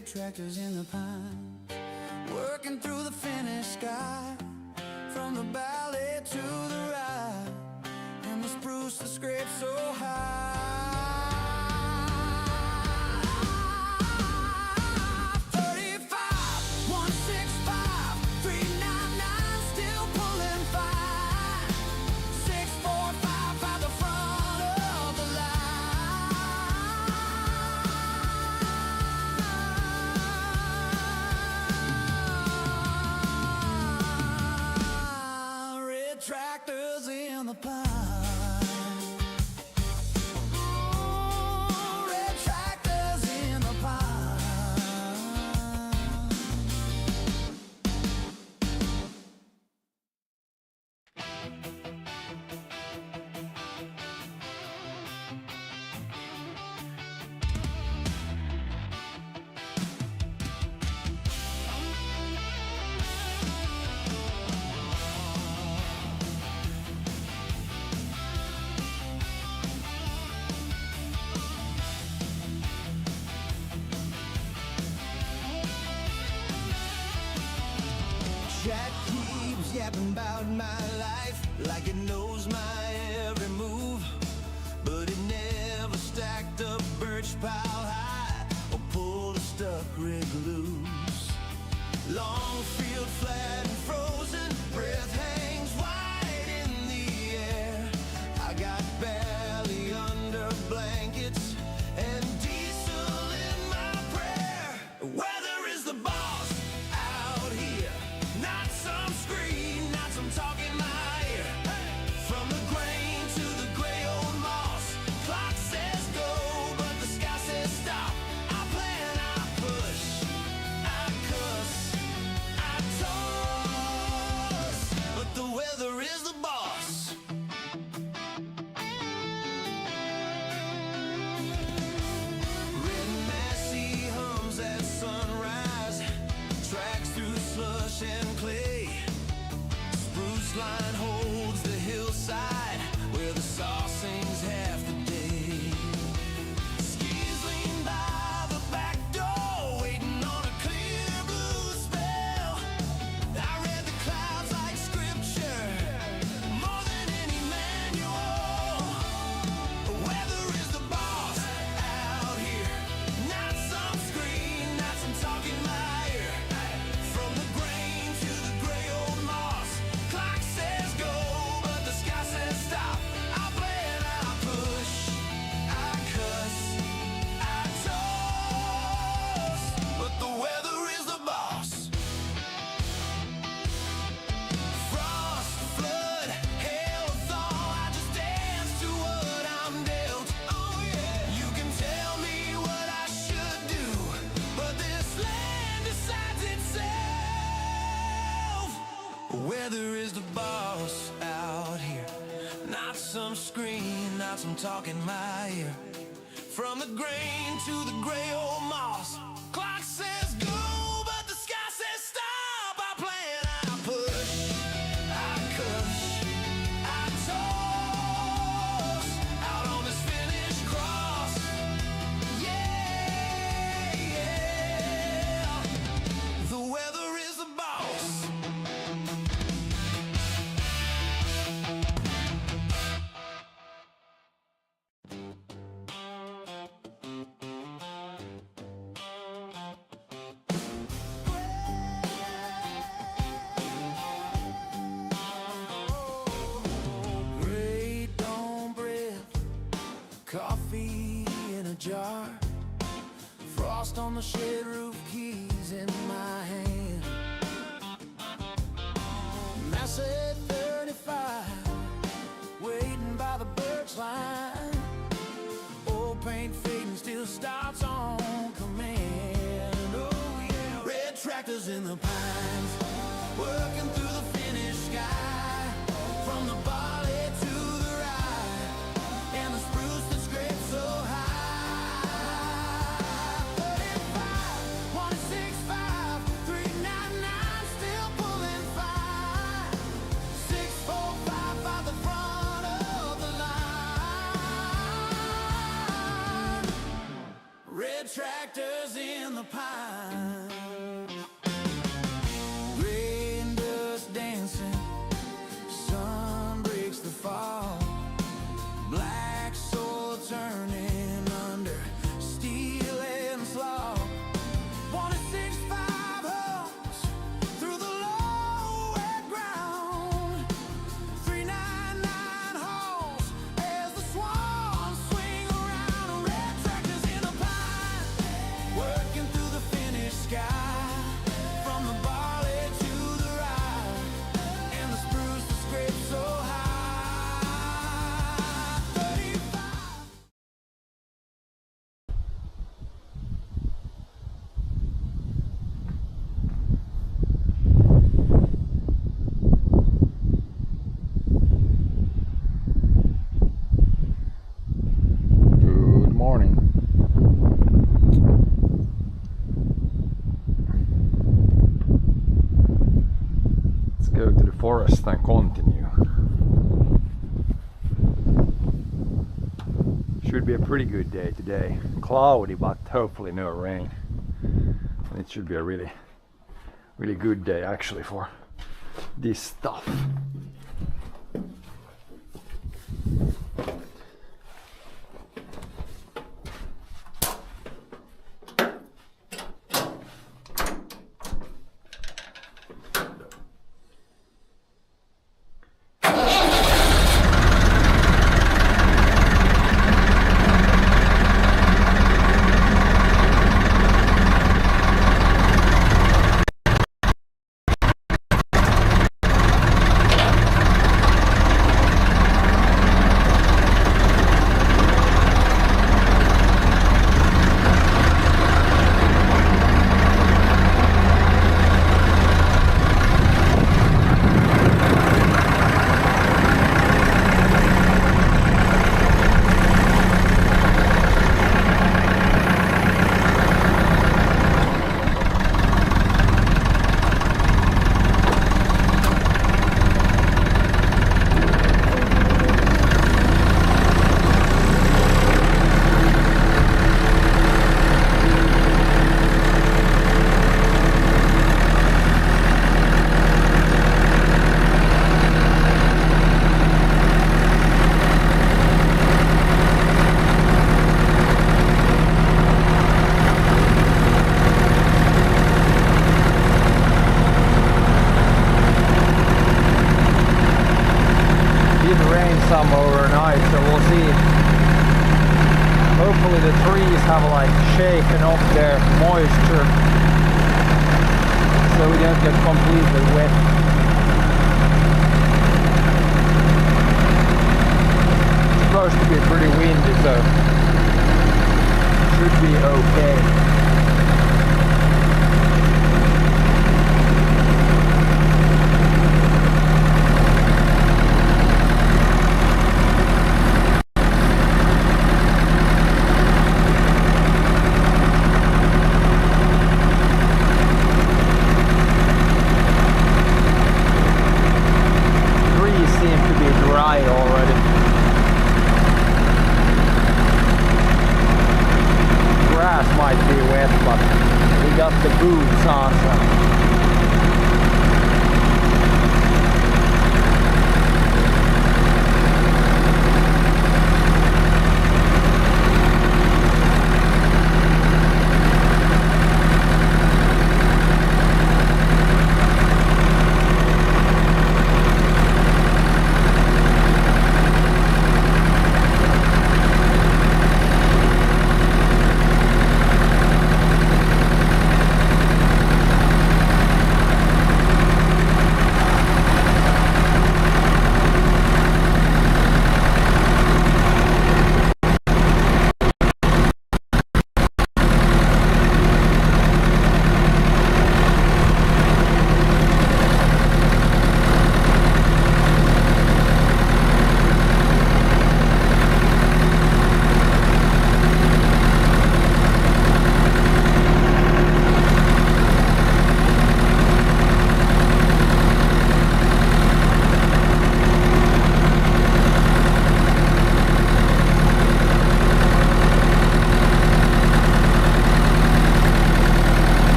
red tractors in the pines, working through the finished sky, from the ballet to the ride, and the spruce that scrapes so high. 35, 165, 399, still pulling fine. 645 by the front of the line. Red tractors in the pine. Jack keeps yapping about my life like it knows my every move, but it never stacked up birch pile high or pulled a stuck rig loose. Long field flat and frozen, breath hangs wide in the air. I got belly under blankets and diesel in my prayer. Weather is the boss out here, not some screen, not some talking my ear. From the grain to the gray old moss, clock says go, but the sky says stop. I plan, I push, I cuss, I toss, but the weather is the boss. Red Massey hums at sunrise, tracks through slush and clay. Spruce line holds the hillside where the saw sings half the day. Skis lean by the back door, waiting on a clear blue spell. I read the clouds like scripture, more than any manual. The weather is the boss out here, not some screen, not some talking my ear. From the grain to the gray old moss, clock says go, but the sky says stop. I plan, I push, I cuss, I toss, but the weather is the boss. Frost, flood, hail, thaw, I just dance to what I'm dealt. Oh yeah, you can tell me what I should do, but this land decides itself. Weather is the boss out here, not some screen, not some talking my ear. From the grain to the gray old moss, clock says go, but the sky says stop. I plan, I push, I cuss, I toss, out on this finished cross. Yeah, yeah, the weather is the boss. Great dawn breath, coffee in a jar, frost on the shed roof, keys in my hand. Mass at 35, waiting by the birch line. Old paint fading, still starts on command. Oh yeah, red tractors in the pines, working through the finished sky, from the barley to the rye, and the spruce that scrapes so high. 35, 165, 399, still pulling fine. 645 by the front of the line. Red track tractors in the pine. Rain dust dancing, sun breaks the fall. Black soil turning under steel and slaw. 165 holes through the low wet ground. 399 holes as the swans swing around. Red tractors in the pine, working through the finished sky. From the barley to the rye, and the spruce to scrape so high. Good morning. Let's go to the forest and continue. Should be a pretty good day today. Cloudy, but hopefully no rain. And it should be a really good day actually for this stuff. Some overnight, so we'll see. Hopefully the trees have like shaken off their moisture so we don't get completely wet. It's supposed to be pretty windy, so should be okay. Already. Grass might be wet, but we got the boots on, so.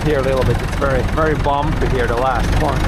here a little bit. It's very bumpy here, the last part.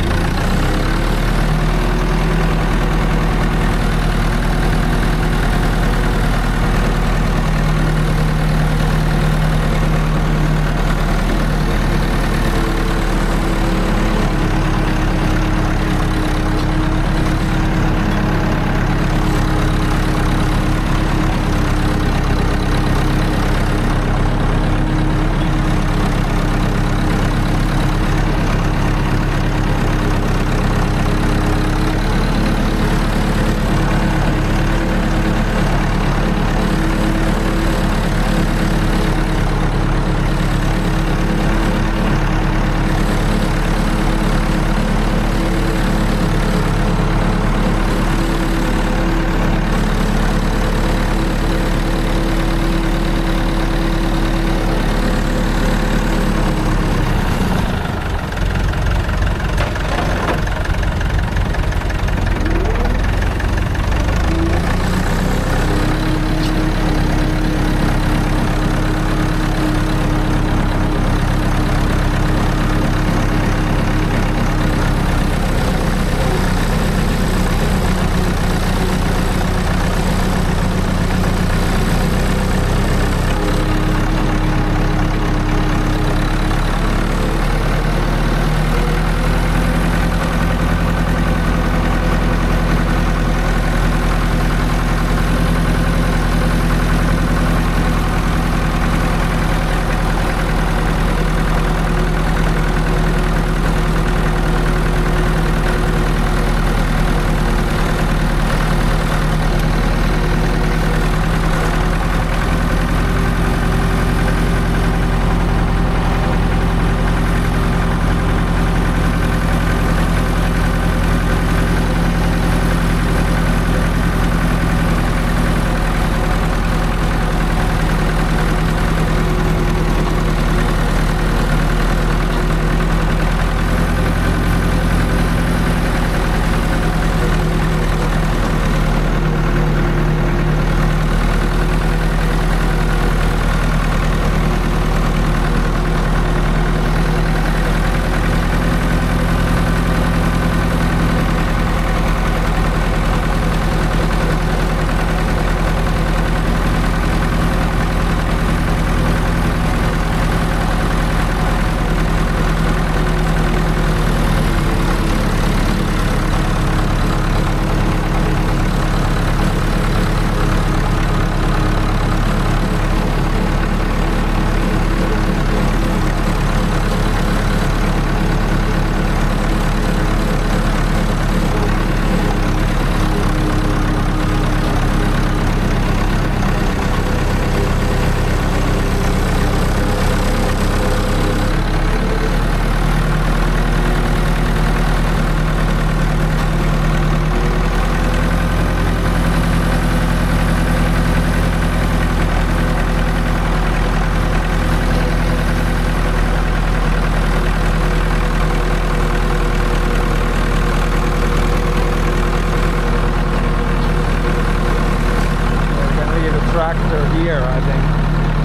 here, I think.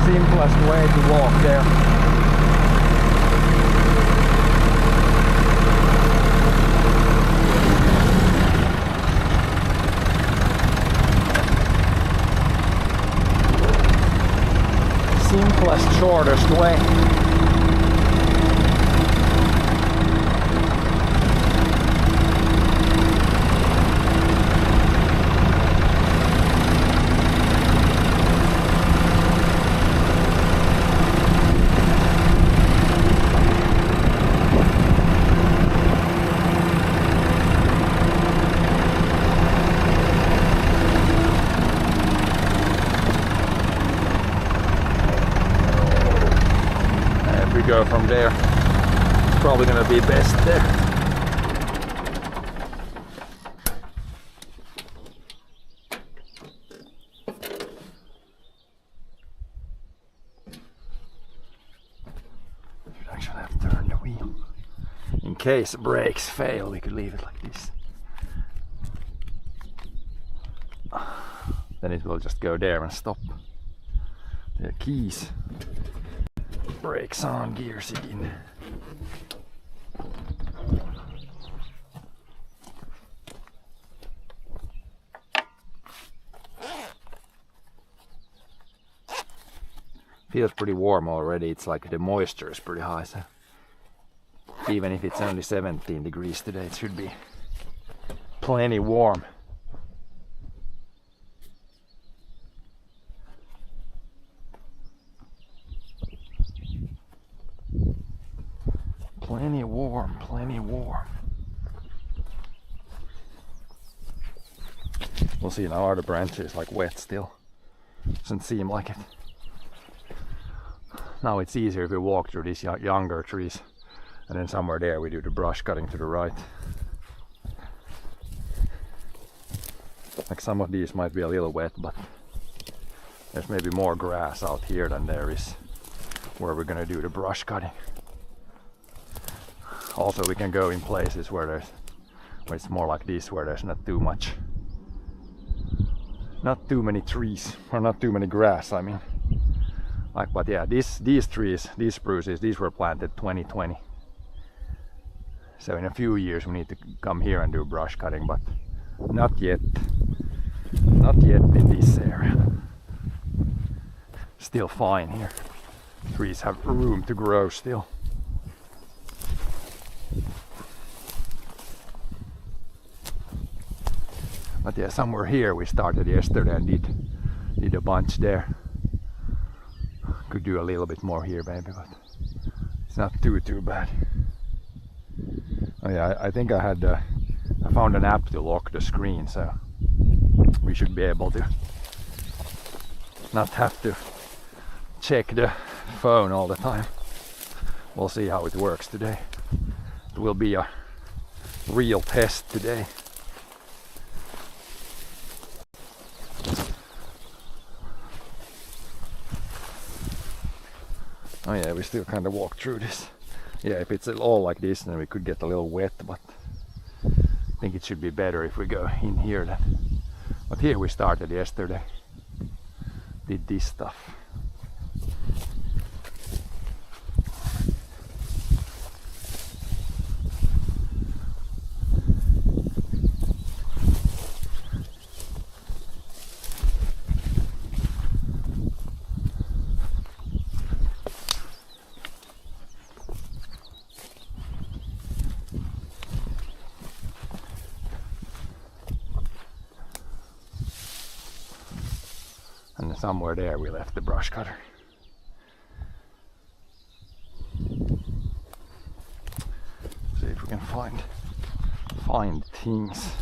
Simplest way to walk there. Simplest, shortest way. Go from there. It's probably gonna be best there. Should actually have to turn the wheel. In case the brakes fail, we could leave it like this. Then it will just go there and stop. The keys. Brakes on, gears in. Feels pretty warm already. It's like the moisture is pretty high, so even if it's only 17 degrees today, it should be plenty warm. Plenty warm, plenty warm. We'll see now, are the branches like wet still? Doesn't seem like it. Now it's easier if we walk through these younger trees, and then somewhere there we do the brush cutting to the right. Like some of these might be a little wet, but there's maybe more grass out here than there is where we're gonna do the brush cutting. Also, we can go in places where it's more like this, where there's not too many trees, or not too many grass, I mean. Like, but yeah, these trees, these spruces, these were planted 2020. So in a few years we need to come here and do brush cutting, but not yet. Not yet in this area. Still fine here. Trees have room to grow still. But yeah, somewhere here we started yesterday and did a bunch there. Could do a little bit more here maybe, but it's not too bad. Oh yeah, I think I found an app to lock the screen, so we should be able to not have to check the phone all the time. We'll see how it works today. It will be a real test today. Oh yeah, we still kind of walk through this. Yeah, if it's all like this, then we could get a little wet, but I think it should be better if we go in here then. But here we started yesterday. Did this stuff. And somewhere there we left the brush cutter. See if we can find things.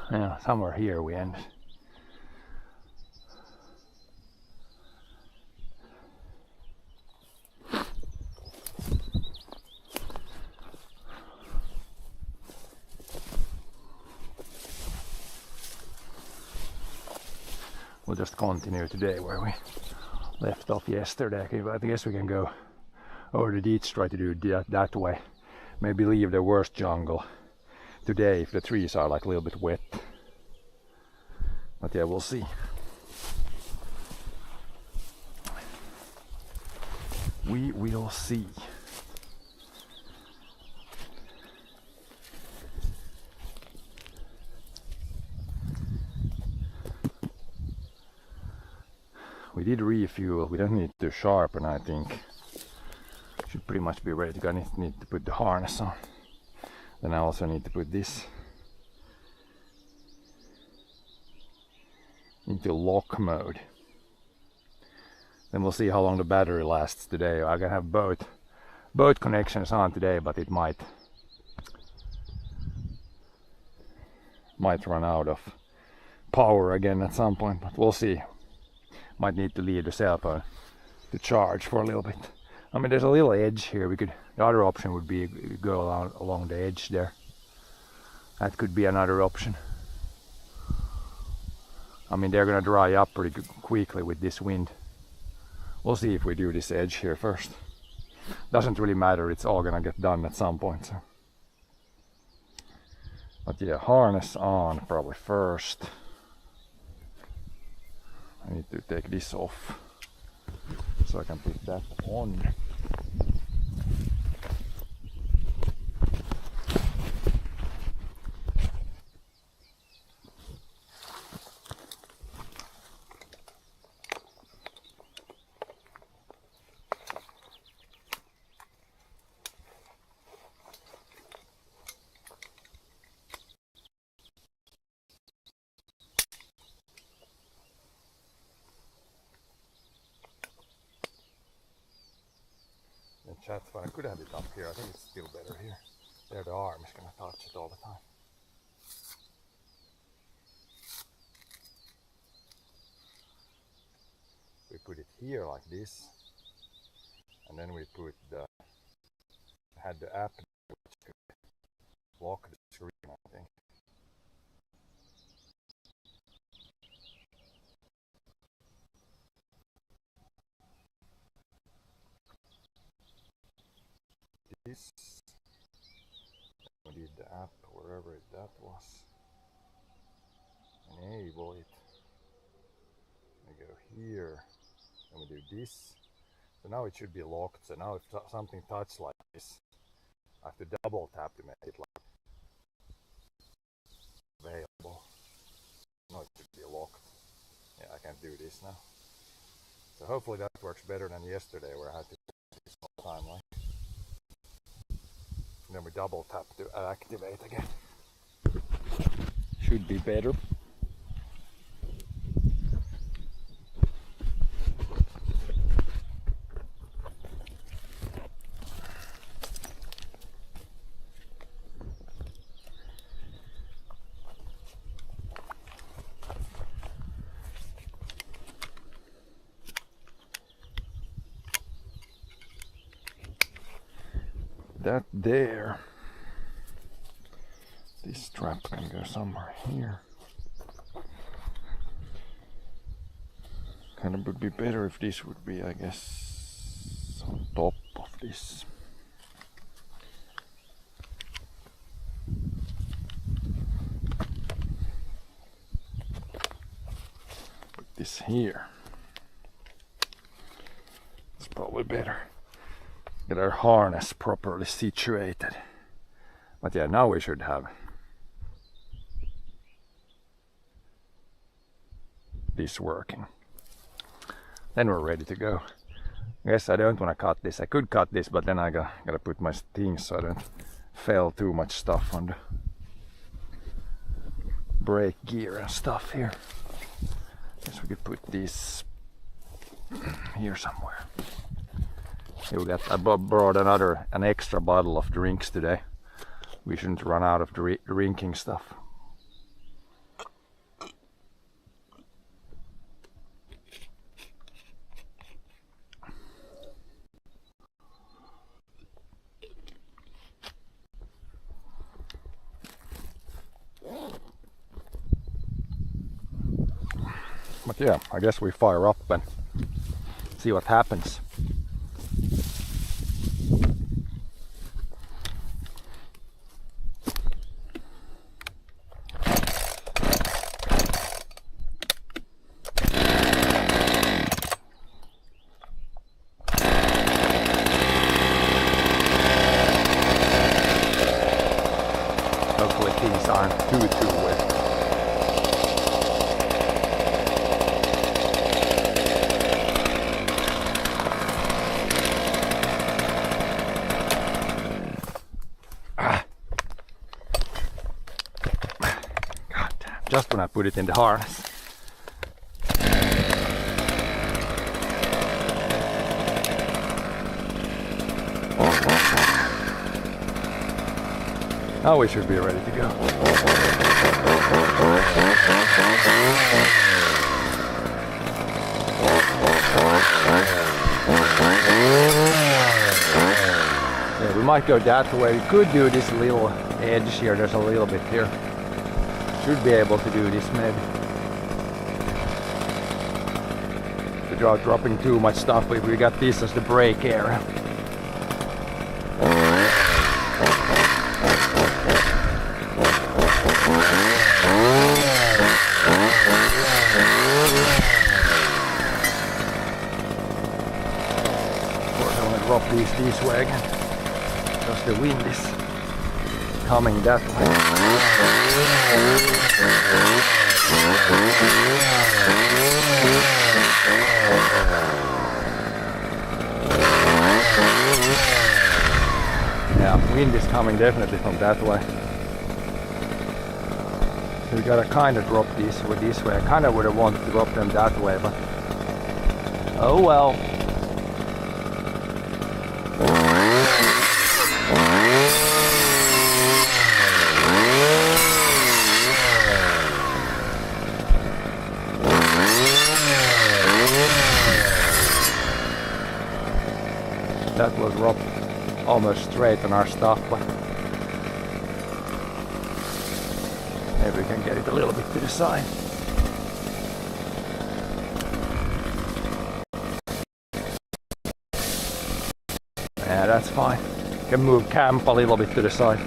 Yeah, somewhere here we end. We'll just continue today where we left off yesterday. I guess we can go over the ditch, try to do that way. Maybe leave the worst jungle today if the trees are like a little bit wet. But yeah, we'll see. We will see. We did refuel. We don't need to sharpen, I think. Should pretty much be ready to go. I need to put the harness on. Then I also need to put this into lock mode. Then we'll see how long the battery lasts today. I can have both connections on today, but it might run out of power again at some point, but we'll see. Might need to leave the cell phone to charge for a little bit. I mean, there's a little edge here. The other option would be go along the edge there. That could be another option. I mean, they're gonna dry up pretty quickly with this wind. We'll see if we do this edge here first. Doesn't really matter, it's all gonna get done at some point. So. But yeah, harness on probably first. I need to take this off so I can put that on. Chat's fine. I could have it up here. I think it's still better here. There the arm is gonna touch it all the time. We put it here like this, and then we put the app which could lock the screen, I think. This, we did the app wherever that was. Enable it. We go here, and we do this. So now it should be locked. So now if something touches like this, I have to double tap to make it like available. No, it should be locked. Yeah, I can't do this now. So hopefully that works better than yesterday where I had to do this all the time. Like. And then we double tap to activate again. Should be better. That there, this strap can go somewhere here. Kind of would be better if this would be, I guess, on top of this. Put this here. It's probably better. Get our harness properly situated. But yeah, now we should have this working. Then we're ready to go. I guess I don't want to cut this. I could cut this, but then I gotta put my things so I don't fail too much stuff on the brake gear and stuff here. Guess we could put this here somewhere. I brought an extra bottle of drinks today. We shouldn't run out of drinking stuff. But yeah, I guess we fire up and see what happens. Hopefully things aren't too wet. God damn, just when I put it in the harness. Now we should be ready to go. Yeah, we might go that way. We could do this little edge here. There's a little bit here. Should be able to do this maybe. without dropping too much stuff. We got this as the brake area. Of course, I want to drop these this way again, because the wind is coming that way. Yeah, wind is coming definitely from that way. So we gotta kind of drop these with this way. I kind of would have wanted to drop them that way, but oh well. That will drop almost straight on our stuff, but maybe we can get it a little bit to the side. Yeah, that's fine. Can move camp a little bit to the side.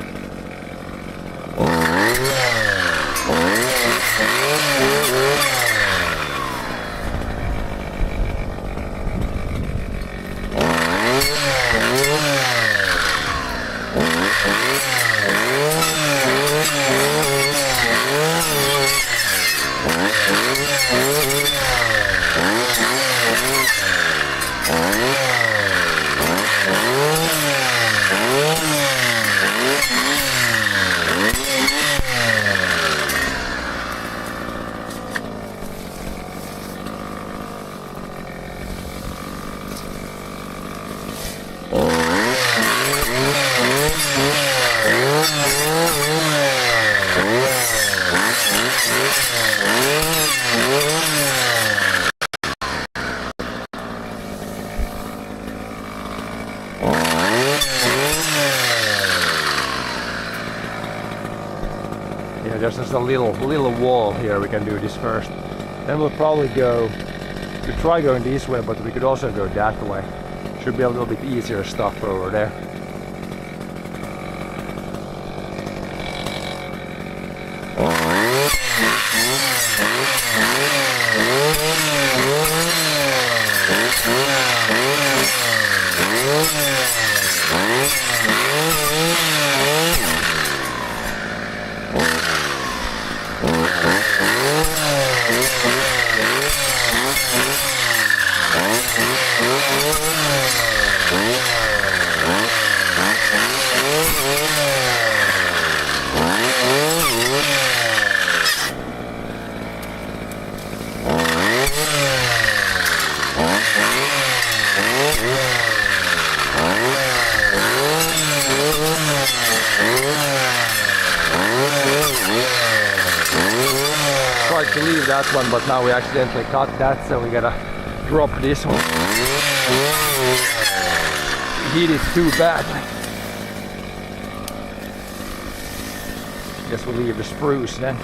Yeah, there's just a little wall here. We can do this first. Then we'll probably go. We could try going this way, but we could also go that way. Should be a little bit easier stuff over there. Tried to leave that one, but now we accidentally cut that, so we gotta drop this one. Heat it too badly. Guess we'll leave the spruce then.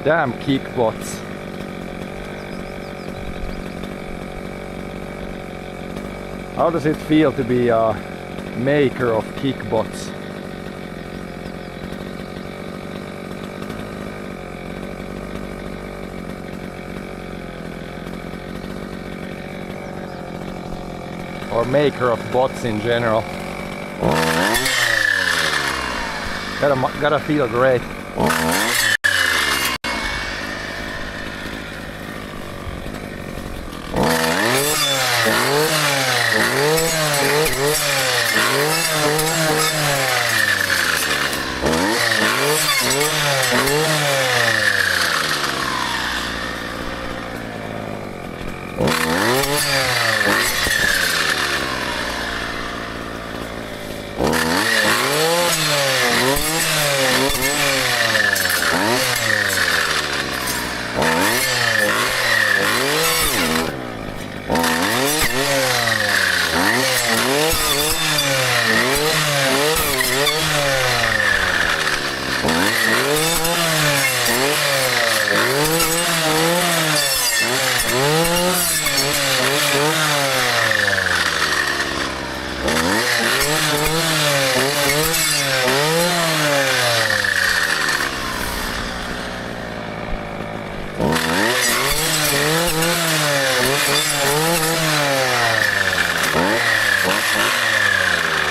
Damn kickbots. How does it feel to be a maker of kickbots? Or maker of bots in general. Gotta feel great.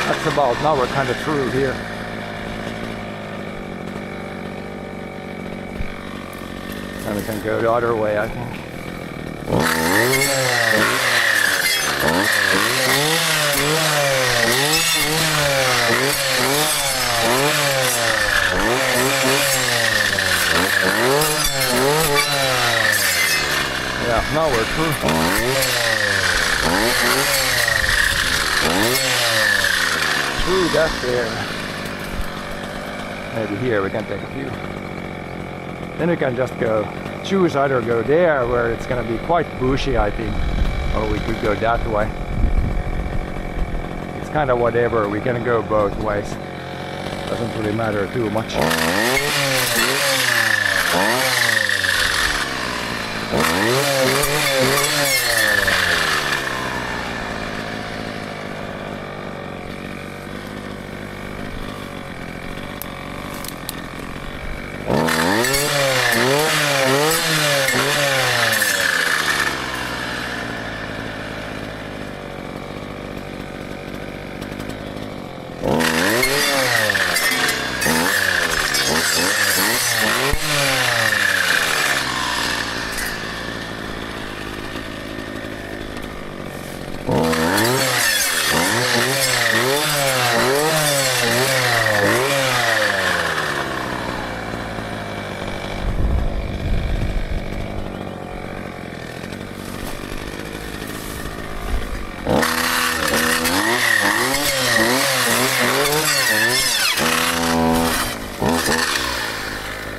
That's about, now we're kind of through here. And we can go the other way, I think. Yeah, now we're through. Through that there. Maybe here we can take a few. Then we can just go, choose either go there where it's gonna be quite bushy, I think, or we could go that way. It's kind of whatever, we can go both ways. Doesn't really matter too much.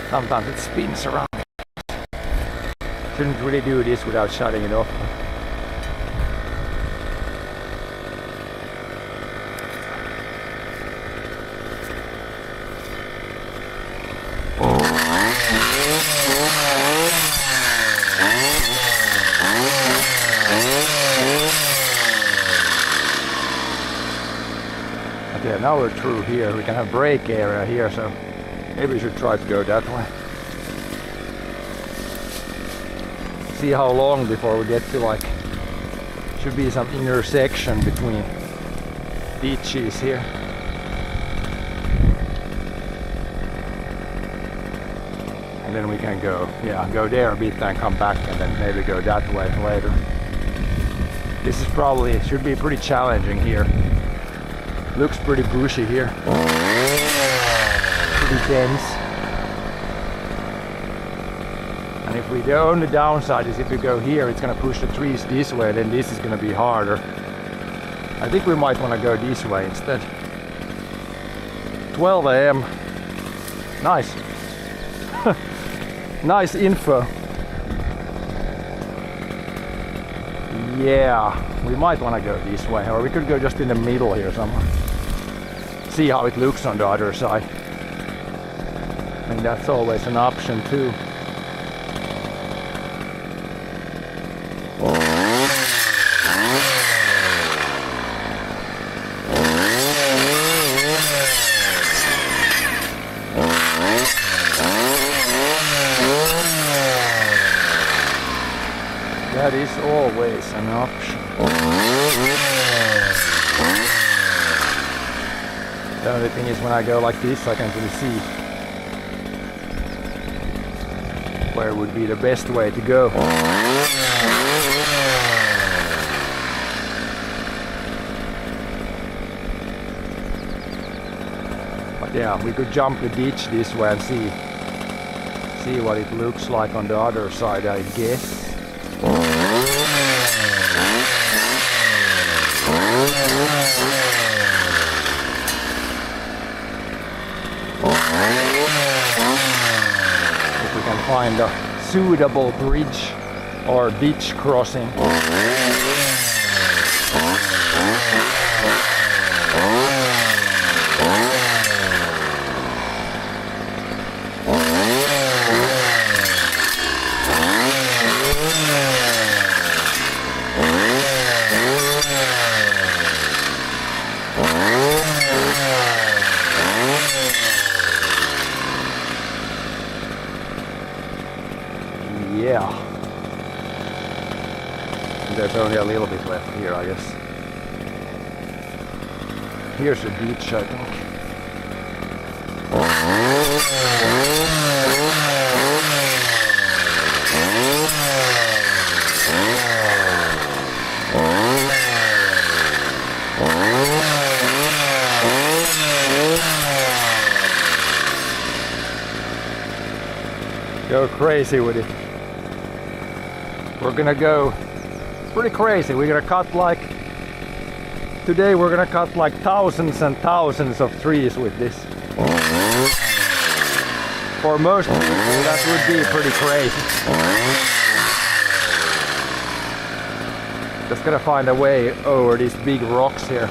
Sometimes it spins around. Shouldn't really do this without shutting it off. Okay, now we're through here. We can have brake area here, so maybe we should try to go that way. See how long before we get to, like, should be some intersection between ditches here. And then we can go, yeah, go there a bit and come back and then maybe go that way later. This is probably, should be pretty challenging here. Looks pretty bushy here. Pretty dense. And if we, the only downside is if we go here, it's gonna push the trees this way, then this is gonna be harder. I think we might wanna go this way instead. 12 AM. Nice. Nice info. Yeah, we might wanna go this way, or we could go just in the middle here somewhere. See how it looks on the other side. And that's always an option too. That is always an option. The only thing is when I go like this, I can't really see where would be the best way to go. But yeah, we could jump the ditch this way and see what it looks like on the other side, I guess. If we can find a suitable bridge or ditch crossing. here, I guess. Here's the beach, I think. Go crazy with it. We're gonna go pretty crazy. We're gonna cut like, today we're gonna cut like thousands and thousands of trees with this. For most people that would be pretty crazy. Just gotta find a way over these big rocks here.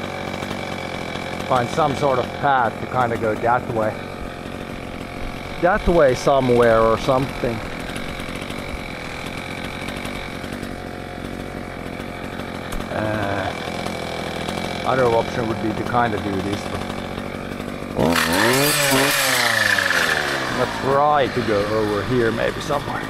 Find some sort of path to kind of go that way. That way somewhere or something. Other option would be to kind of do this. Let's try to go over here maybe somewhere.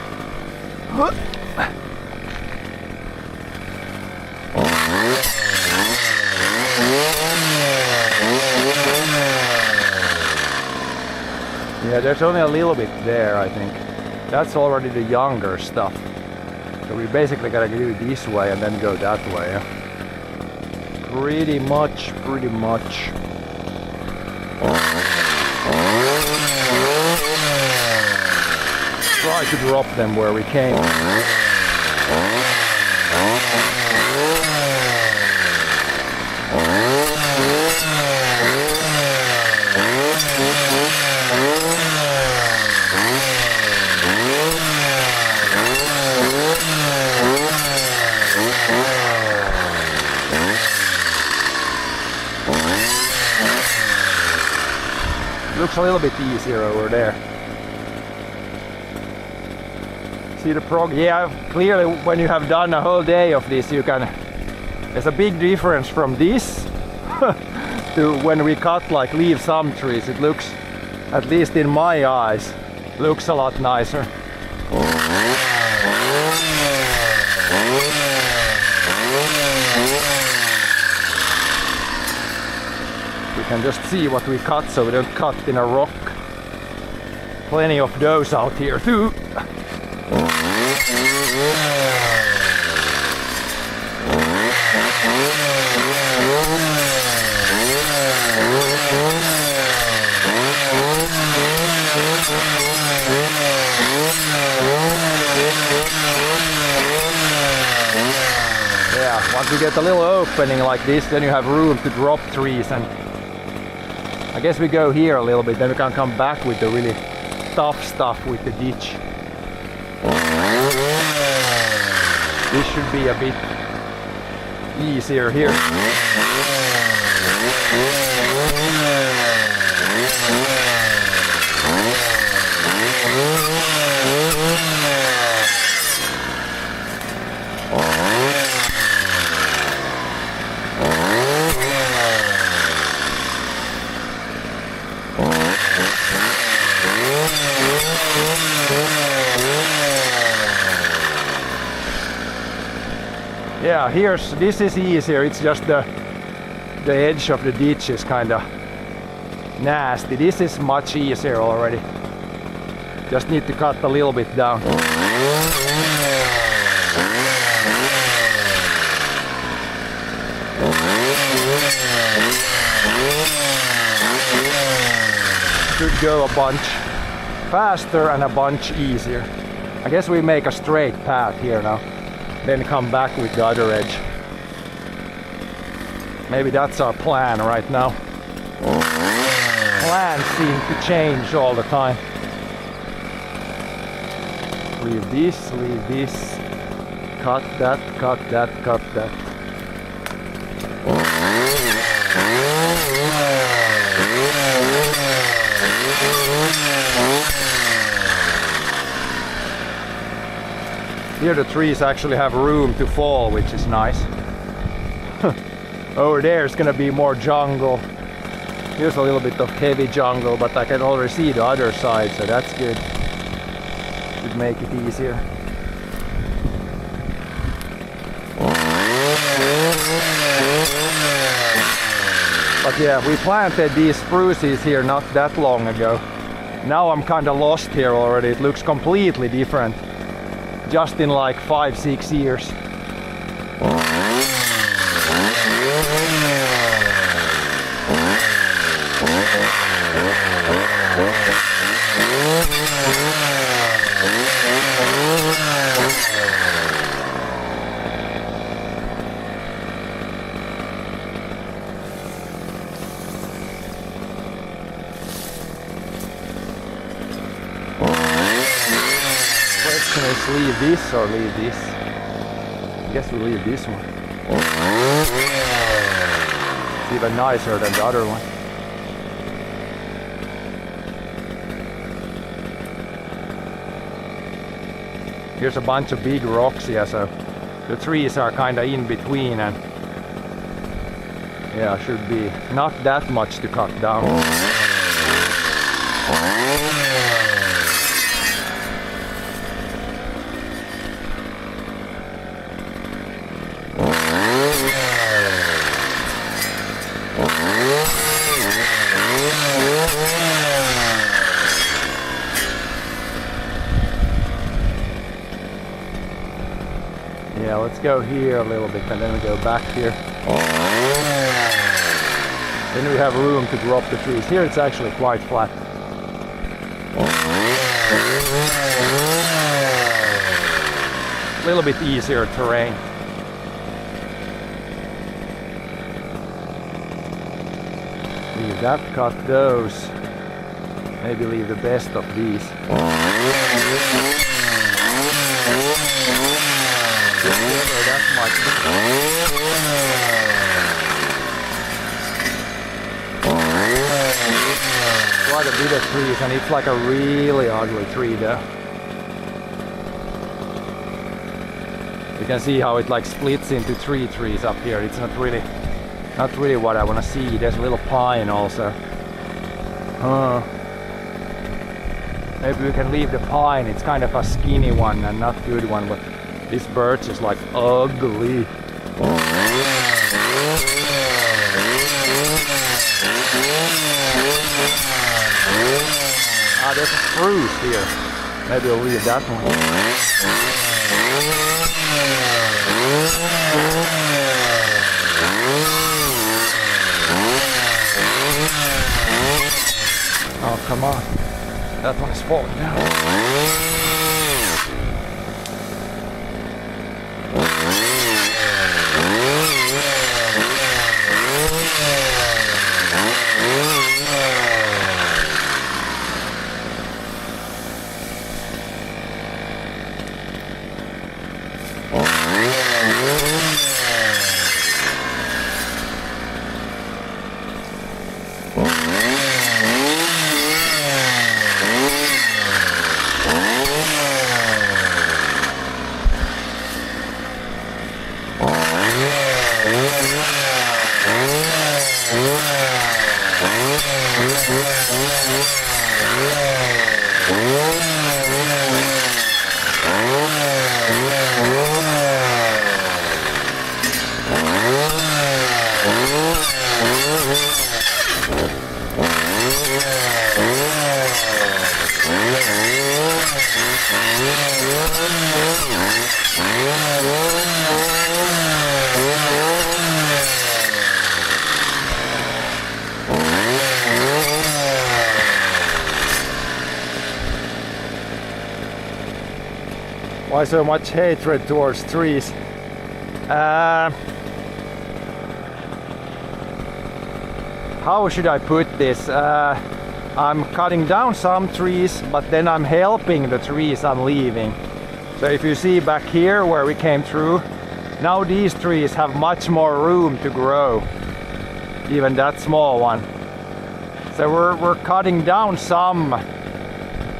Yeah, there's only a little bit there, I think. That's already the younger stuff. So we basically gotta do it this way and then go that way. Yeah? Pretty much. Try to drop them where we came. Looks a little bit easier over there. See the yeah, clearly when you have done a whole day of this, you can, there's a big difference from this to when we cut, like leave some trees. It looks, at least in my eyes, looks a lot nicer. We can just see what we cut so we don't cut in a rock. Plenty of those out here too. Yeah, once you get a little opening like this, then you have room to drop trees, and I guess we go here a little bit, then we can come back with the really tough stuff with the ditch. This should be a bit easier here. Yeah, this is easier. It's just the edge of the ditch is kind of nasty. This is much easier already. Just need to cut a little bit down. Should go a bunch faster and a bunch easier. I guess we make a straight path here now. Then come back with the other edge. Maybe that's our plan right now. Plans seem to change all the time. Leave this, cut that, cut that, cut that. Here the trees actually have room to fall, which is nice. Over there it's gonna be more jungle. Here's a little bit of heavy jungle, but I can already see the other side, so that's good. Should make it easier. But yeah, we planted these spruces here not that long ago. Now I'm kind of lost here already. It looks completely different just in like 5-6 years. Can we leave this or leave this? I guess we leave this one. It's even nicer than the other one. Here's a bunch of big rocks here, so the trees are kind of in between, and yeah, should be not that much to cut down. Yeah, let's go here a little bit and then we go back here. Then we have room to drop the trees. Here it's actually quite flat. A little bit easier terrain. Leave that, cut those. Maybe leave the best of these. Quite a bit of trees, and it's like a really ugly tree though. You can see how it like splits into 3 trees up here. It's not really what I want to see. There's a little pine also. Maybe we can leave the pine. It's kind of a skinny one and not good one, but this birch is like ugly. Ah, there's a spruce here. Maybe we'll leave that one. Oh, come on. That one is falling down. Why so much hatred towards trees? How should I put this? I'm cutting down some trees, but then I'm helping the trees I'm leaving. So if you see back here where we came through, now these trees have much more room to grow, even that small one. So we're cutting down some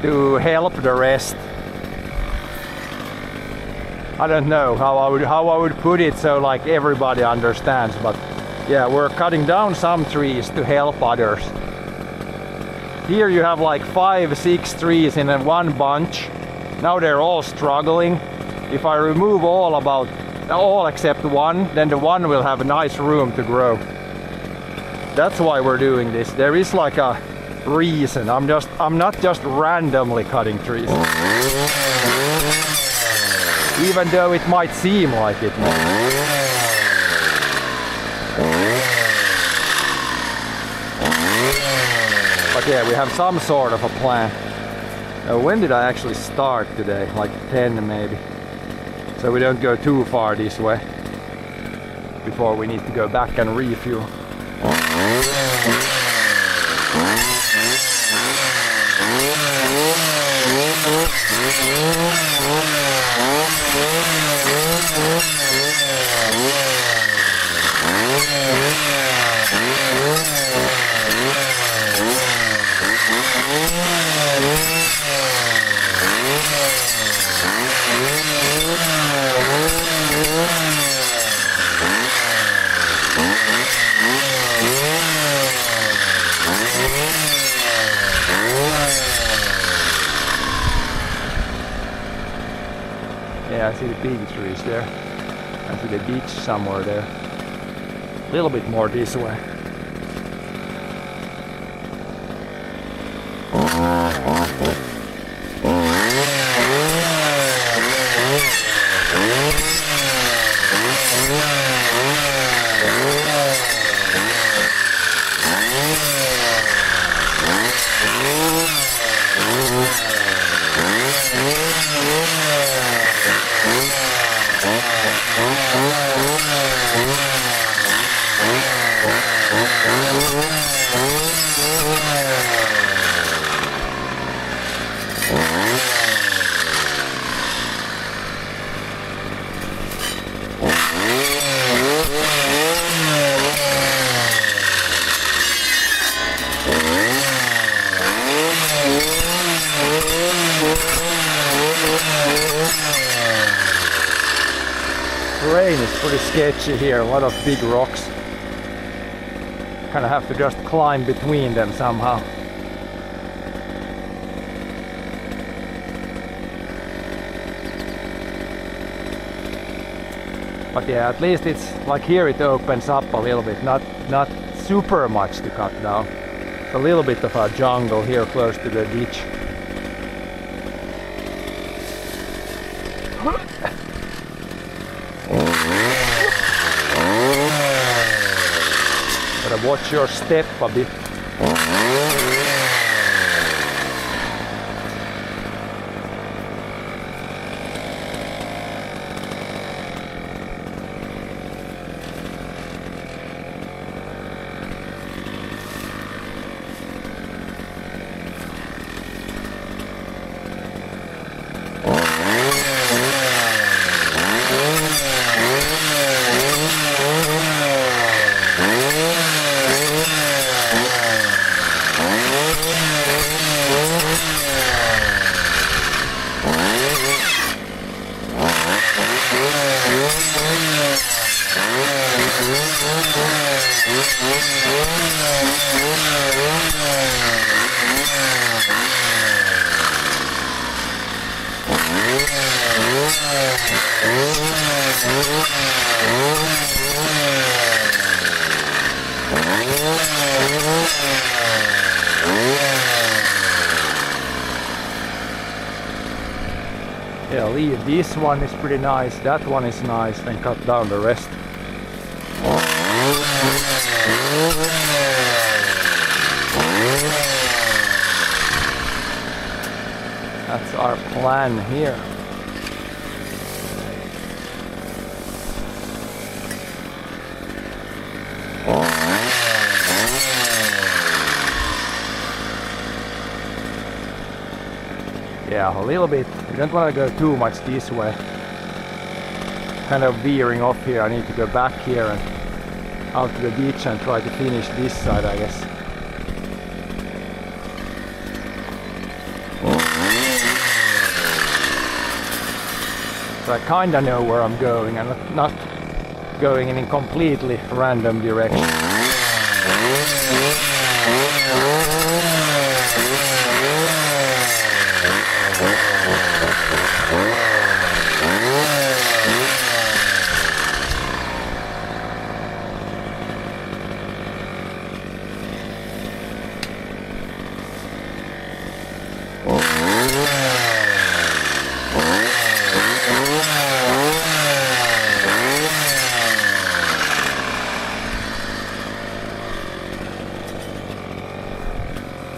to help the rest. I don't know how I would put it so like everybody understands, but yeah, we're cutting down some trees to help others. Here you have like 5-6 trees in one bunch. Now they're all struggling. If I remove all except one, then the one will have a nice room to grow. That's why we're doing this. There is like a reason. I'm not just randomly cutting trees. Even though it might seem like it. But yeah, we have some sort of a plan. When did I actually start today? Like 10 maybe. So we don't go too far this way before we need to go back and refuel. Yeah, I see the big trees there. I see the beach somewhere there. A little bit more this way. Terrain is pretty sketchy here, a lot of big rocks. Kind of have to just climb between them somehow. But yeah, at least it's like here it opens up a little bit, not super much to cut down. It's a little bit of a jungle here close to the ditch. Gotta watch your step a bit. Yeah, leave this one is pretty nice, that one is nice, then cut down the rest. That's our plan here. Yeah, a little bit. We don't want to go too much this way. Kind of veering off here. I need to go back here and out to the beach and try to finish this side, I guess. So I kinda know where I'm going and not going in a completely random direction.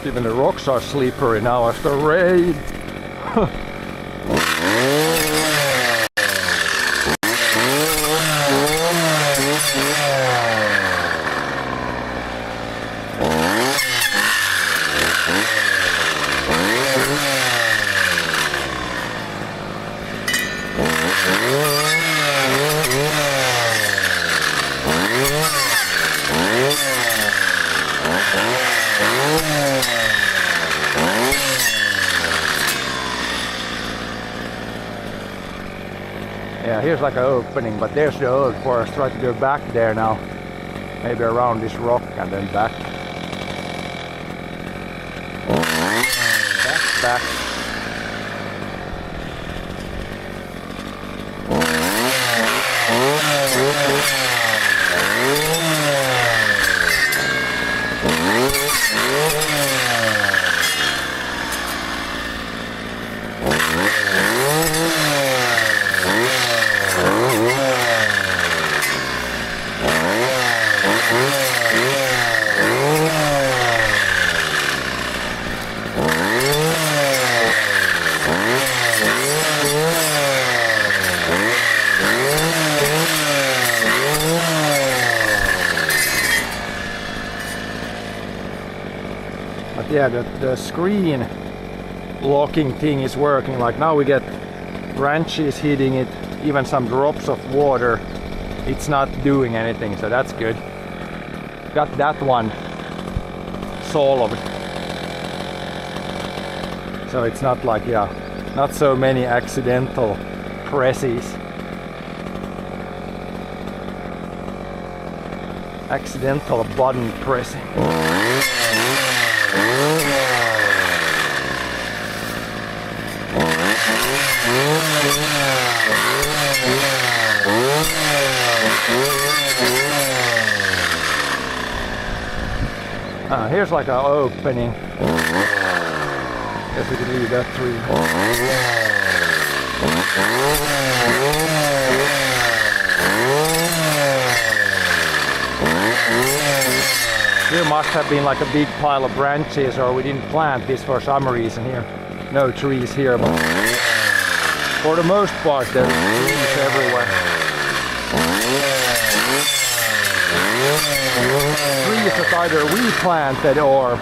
Even the rocks are slippery now after rain. Yeah, here's like an opening, but there's the old forest. Try to go back there now. Maybe around this rock and then back. Back. But yeah, the screen locking thing is working. Like now we get branches hitting it, even some drops of water. It's not doing anything, so that's good. Got that one solved. So it's not like, yeah, not so many accidental presses. Accidental button pressing. Here's like an opening. Guess we can leave that tree. Here must have been like a big pile of branches, or we didn't plant this for some reason here. No trees here, but for the most part there's trees everywhere. Trees that either we planted or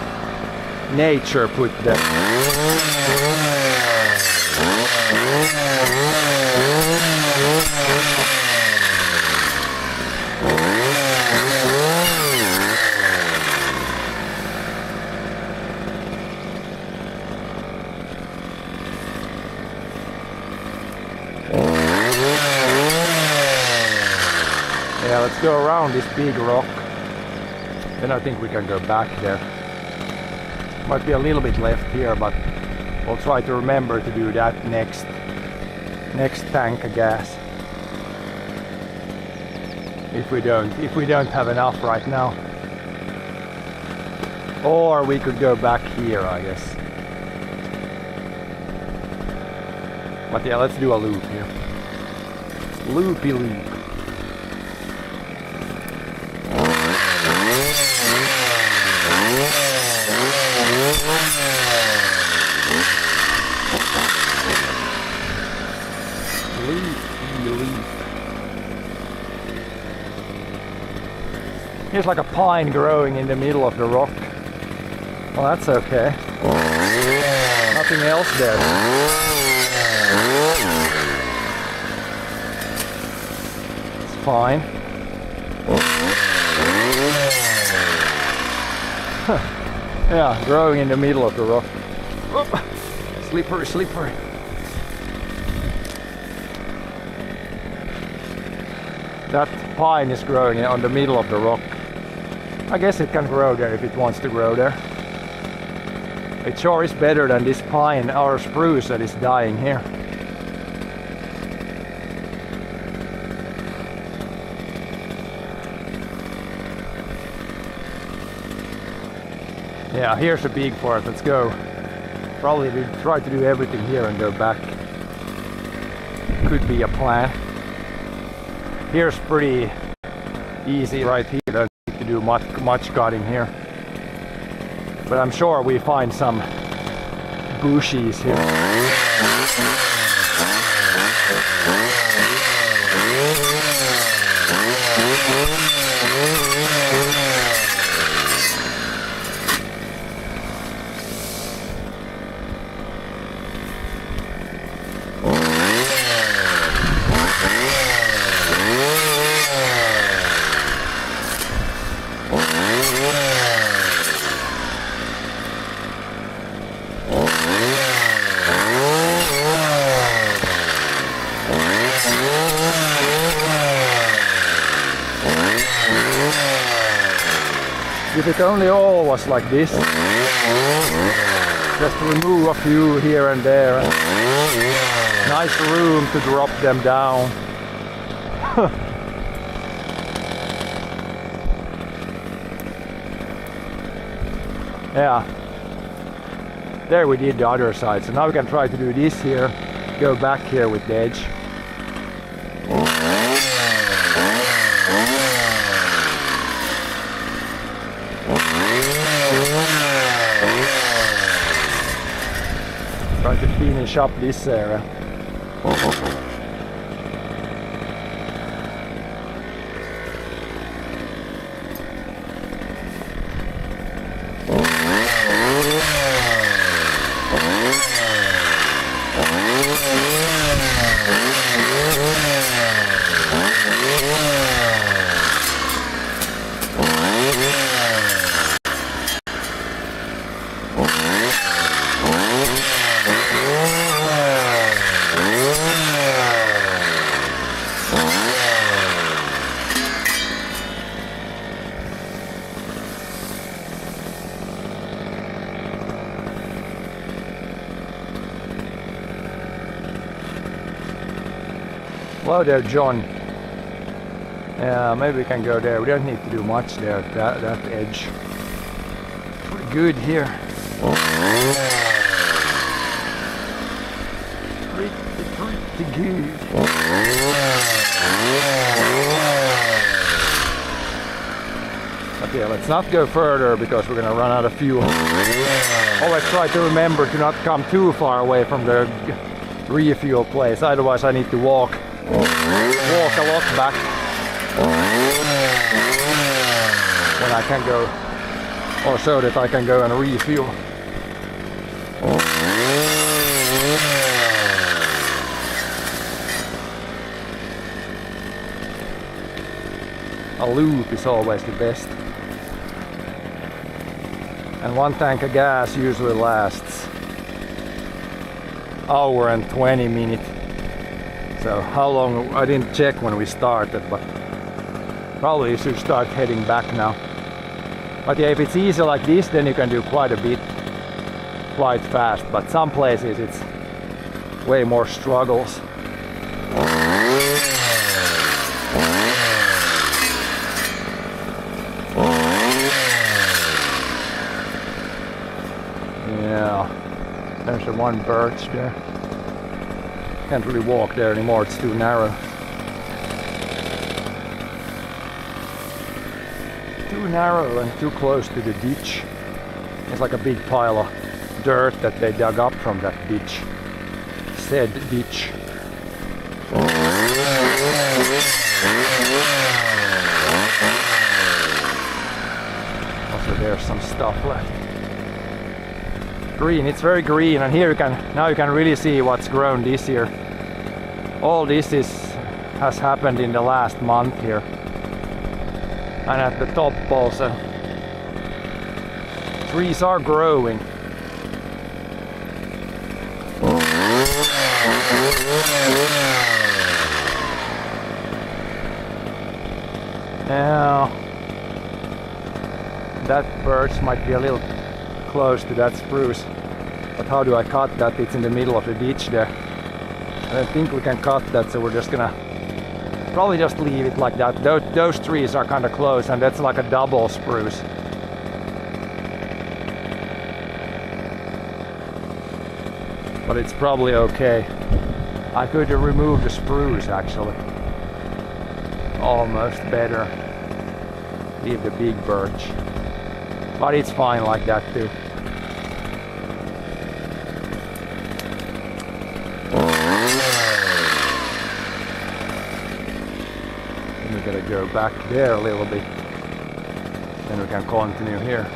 nature put there. Yeah, let's go around this big rock. Then I think we can go back there. Might be a little bit left here, but we'll try to remember to do that next tank of gas. If we don't have enough right now. Or we could go back here, I guess. But yeah, let's do a loop here. Loopy loop. Here's like a pine growing in the middle of the rock. Well, that's okay. Nothing else there. It's fine. Yeah, growing in the middle of the rock. Oh, slippery, slippery. That pine is growing on the middle of the rock. I guess it can grow there if it wants to grow there. It sure is better than this pine or spruce that is dying here. Yeah, here's a big forest. Let's go. Probably try to do everything here and go back. Could be a plan. Here's pretty easy right here. Don't need to do much cutting here. But I'm sure we find some bushies here. If it only all was like this, just remove a few here and there, and nice room to drop them down. Yeah, there we did the other side, so now we can try to do this here, go back here with the edge. Try to finish up this area. Hello there, John. Yeah, maybe we can go there. We don't need to do much there at that edge. Pretty good here. Pretty good. Okay, let's not go further because we're gonna run out of fuel. Always try to remember to not come too far away from the refuel place, otherwise I need to walk a lot back when I can go, or so that I can go and refuel. A loop is always the best, and one tank of gas usually lasts hour and 20 minutes. So how long, I didn't check when we started, but probably you should start heading back now. But yeah, if it's easy like this, then you can do quite a bit, quite fast. But some places it's way more struggles. Yeah, there's the one birch there. Can't really walk there anymore, it's too narrow. Too narrow and too close to the ditch. It's like a big pile of dirt that they dug up from that ditch. Said ditch. Also there's some stuff left. Green, it's very green, and here now you can really see what's grown this year. All this has happened in the last month here, and at the top also. Trees are growing. Now that birch might be a little close to that spruce, but how do I cut that? It's in the middle of the ditch there. I don't think we can cut that, so we're just gonna probably just leave it like that. Those trees are kind of close, and that's like a double spruce. But it's probably okay. I could remove the spruce actually. Almost better. Leave the big birch. But it's fine like that too. And we gotta go back there a little bit. Then we can continue here.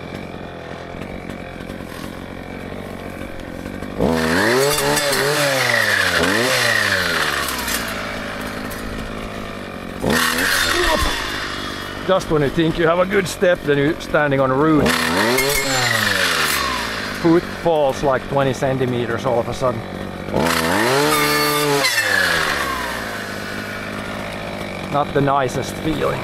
Just when you think you have a good step, then you're standing on a root. Foot falls like 20 centimeters all of a sudden. Not the nicest feeling.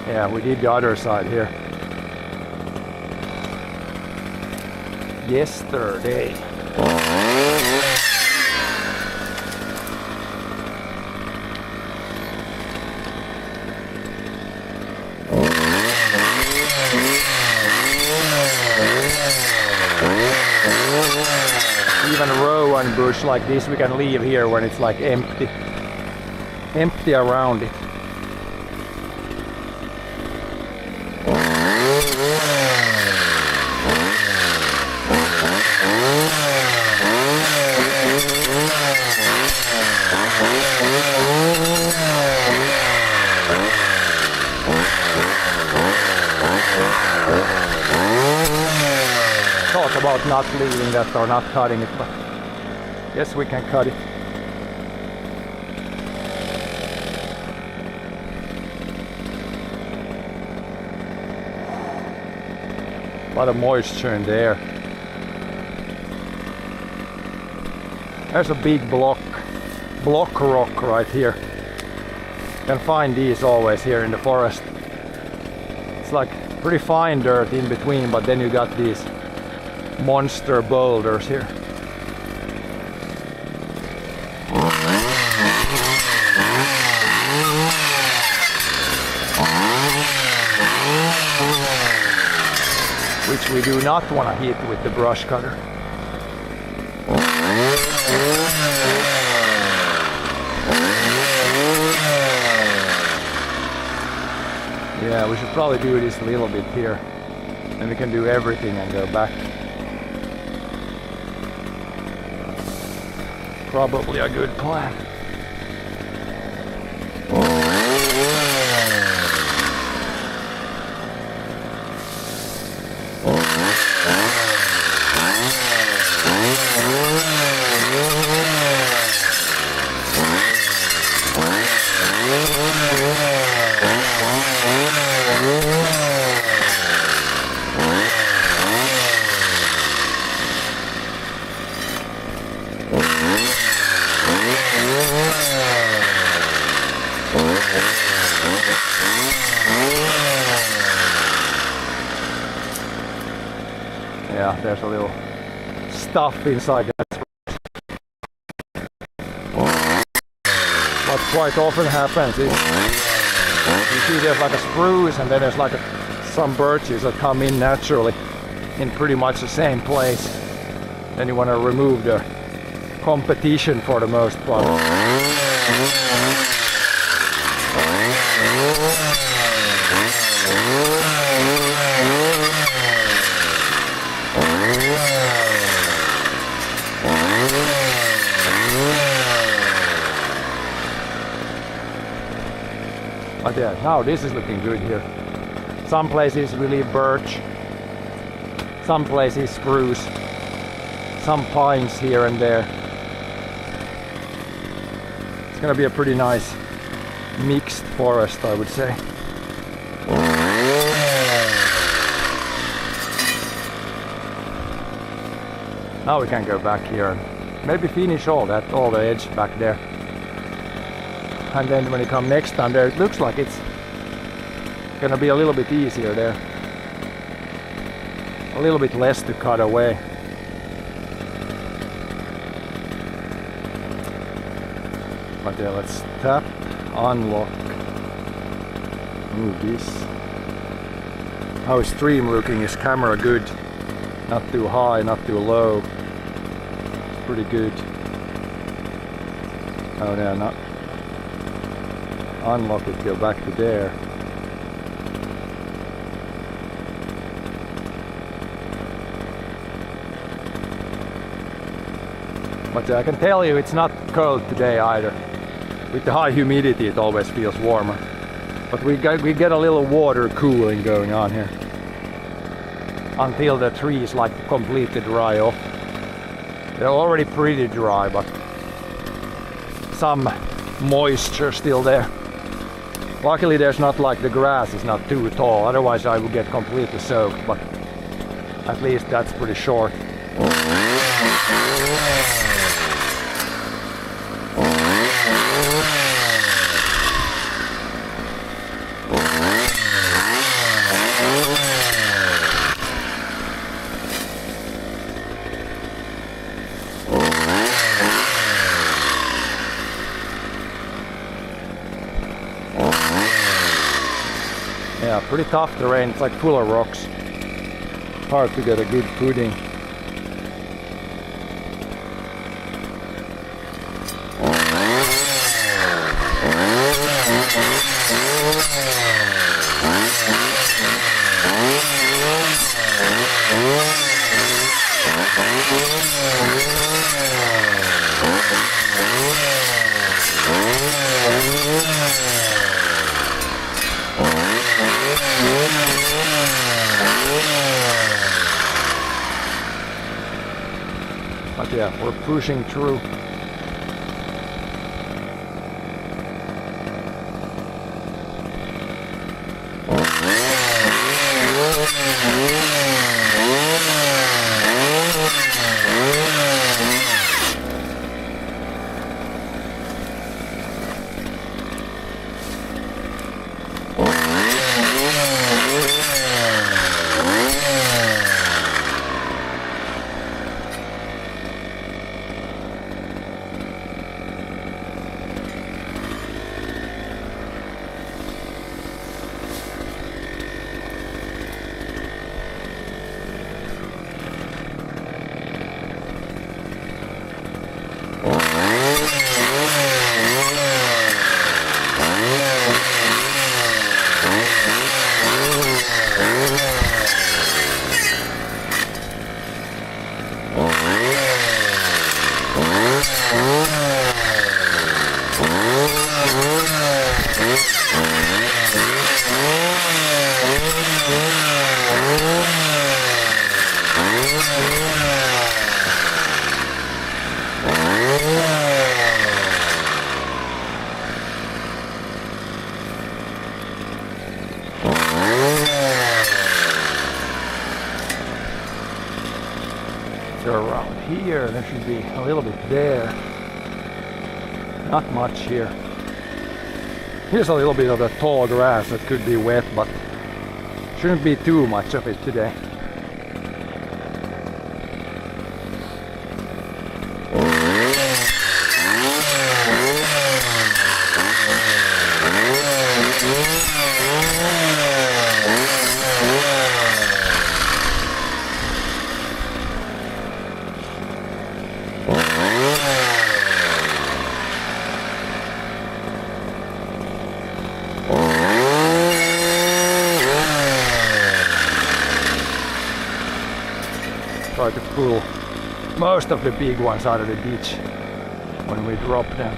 Yeah, we did the other side here yesterday. Even a row and bush like this we can leave here when it's like empty around it. Thought about not leaving that or not cutting it, but yes, we can cut it. A lot of moisture in there. There's a big block rock right here. You can find these always here in the forest. It's like pretty fine dirt in between, but then you got these monster boulders here. Which we do not want to hit with the brush cutter. Yeah, we should probably do this a little bit here. Then we can do everything and go back. Probably a good plan. Yeah, there's a little stuff inside that. What quite often happens is you see there's like a spruce and then there's like some birches that come in naturally in pretty much the same place. Then you want to remove the competition for the most part. But yeah, now this is looking good here. Some places we leave birch, some places spruce, some pines here and there. It's gonna be a pretty nice mixed forest, I would say. Now we can go back here and maybe finish all the edge back there. And then when you come next time there, it looks like it's gonna be a little bit easier there. A little bit less to cut away. But yeah, let's tap, unlock, move this. How is stream looking? Is camera good? Not too high, not too low. Pretty good. Oh yeah, not. unlock it, go back to there. But I can tell you it's not cold today either. With the high humidity it always feels warmer. But we get a little water cooling going on here. Until the trees like completely dry off. They're already pretty dry, but some moisture still there. Luckily there's not like the grass is not too tall, otherwise I would get completely soaked, but at least that's pretty short. Yeah, pretty tough terrain, it's like full of rocks. Hard to get a good footing. But yeah, we're pushing through. Around here, there should be a little bit there. Not much here. Here's a little bit of the tall grass that could be wet, but shouldn't be too much of it today. Try to pull most of the big ones out of the ditch when we drop them.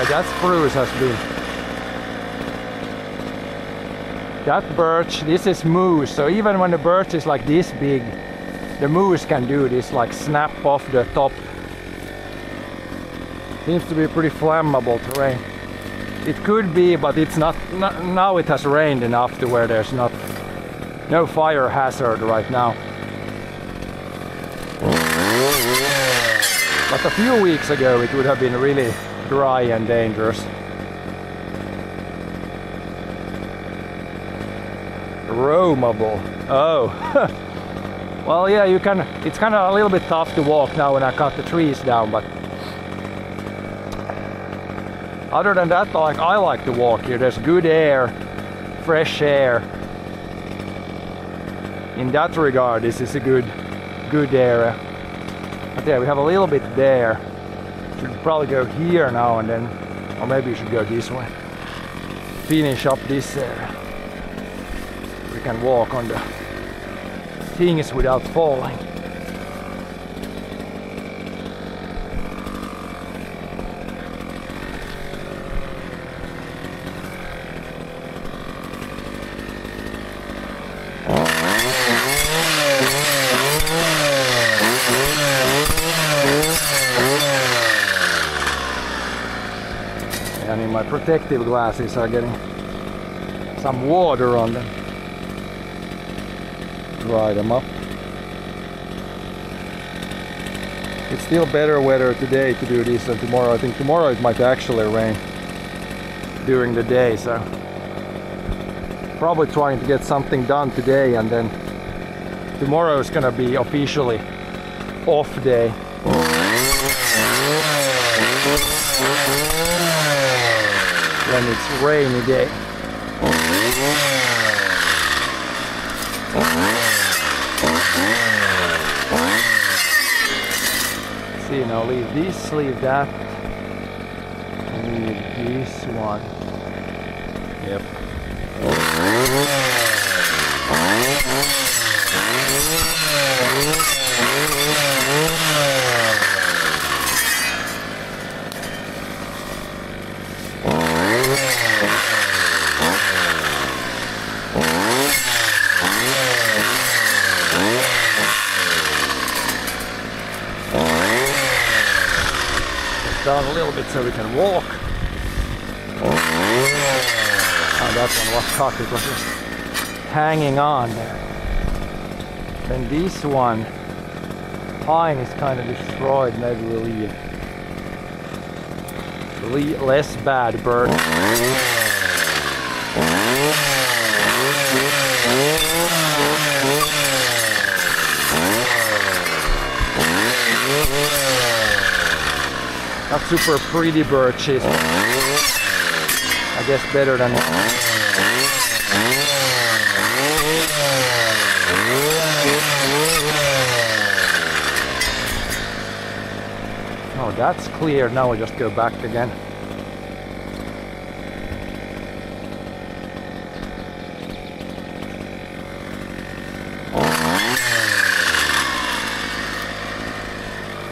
That spruce has been. That birch, this is moose, so even when the birch is like this big, the moose can do this, like snap off the top. Seems to be pretty flammable terrain. It could be, but it's not now it has rained enough to where there's no fire hazard right now. But a few weeks ago it would have been really dry and dangerous. Roamable. Oh. Well, yeah, you can. It's kind of a little bit tough to walk now when I cut the trees down, but other than that, I like to walk here. There's good air, fresh air. In that regard, this is a good area. But yeah, we have a little bit there. Should probably go here now and then, or maybe we should go this way. Finish up this area. We can walk on the things without falling. And in my protective glasses are getting some water on them. Dry them up. It's still better weather today to do this than tomorrow. I think tomorrow it might actually rain during the day, so probably trying to get something done today, and then tomorrow is gonna be officially off day. When it's rainy day. See, now leave this, leave that, leave this one. Yep. Down a little bit so we can walk. Oh, that one was cut, it was just hanging on there. Then this one, pine is kind of destroyed, maybe we'll leave less bad bird. Not super pretty birches. I guess better than. Oh, that's clear. Now we just go back again.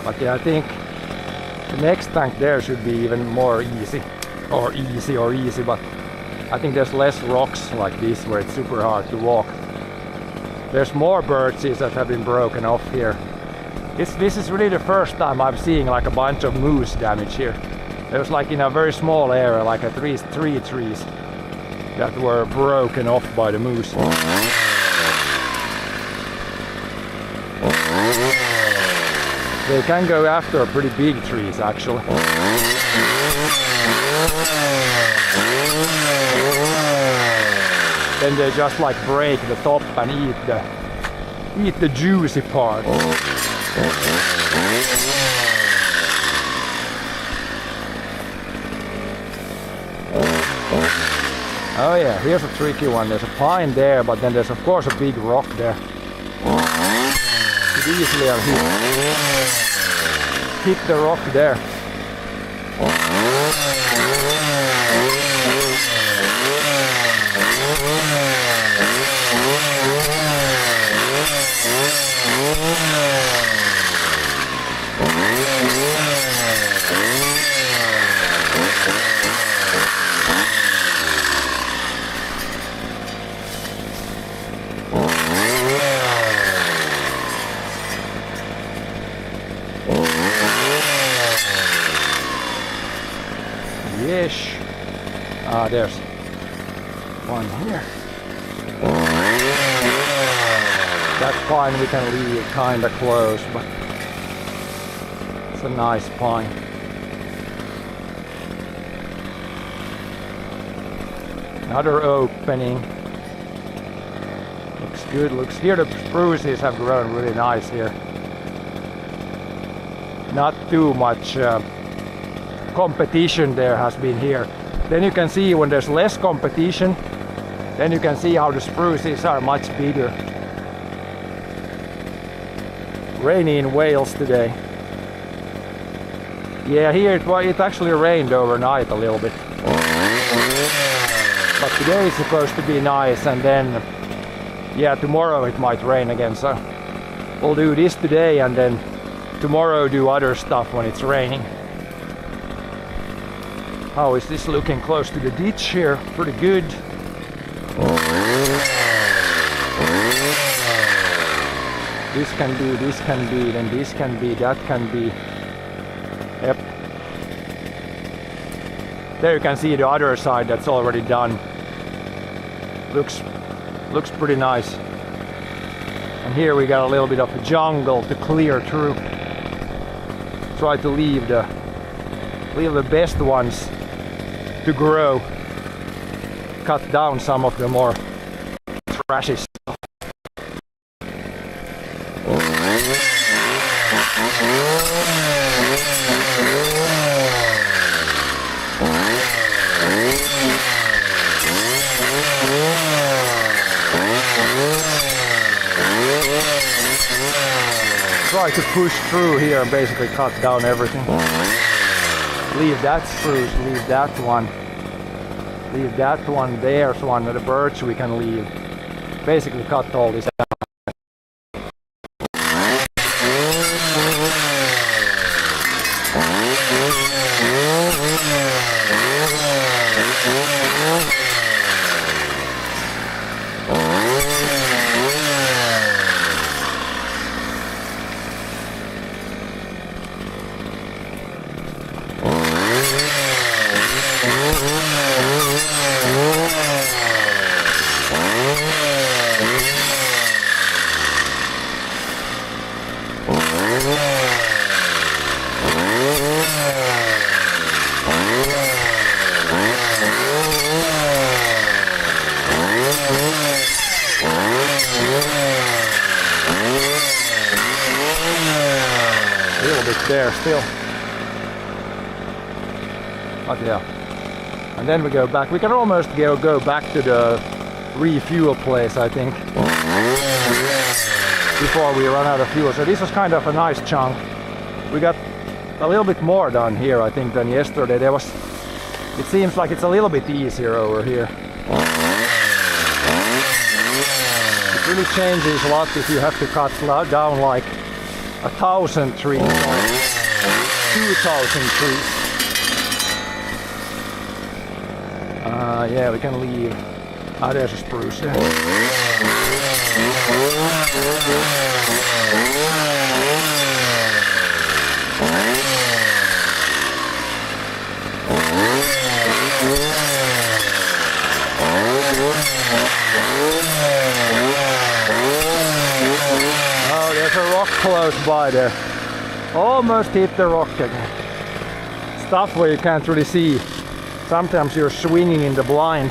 But yeah, I think the next tank there should be even more easy, but I think there's less rocks like this where it's super hard to walk. There's more birches that have been broken off here. This is really the first time I'm seeing like a bunch of moose damage here. There was like in a very small area, like three trees that were broken off by the moose. They can go after pretty big trees actually. Then they just like break the top and eat the juicy part. Oh yeah, here's a tricky one. There's a pine there, but then there's of course a big rock there. Could easily have hit the rock there. Yes. Ah, there's one here. That's fine, we can leave it kinda close, but it's a nice pine. Another opening. Looks good, looks here. The spruces have grown really nice here. Not too much competition there has been here. Then you can see when there's less competition, then you can see how the spruces are much bigger. Rainy in Wales today. Yeah, here it actually rained overnight a little bit. But today is supposed to be nice, and then yeah, tomorrow it might rain again, so we'll do this today and then tomorrow do other stuff when it's raining. How is this looking close to the ditch here? Pretty good. This can be, then this can be, that can be. Yep. There you can see the other side that's already done. Looks pretty nice. And here we got a little bit of a jungle to clear through. Try to leave the best ones to grow. Cut down some of the more trashy stuff. Try to push through here and basically cut down everything. Leave that spruce, leave that one. Leave that one, there's one, the birch we can leave. Basically cut all this out. There still, but yeah, and then we go back. We can almost go back to the refuel place, I think, before we run out of fuel. So this was kind of a nice chunk. We got a little bit more done here, I think, than yesterday. It seems like it's a little bit easier over here. It really changes a lot if you have to cut down like 1,000 trees or 2,000 trees. Yeah, we can leave. There's a spruce there. Oh, there's a rock close by there. Almost hit the rock again. Stuff where you can't really see. Sometimes you're swinging in the blind.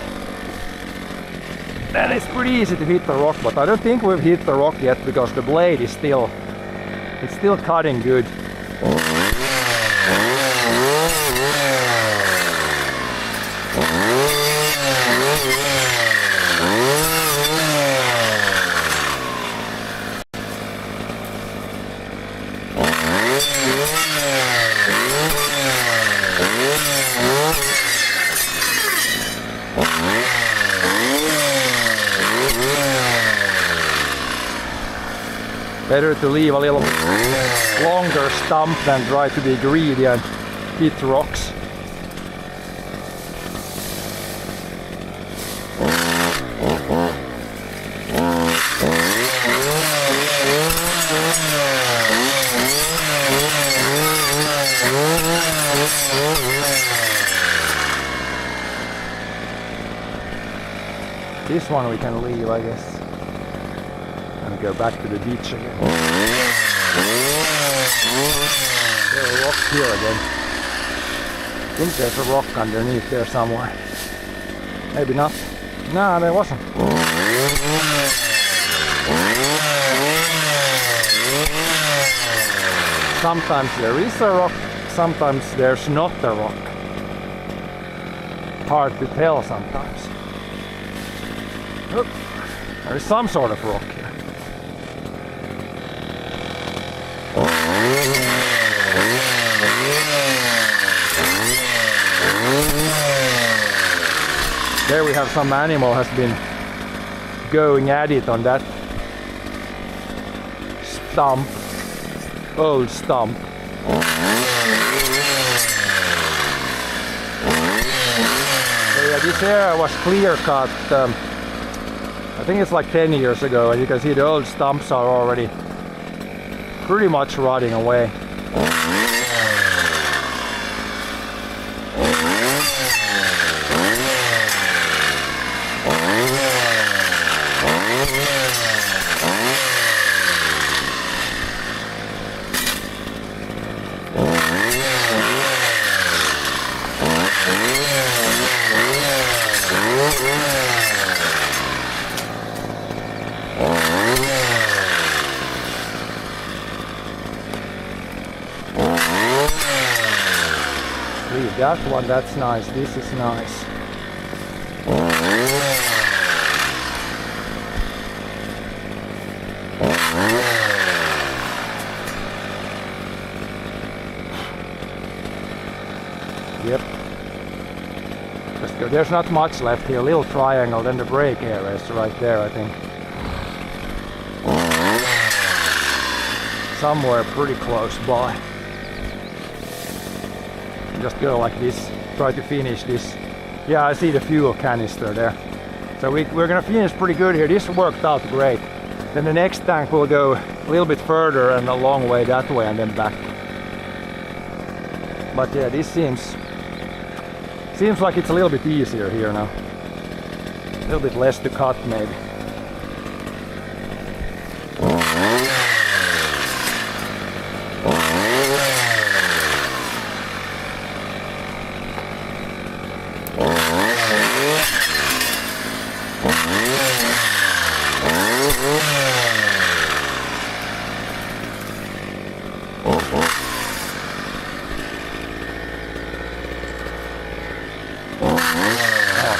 And it's pretty easy to hit the rock, but I don't think we've hit the rock yet because the blade is still cutting good. Better to leave a little longer stump than try to be greedy and hit rocks. This one we can leave, I guess. And go back to the beach again. There are rocks here again. I think there's a rock underneath there somewhere. Maybe not. No, there wasn't. Sometimes there is a rock, sometimes there's not a rock. Hard to tell sometimes. Oop, there is some sort of rock here. There we have some animal has been going at it on that stump, old stump. So yeah, this area was clear cut, I think it's like 10 years ago, and you can see the old stumps are already pretty much rotting away. Leave that one, that's nice, this is nice. Yep. Just go. There's not much left here, a little triangle, then the brake area is right there, I think. Somewhere pretty close by. Just go like this, try to finish this. Yeah, I see the fuel canister there. So we're gonna finish pretty good here. This worked out great. Then the next tank will go a little bit further and a long way that way and then back. But yeah, this seems like it's a little bit easier here now. A little bit less to cut maybe.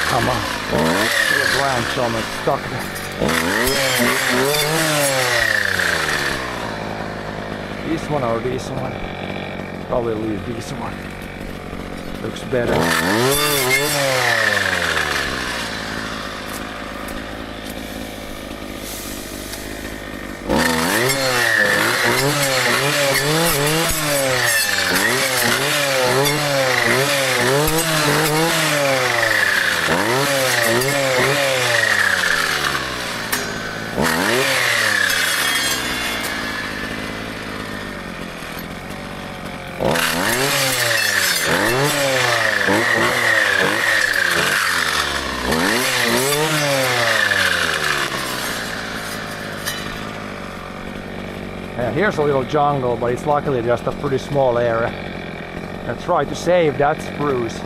Come on. Little branch almost stuck there. This one or this one? Probably leave this one. Looks better. Yeah, here's a little jungle, but it's luckily just a pretty small area. I try to save that spruce.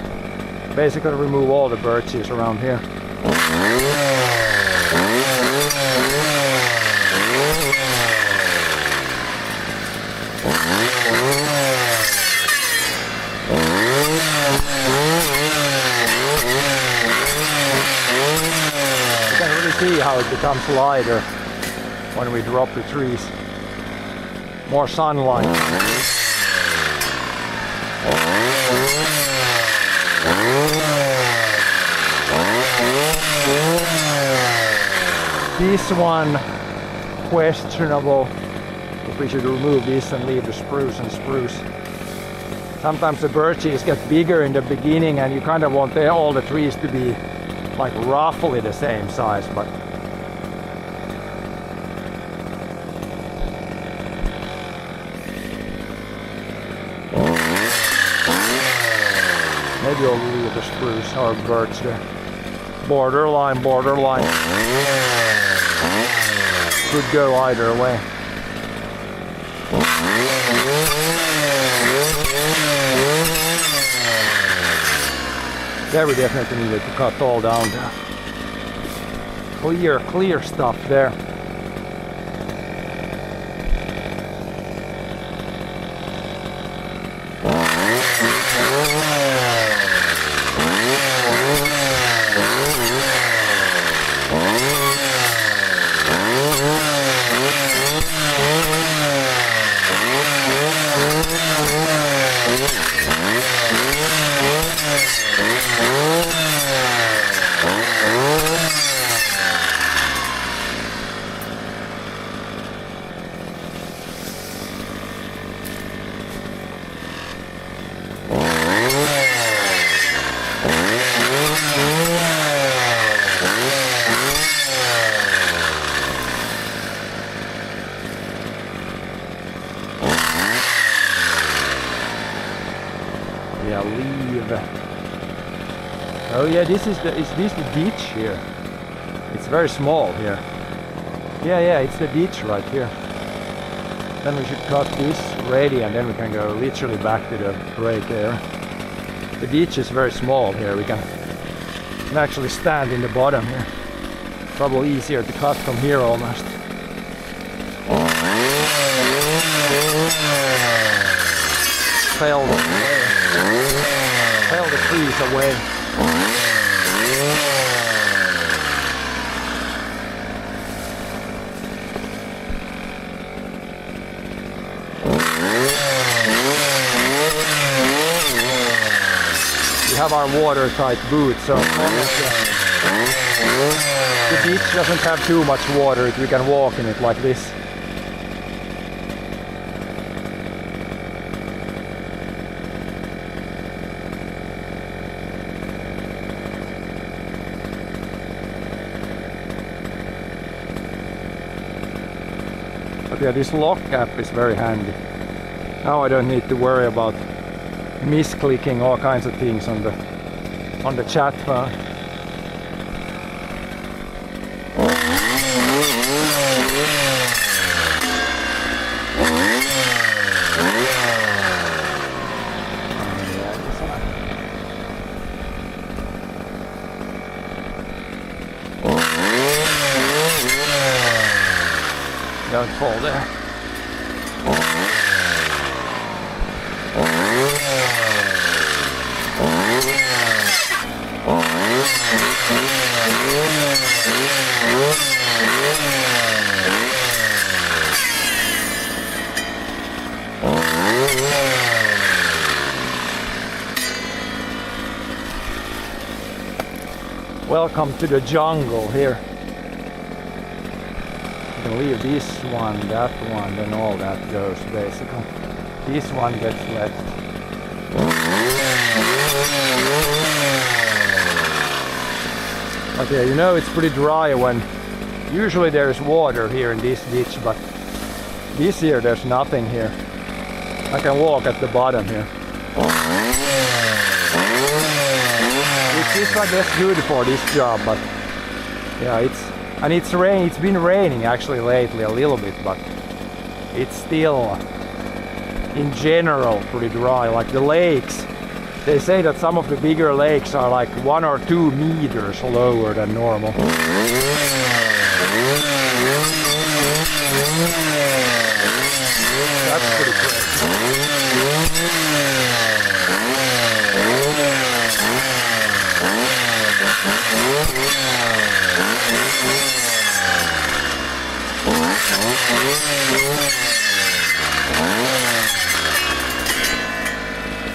Basically remove all the birches around here. You can really see how it becomes lighter when we drop the trees. More sunlight. This one, questionable if we should remove this and leave the spruce and spruce. Sometimes the birches get bigger in the beginning and you kind of want all the trees to be like roughly the same size, but maybe I'll leave the spruce or birch there. Borderline, borderline. Could go either way. There we definitely needed to cut all down there. Clear stuff there. Yeah, leave. Oh yeah, is this the ditch here? It's very small here. Yeah, it's the ditch right here. Then we should cut this ready and then we can go literally back to the break area. The ditch is very small here. We can actually stand in the bottom here. Probably easier to cut from here almost. Fell the trees away. We have our watertight boots, so the beach doesn't have too much water, we can walk in it like this. But yeah, this lock cap is very handy. Now I don't need to worry about misclicking all kinds of things on the chat phone. Don't fall there. Welcome to the jungle here. You can leave this one, that one, then all that goes basically. This one gets left. But yeah, you know it's pretty dry when usually there's water here in this ditch, but this year there's nothing here. I can walk at the bottom here. Which is I guess good for this job, but yeah, it's been raining actually lately a little bit, but it's still in general pretty dry. Like the lakes, they say that some of the bigger lakes are like 1 or 2 meters lower than normal. That's pretty crazy.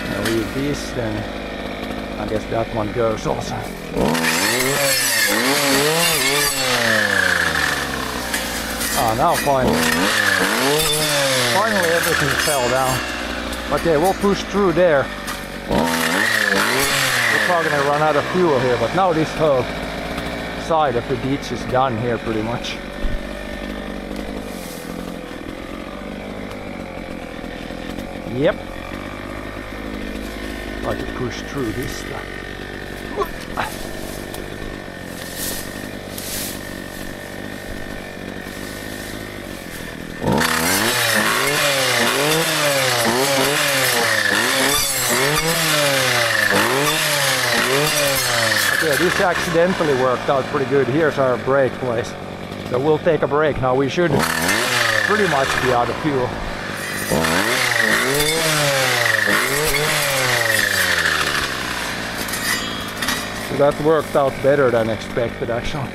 I'll leave this, then I guess that one goes also. Ah, now finally everything fell down. But yeah, we'll push through there. We're probably gonna run out of fuel here, but now this whole side of the ditch is done here pretty much. Yep. Try to push through this stuff. Yeah, this accidentally worked out pretty good. Here's our brake place. So we'll take a break now. We should pretty much be out of fuel. So that worked out better than expected actually.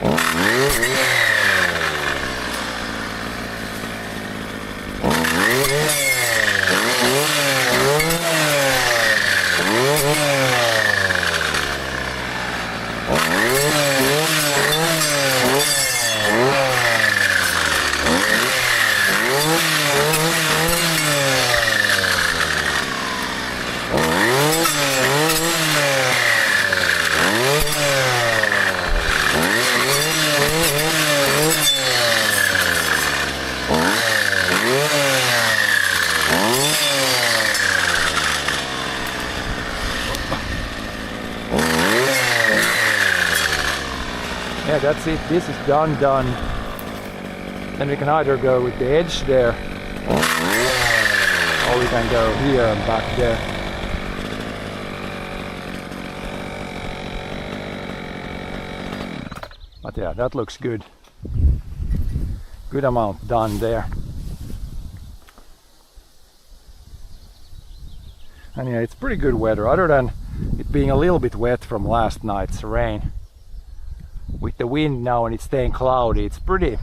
Yeah, that's it. This is done. Then we can either go with the edge there, or we can go here and back there. But yeah, that looks good. Good amount done there. And yeah, it's pretty good weather, other than it being a little bit wet from last night's rain. With the wind now and it's staying cloudy, it's pretty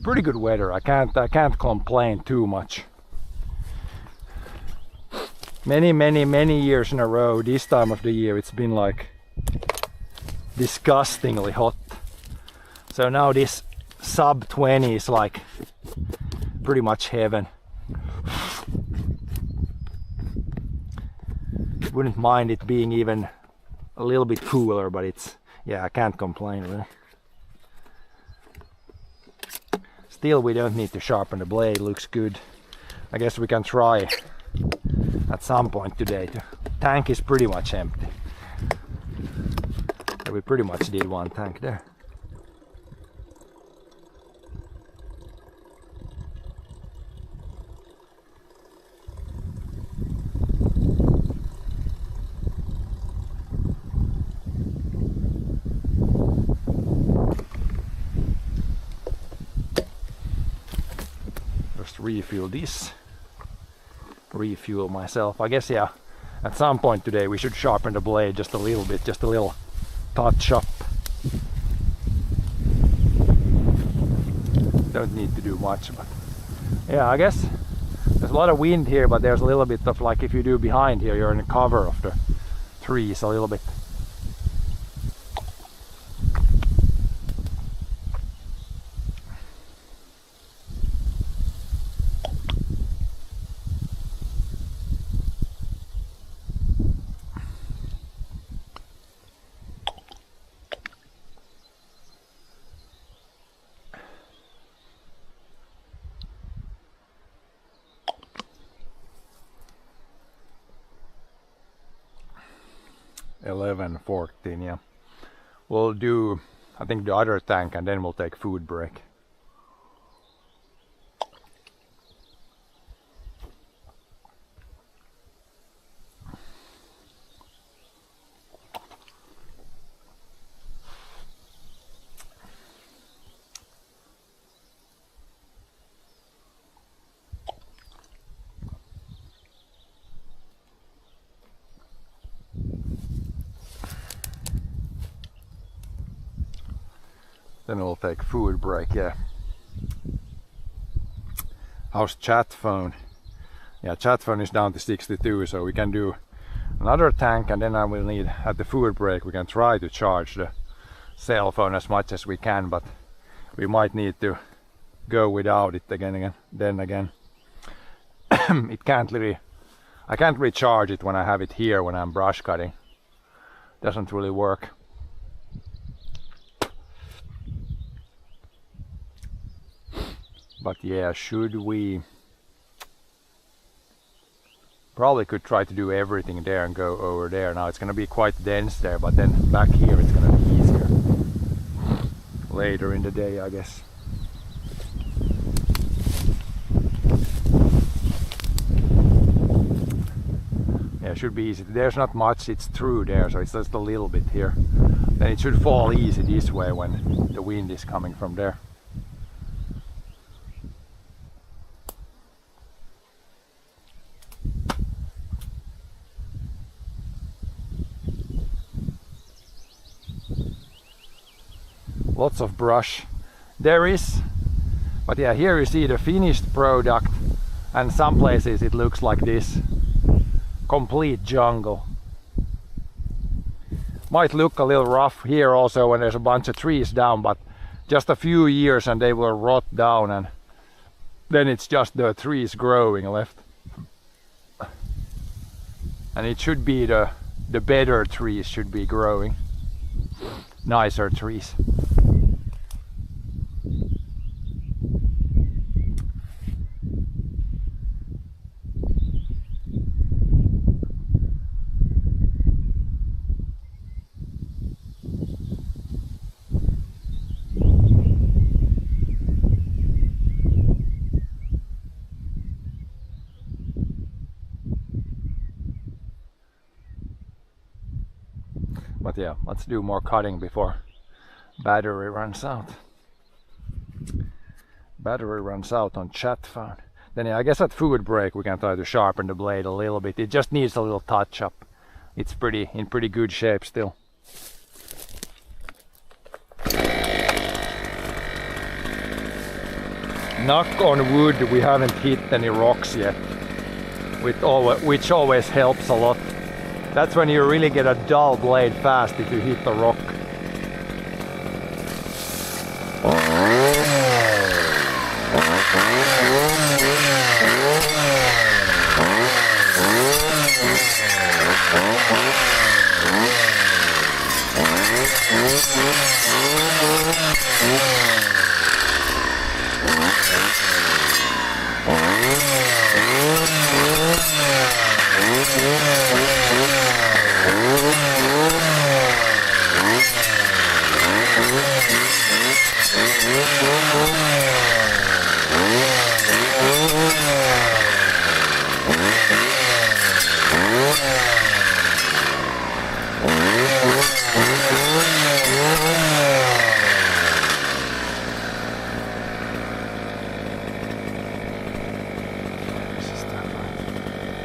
good weather. I can't complain too much. Many years in a row, this time of the year, it's been like disgustingly hot. So now this sub 20 is like pretty much heaven. Wouldn't mind it being even a little bit cooler, but it's, yeah, I can't complain really. Still, we don't need to sharpen the blade, looks good. I guess we can try at some point today. The tank is pretty much empty. So we pretty much did one tank there. Refuel this, refuel myself. I guess, yeah, at some point today we should sharpen the blade just a little bit, just a little touch up. Don't need to do much, but yeah, I guess there's a lot of wind here, but there's a little bit of, like, if you do behind here, you're in the cover of the trees a little bit. $11.14, yeah. We'll do, I think, the other tank and then we'll take food break. Then we'll take food break, yeah. How's chat phone? Yeah, chat phone is down to 62, so we can do another tank, and then I will need, at the food break, we can try to charge the cell phone as much as we can, but we might need to go without it again. It can't really, I can't recharge it when I have it here when I'm brush cutting. Doesn't really work. But yeah, should we, probably could try to do everything there and go over there. Now it's gonna be quite dense there, but then back here it's gonna be easier later in the day, I guess. Yeah, it should be easy. There's not much, it's through there, so it's just a little bit here. Then it should fall easy this way when the wind is coming from there. Lots of brush there is, but yeah, here you see the finished product, and some places it looks like this. Complete jungle. Might look a little rough here also when there's a bunch of trees down, but just a few years and they will rot down, and then it's just the trees growing left. And it should be the better trees should be growing. Nicer trees. But yeah, let's do more cutting before battery runs out. Battery runs out on chat phone. Then yeah, I guess at food break we can try to sharpen the blade a little bit. It just needs a little touch up. It's in pretty good shape still. Knock on wood, we haven't hit any rocks yet, which always helps a lot. That's when you really get a dull blade fast if you hit the rock.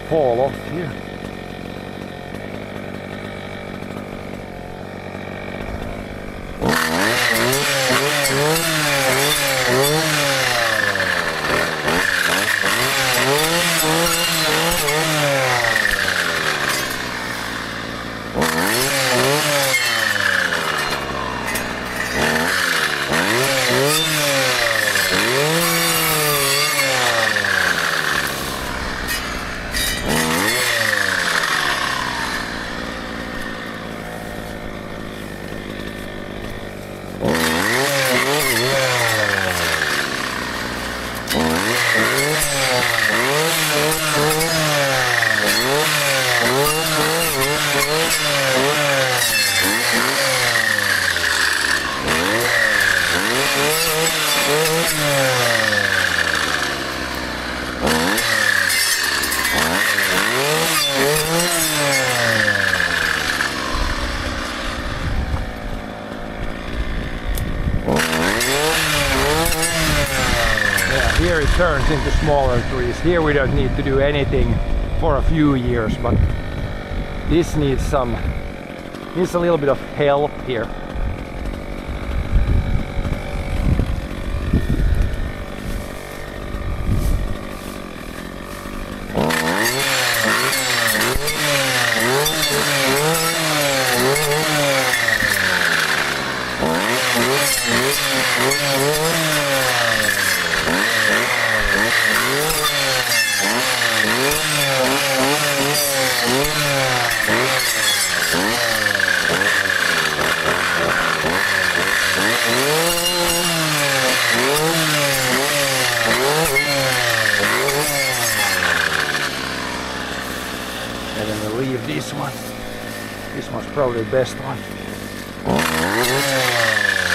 Fall off here. Here it turns into smaller trees. Here we don't need to do anything for a few years, but this needs a little bit of help here. And then we'll leave this one. This one's probably the best one.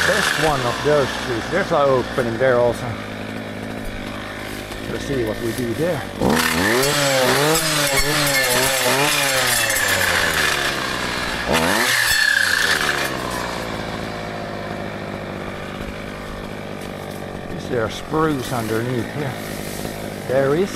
Best one of those trees. There's an opening there also. Let's see what we do there. there's spruce underneath here. There is.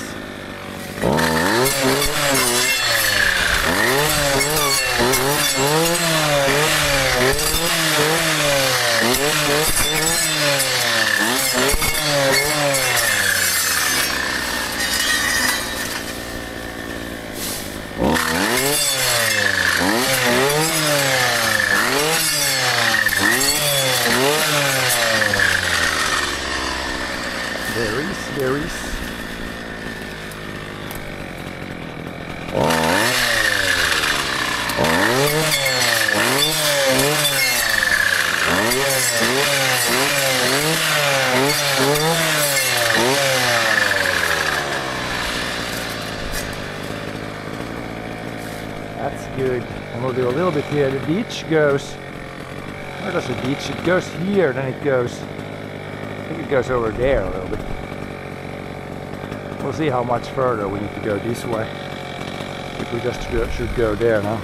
There is. That's good. And we'll do a little bit here. The ditch goes. Where does the ditch? It goes here, then it goes. I think it goes over there a little bit. We'll see how much further we need to go this way. If we just should go there now.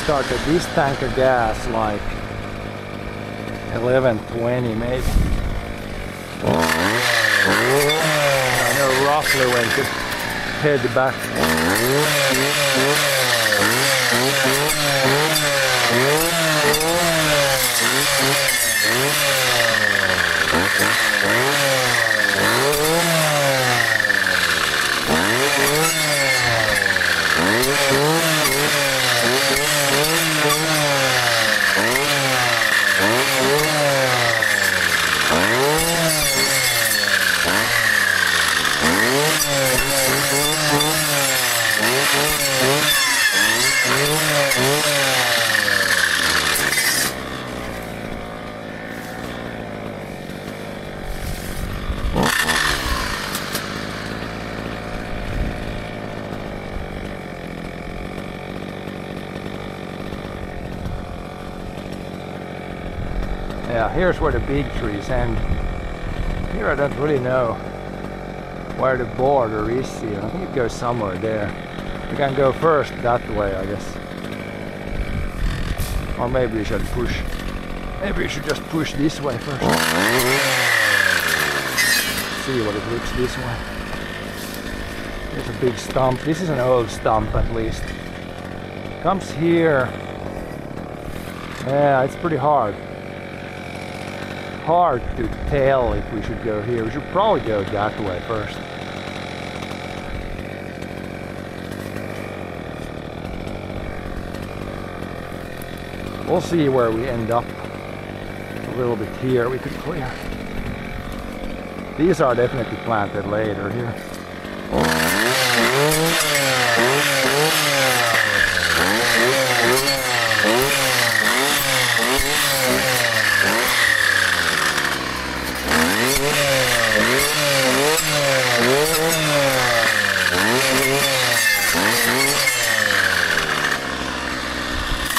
Started this tank of gas like 11:20 maybe. I know roughly when to head back. Yeah, here's where the big trees end. Here I don't really know where the border is here. I think it goes somewhere there. We can go first that way, I guess. Or maybe we should push. Maybe we should just push this way first. See what it looks this way. There's a big stump. This is an old stump at least. Comes here. Yeah, it's pretty hard to tell if we should go here. We should probably go that way first. We'll see where we end up. A little bit here we could clear. These are definitely planted later here.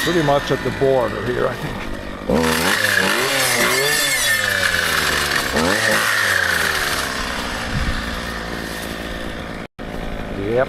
Pretty much at the border here, I think. Yep.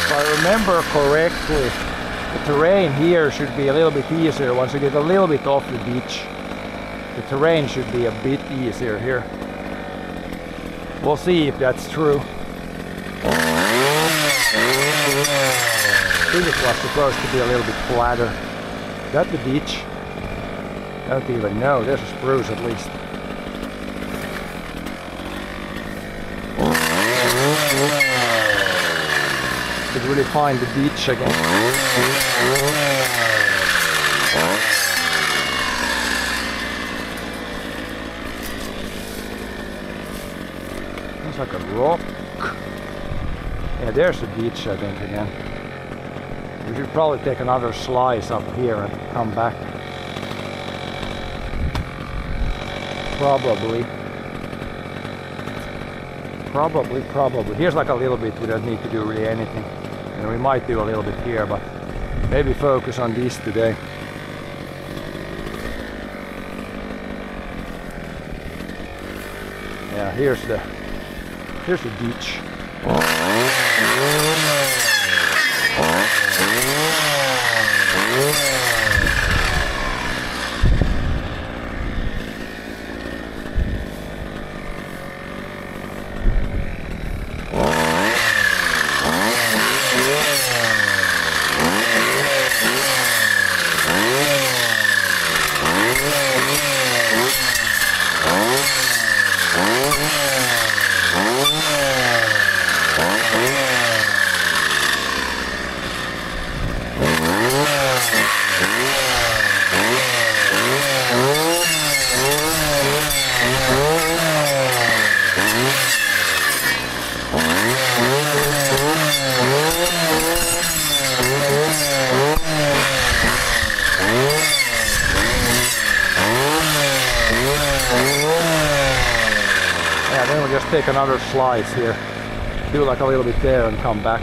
If I remember correctly, The terrain here should be a little bit easier once you get a little bit off the beach. The terrain should be a bit easier here. We'll see if that's true. I think it was supposed to be a little bit flatter. Is that the beach? I don't even know. There's a spruce at least. Could really find the beach again. Looks like a rock. Yeah, there's the beach, I think, again. We should probably take another slice up here and come back. Probably. Here's like a little bit, we don't need to do really anything. And we might do a little bit here, but maybe focus on this today. Yeah, here's the beach. Then we'll just take another slice here, do like a little bit there and come back.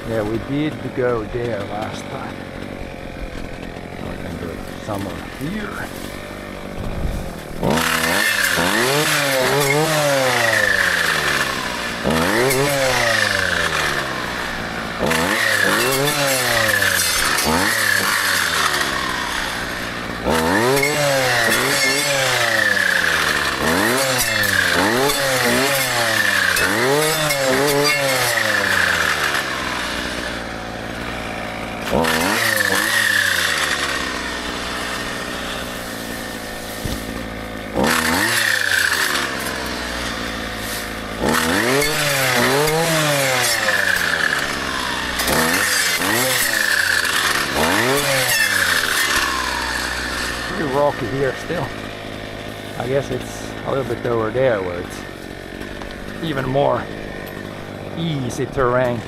Yeah, we did go there last time. I can go somewhere here. Rocky here still. I guess it's a little bit over there where it's even more easy terrain.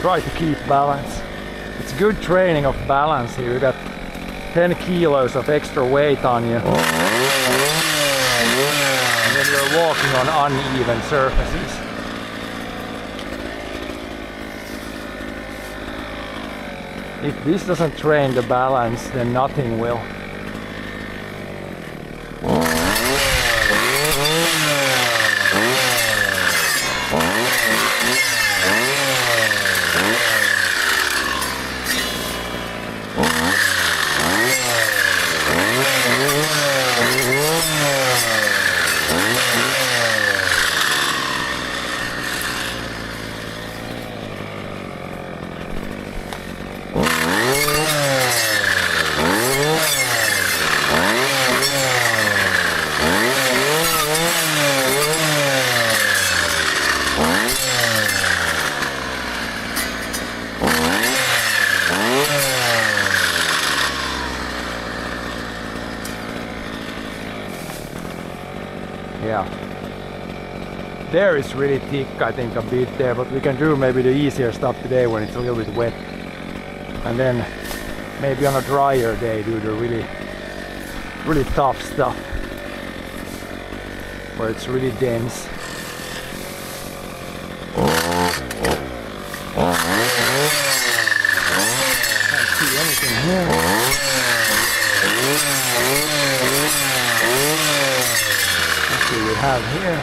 Try to keep balance. It's good training of balance here. You got 10 kilos of extra weight on you. And then you're walking on uneven surfaces. If this doesn't train the balance, then nothing will. Yeah, there is really thick, I think, a bit there, but we can do maybe the easier stuff today when it's a little bit wet, and then maybe on a drier day do the really tough stuff where it's really dense. Can't see anything here. We have here.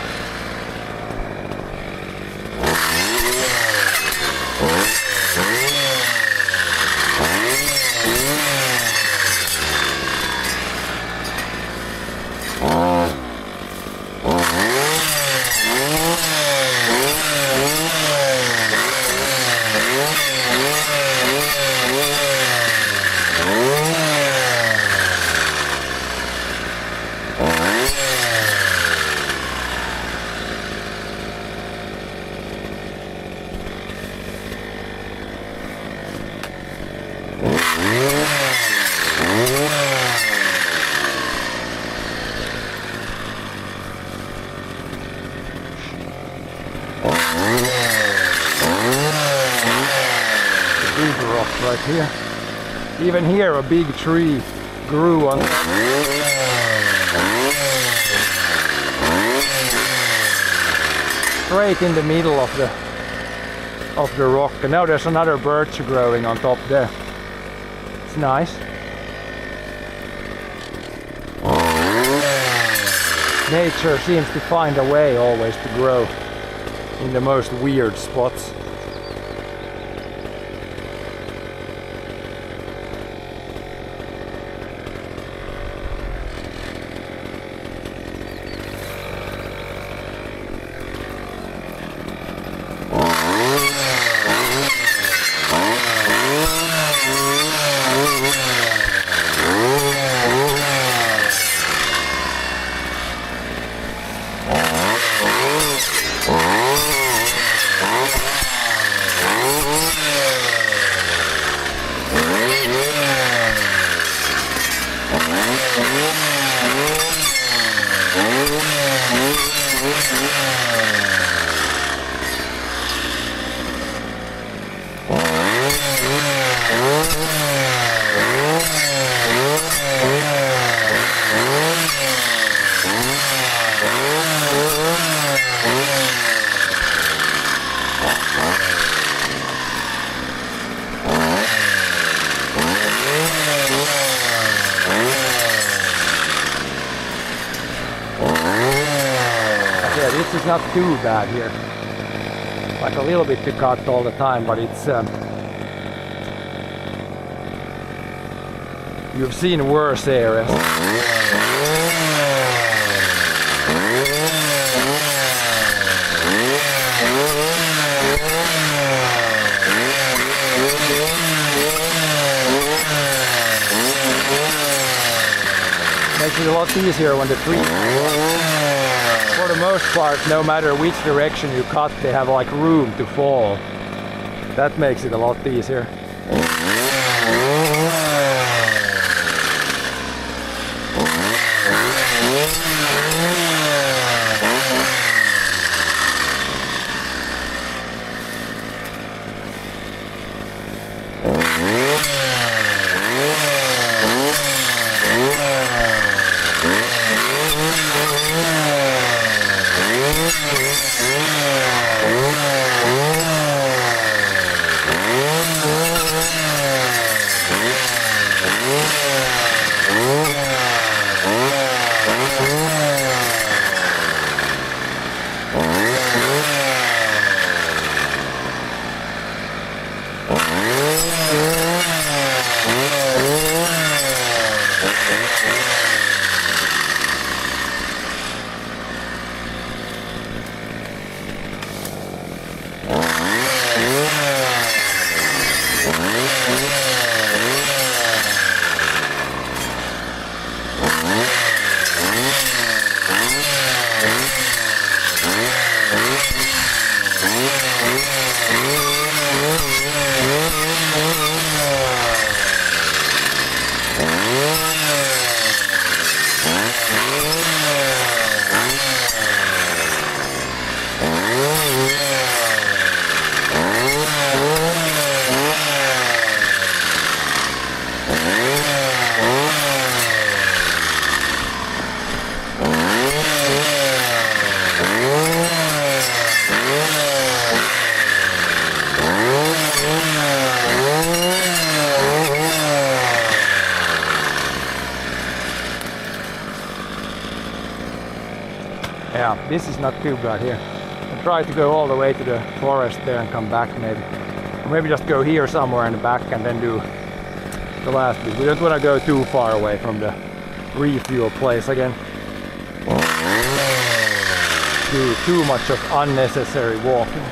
Big rock right here. Even here a big tree grew on straight in the middle of the rock, and now there's another birch growing on top there. It's nice. Nature seems to find a way always to grow in the most weird spots. Yeah, this is not too bad here. Like a little bit to cut all the time, but it's you've seen worse areas. Makes it a lot easier when the trees, for the most part, no matter which direction you cut, they have like room to fall. That makes it a lot easier. Yeah, this is not too bad here. I'll try to go all the way to the forest there and come back maybe. Or maybe just go here somewhere in the back and then do the last bit. We don't want to go too far away from the refuel place again. Do too much of unnecessary walking.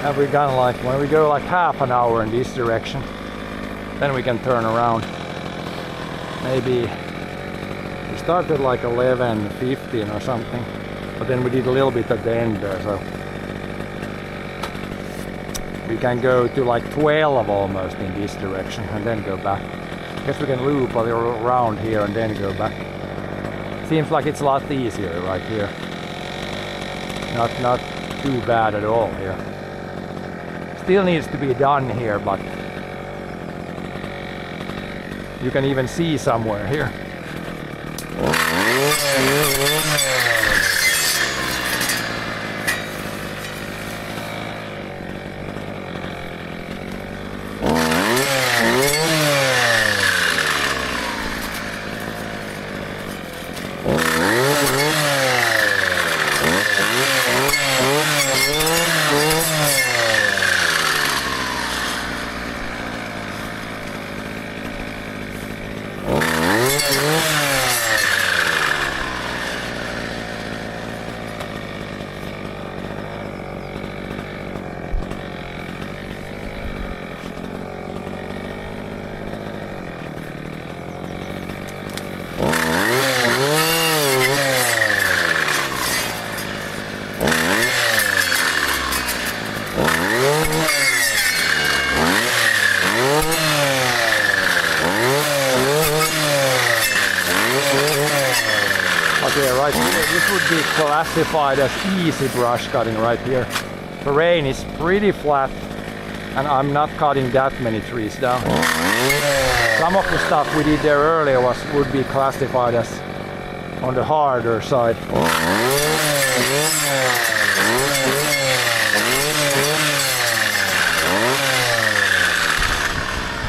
Have we gone like, when we go like half an hour in this direction, then we can turn around. Maybe we started like 11:15 or something, but then we did a little bit at the end there, so we can go to like 12 almost in this direction and then go back. Guess we can loop a little around here and then go back. Seems like it's a lot easier right here. Not too bad at all here. Still needs to be done here, but you can even see somewhere here. Okay, right here, this would be classified as easy brush cutting right here. Terrain is pretty flat and I'm not cutting that many trees down. Some of the stuff we did there earlier would be classified as on the harder side.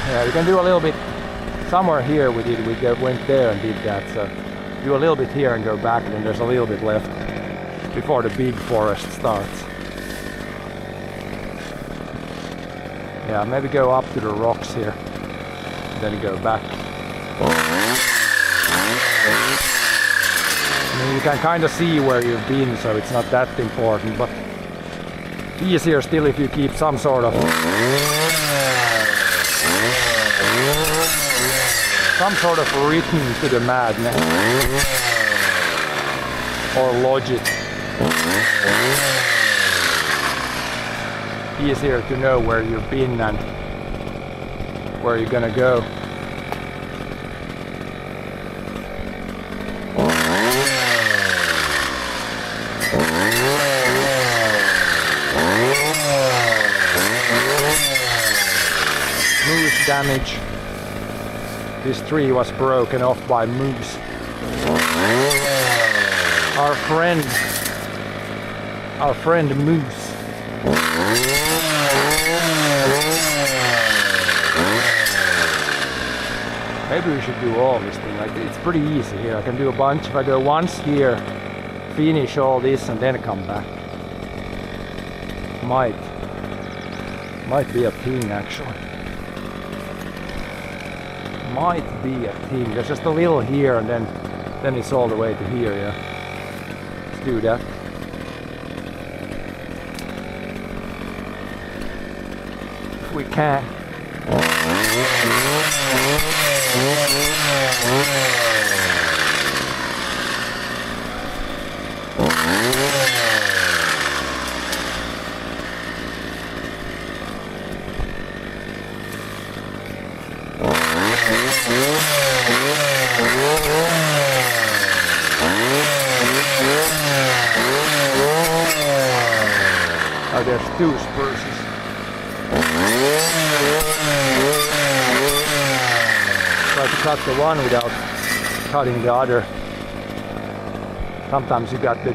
Yeah, we can do a little bit somewhere here we went there and did that, so do a little bit here and go back, and then there's a little bit left before the big forest starts. Yeah, maybe go up to the rocks here, and then go back. I mean, you can kind of see where you've been, so it's not that important, but easier still if you keep some sort of rhythm to the madness or logic. Easier to know where you've been and where you're gonna go. Moose damage. This tree was broken off by moose. Our friend Moose. Maybe we should do all this thing. Like, it's pretty easy here. I can do a bunch. If I go once here, finish all this and then come back. Might be a thing actually. Might be a thing. There's just a little here and then it's all the way to here, yeah. Let's do that. If we can. Oh, there's two spruces. Try to cut the one without cutting the other. Sometimes you got the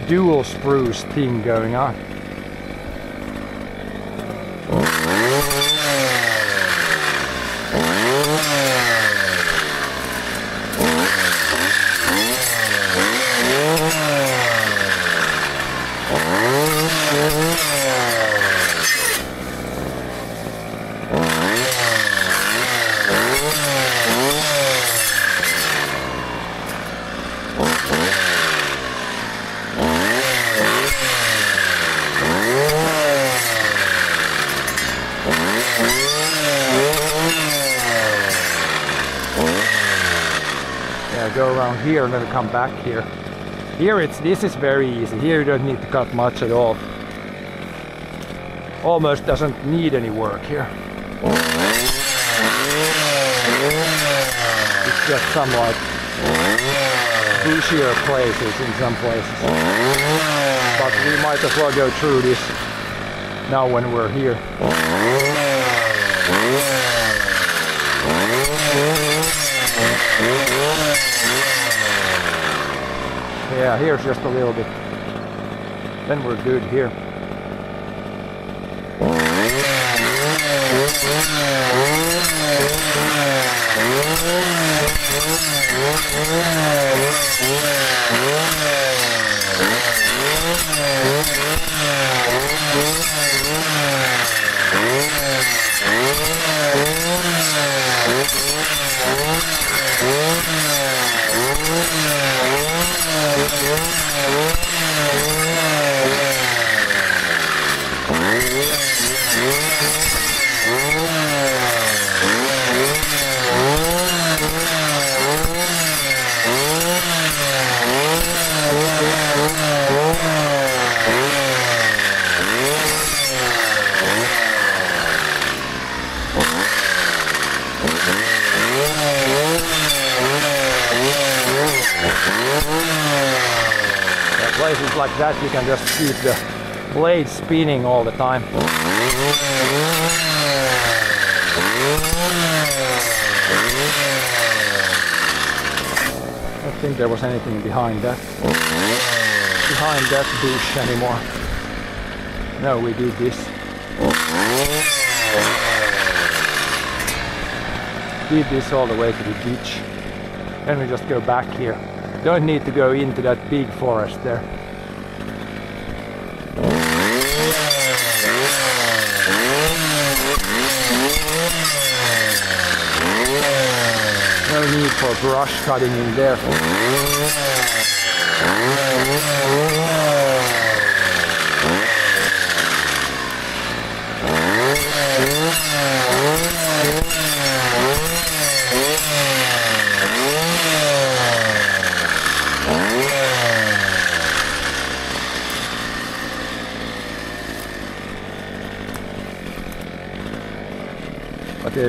dual spruce thing going on. Go around here and then come back here. Here this is very easy. Here you don't need to cut much at all. Almost doesn't need any work here. It's just some like bushier places in some places. But we might as well go through this now when we're here. Yeah, here's just a little bit. Then we're good here. Places like that you can just keep the blade spinning all the time. I don't think there was anything behind that bush anymore. No, we did this. Did this all the way to the beach. Then we just go back here. Don't need to go into that big forest there. No need for brush cutting in there.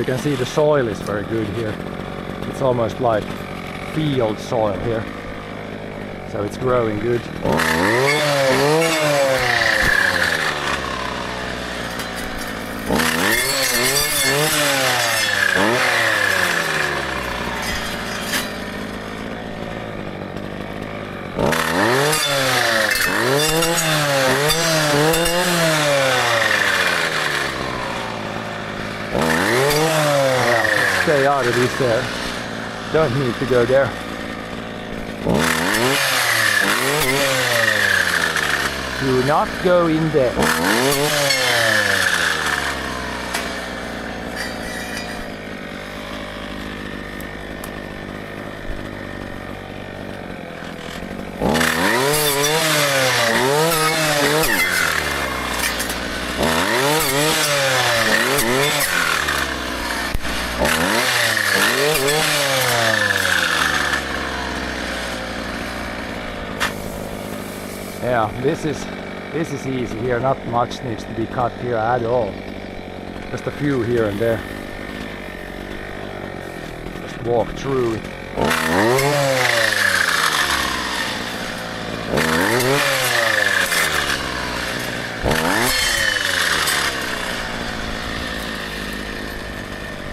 can see the soil is very good here. It's almost like field soil here. So it's growing good. Stay out of this there. Don't need to go there. Do not go in there. Yeah, this is easy here. Not much needs to be cut here at all. Just a few here and there. Just walk through it.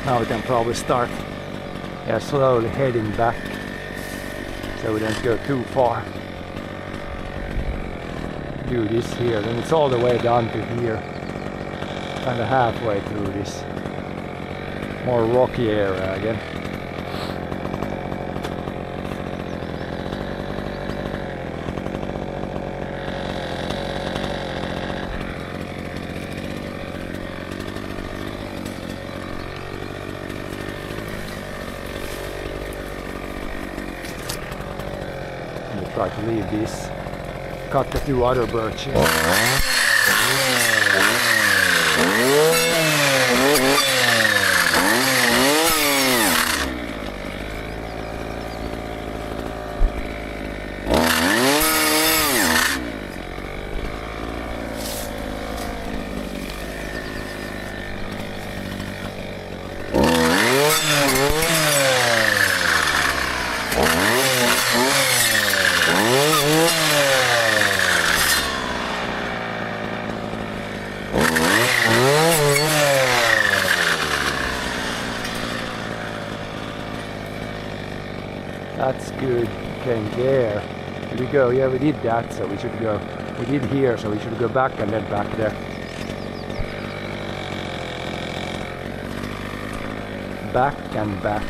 Now we can probably start slowly heading back so we don't go too far. Do this here, then it's all the way down to here, kind of halfway through this more rocky area again. I'm gonna try to leave this. Cut the two other birches. That's good. Came there. Did we go? Yeah, we did that, so we should go. We did here, so we should go back and then back there. Back and back.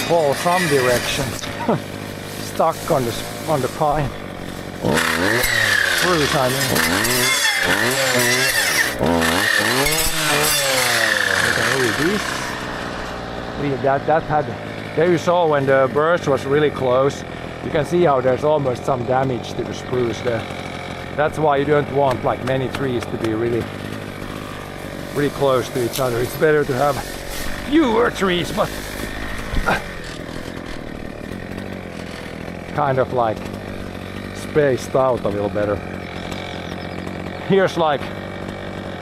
Fall some direction. Stuck on the pine. Spruce, I mean. That had. There you saw when the birch was really close. You can see how there's almost some damage to the spruce there. That's why you don't want like many trees to be really close to each other. It's better to have fewer trees, but kind of like spaced out a little better. Here's like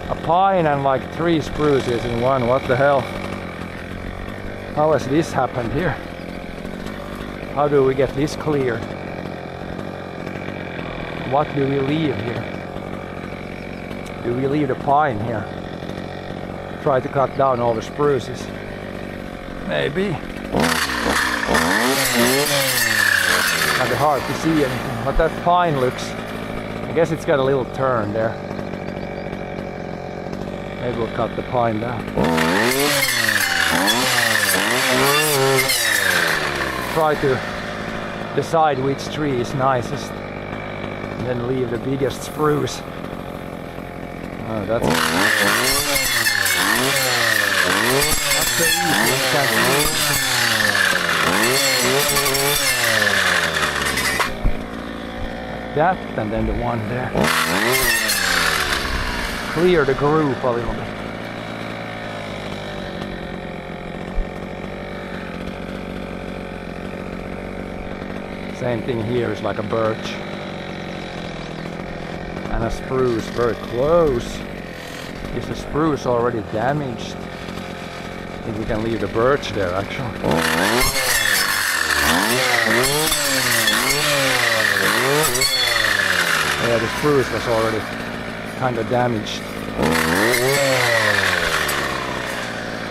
a pine and like 3 spruces in one. What the hell? How has this happened here? How do we get this clear? What do we leave here? Do we leave the pine here? Try to cut down all the spruces. Maybe. Kind of hard to see anything, but that pine looks, I guess it's got a little turn there. Maybe we'll cut the pine down. Try to decide which tree is nicest and then leave the biggest spruce. Oh, that's so easy. You can't like that, and then the one there. Clear the group a little bit. Same thing here is like a birch and a spruce very close. Is the spruce already damaged? I think we can leave the birch there actually. Yeah, the spruce was already kind of damaged.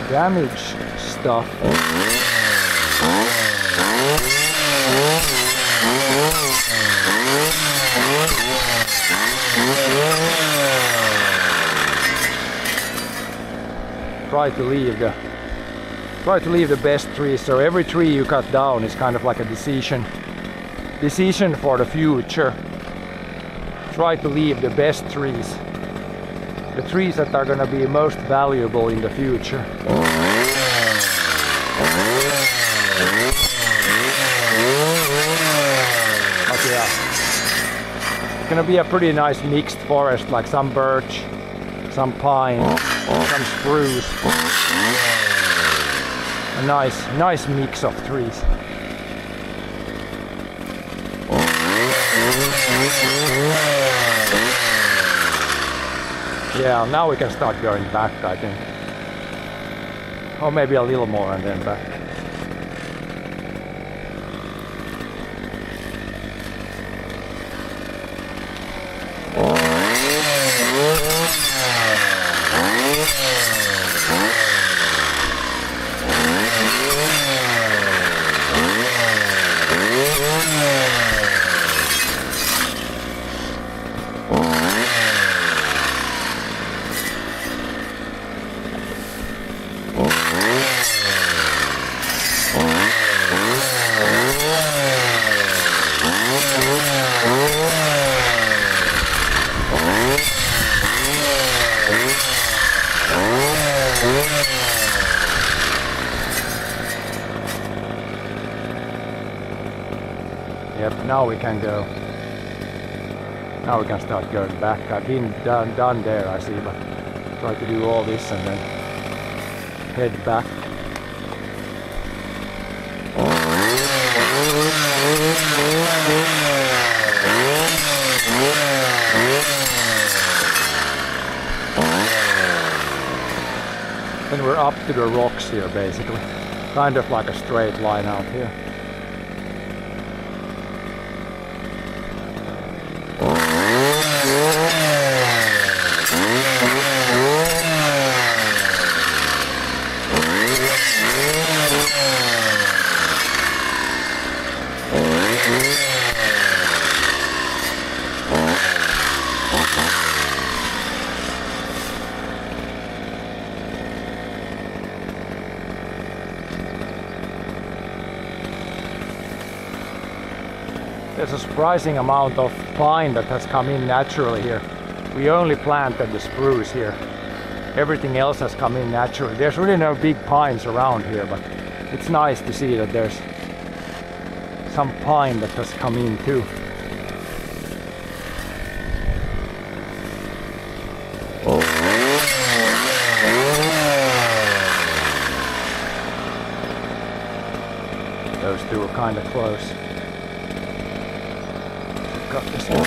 Damaged stuff. Try to leave the best trees. So every tree you cut down is kind of like a decision for the future. Try to leave the best trees, the trees that are going to be most valuable in the future. But yeah, it's going to be a pretty nice mixed forest, like some birch, some pine, some spruce. A nice mix of trees. Yeah, now we can start going back, I think. Or maybe a little more and then back. Yep, now we can go. Now we can start going back. I've been done there, I see, but try to do all this and then head back. Then we're up to the rocks here, basically. Kind of like a straight line out here. There's a surprising amount of pine that has come in naturally here. We only planted the spruce here. Everything else has come in naturally. There's really no big pines around here, but it's nice to see that there's some pine that has come in too. Those two are kind of close. Got this one.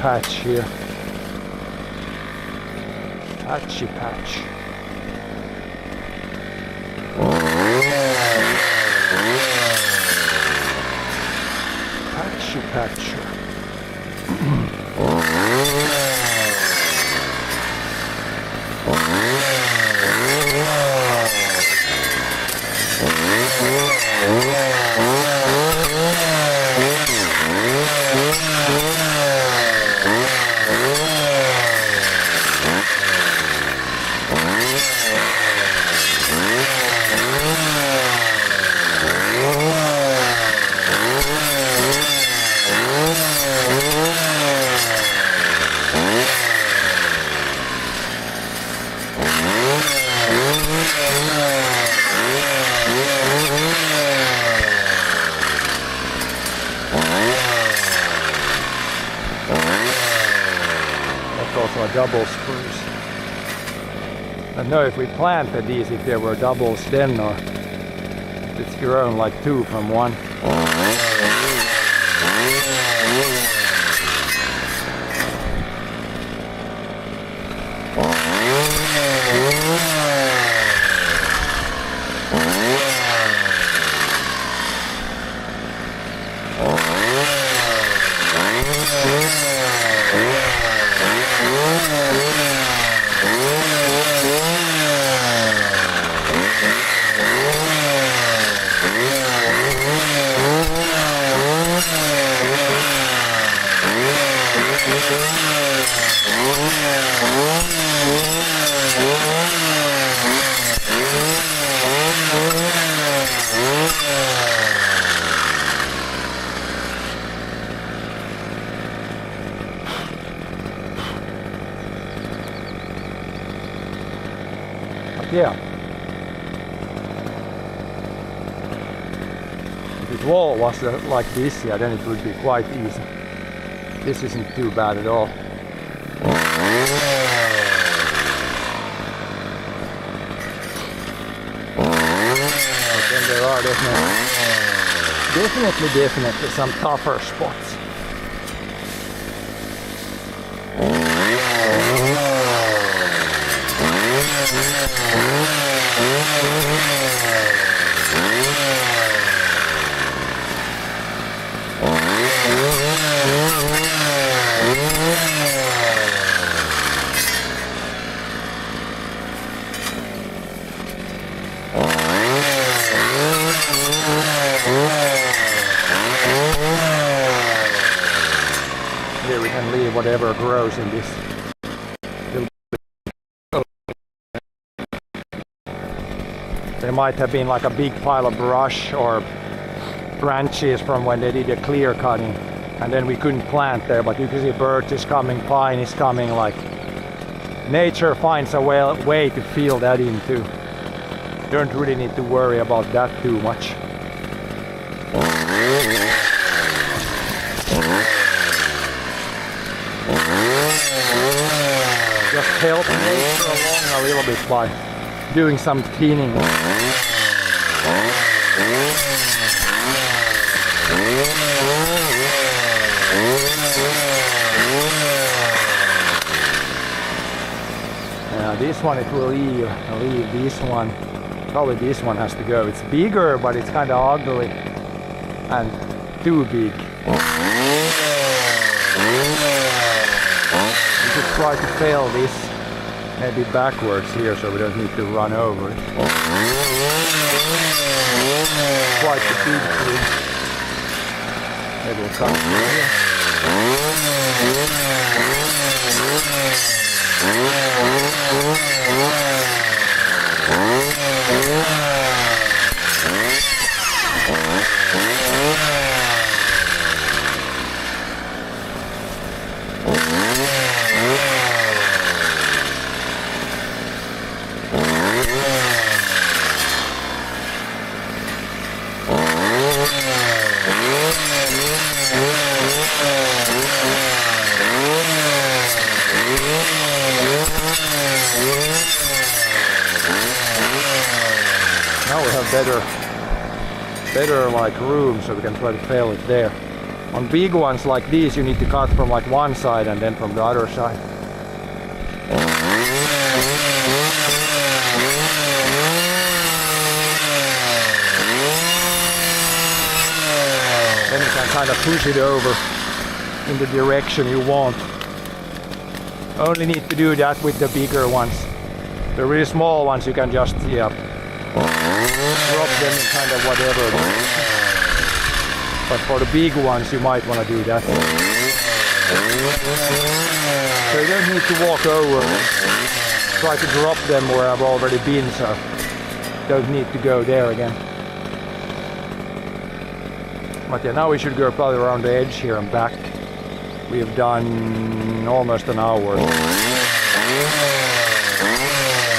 patch here. Patchy patch. Patchy patch. Also a double spruce. I don't know if we planted these, if they were doubles then, or it's grown like two from one. Yeah. If the wall was like this, yeah, then it would be quite easy. This isn't too bad at all. But then there are definitely some tougher spots. Here we can leave whatever grows in this. There might have been like a big pile of brush or branches from when they did the clear cutting, and then we couldn't plant there, but you can see birch is coming, pine is coming, like nature finds a way to fill that in too. Don't really need to worry about that too much. Just help nature along a little bit by doing some cleaning. This one it will leave this one. Probably this one has to go. It's bigger, but it's kind of ugly and too big. We should try to fail this maybe backwards here so we don't need to run over it. Quite a big tree. Maybe we'll come from here. Now we have better like room, so we can try to fail it there. On big ones like these you need to cut from like one side and then from the other side. Then you can kind of push it over in the direction you want. Only need to do that with the bigger ones. The really small ones you can just drop them in kind of whatever. But for the big ones you might want to do that. So you don't need to walk over. Try to drop them where I've already been, so don't need to go there again. But yeah, now we should go probably around the edge here and back. We have done almost an hour.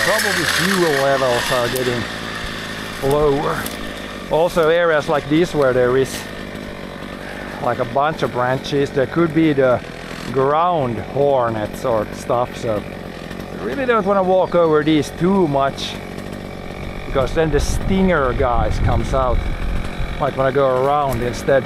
Probably fuel levels are getting lower. Also areas like this where there is like a bunch of branches, there could be the ground hornets or stuff, so you really don't want to walk over these too much because then the stinger guys comes out. Might want to go around instead.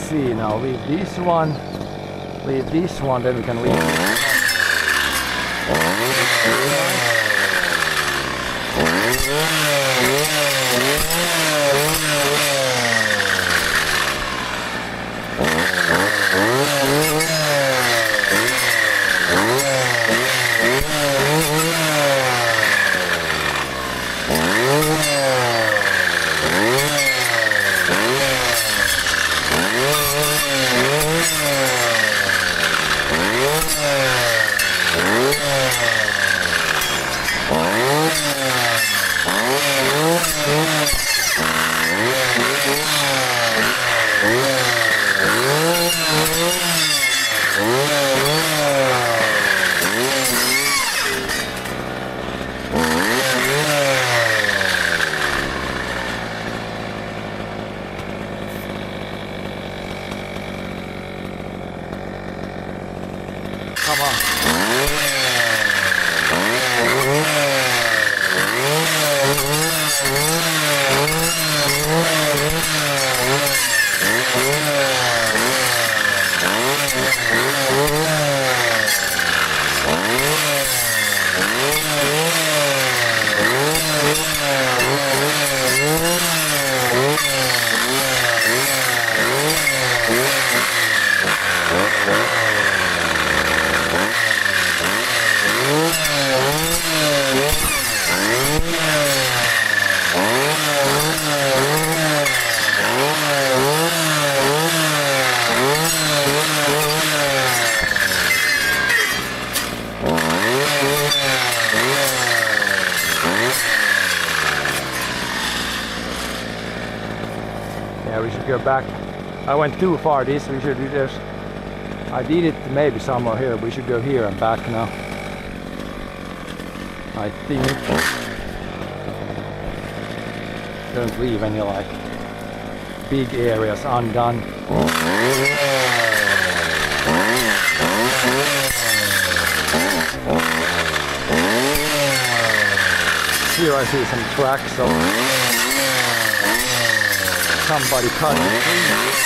See, now leave this one, then we can leave Come on. Yeah, we should go back. I went too far this, we should do this. I did it maybe somewhere here, we should go here and back now. I think. Don't leave any like big areas undone. Here I see some tracks of somebody cutting trees.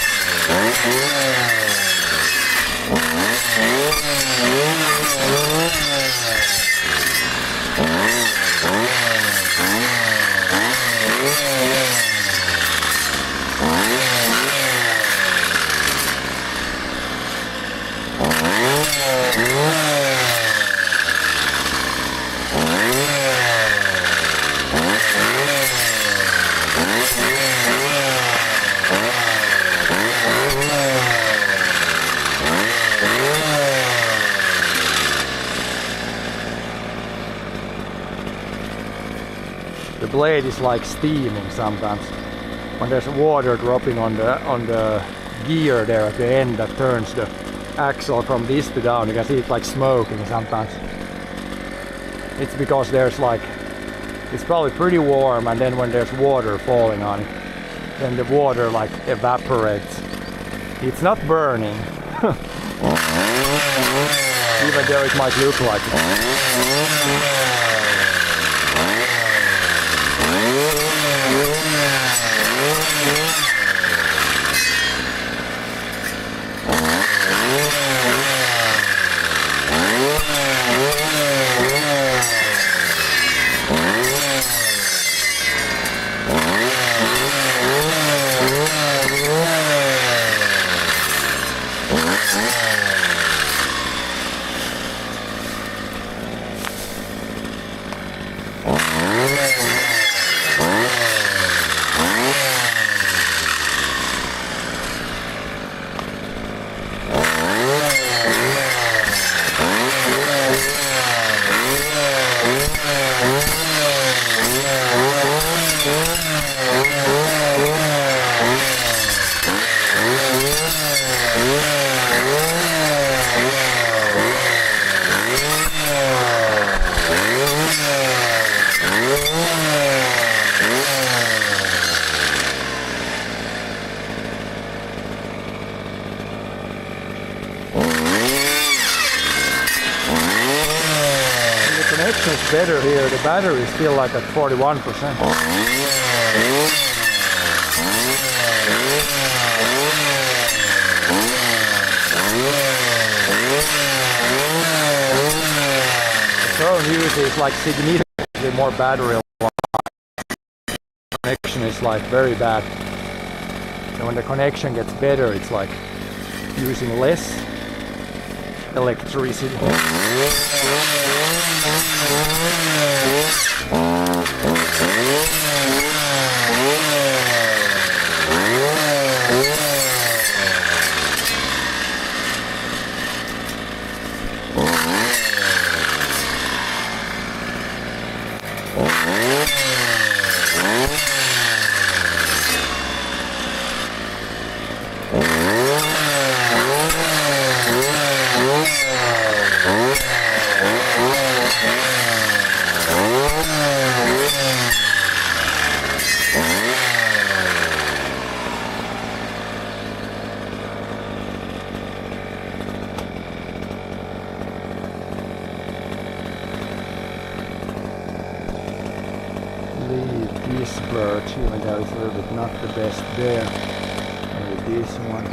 the blade is like steaming sometimes. When there's water dropping on the gear there at the end that turns the axle from this to down, you can see it like smoking sometimes. It's because there's like, it's probably pretty warm, and then when there's water falling on it, then the water like evaporates. It's not burning, even though it might look like it. It's better here. The battery is still like at 41%. The phone uses like significantly more battery life. Connection is like very bad. So when the connection gets better, it's like using less electricity. This birch, even though it's a little bit not the best there. Maybe this one.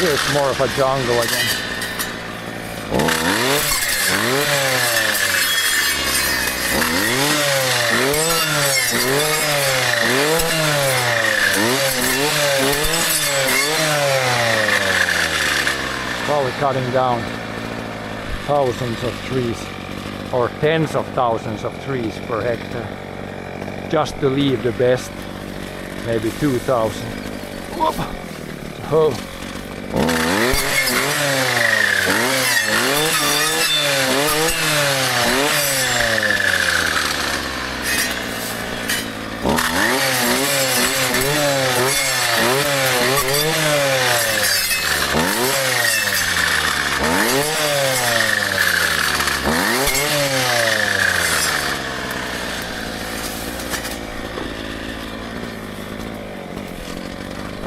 Here's more of a jungle again. Probably cutting down thousands of trees, or tens of thousands of trees per hectare, just to leave the best, maybe 2,000. Whoop. Oh.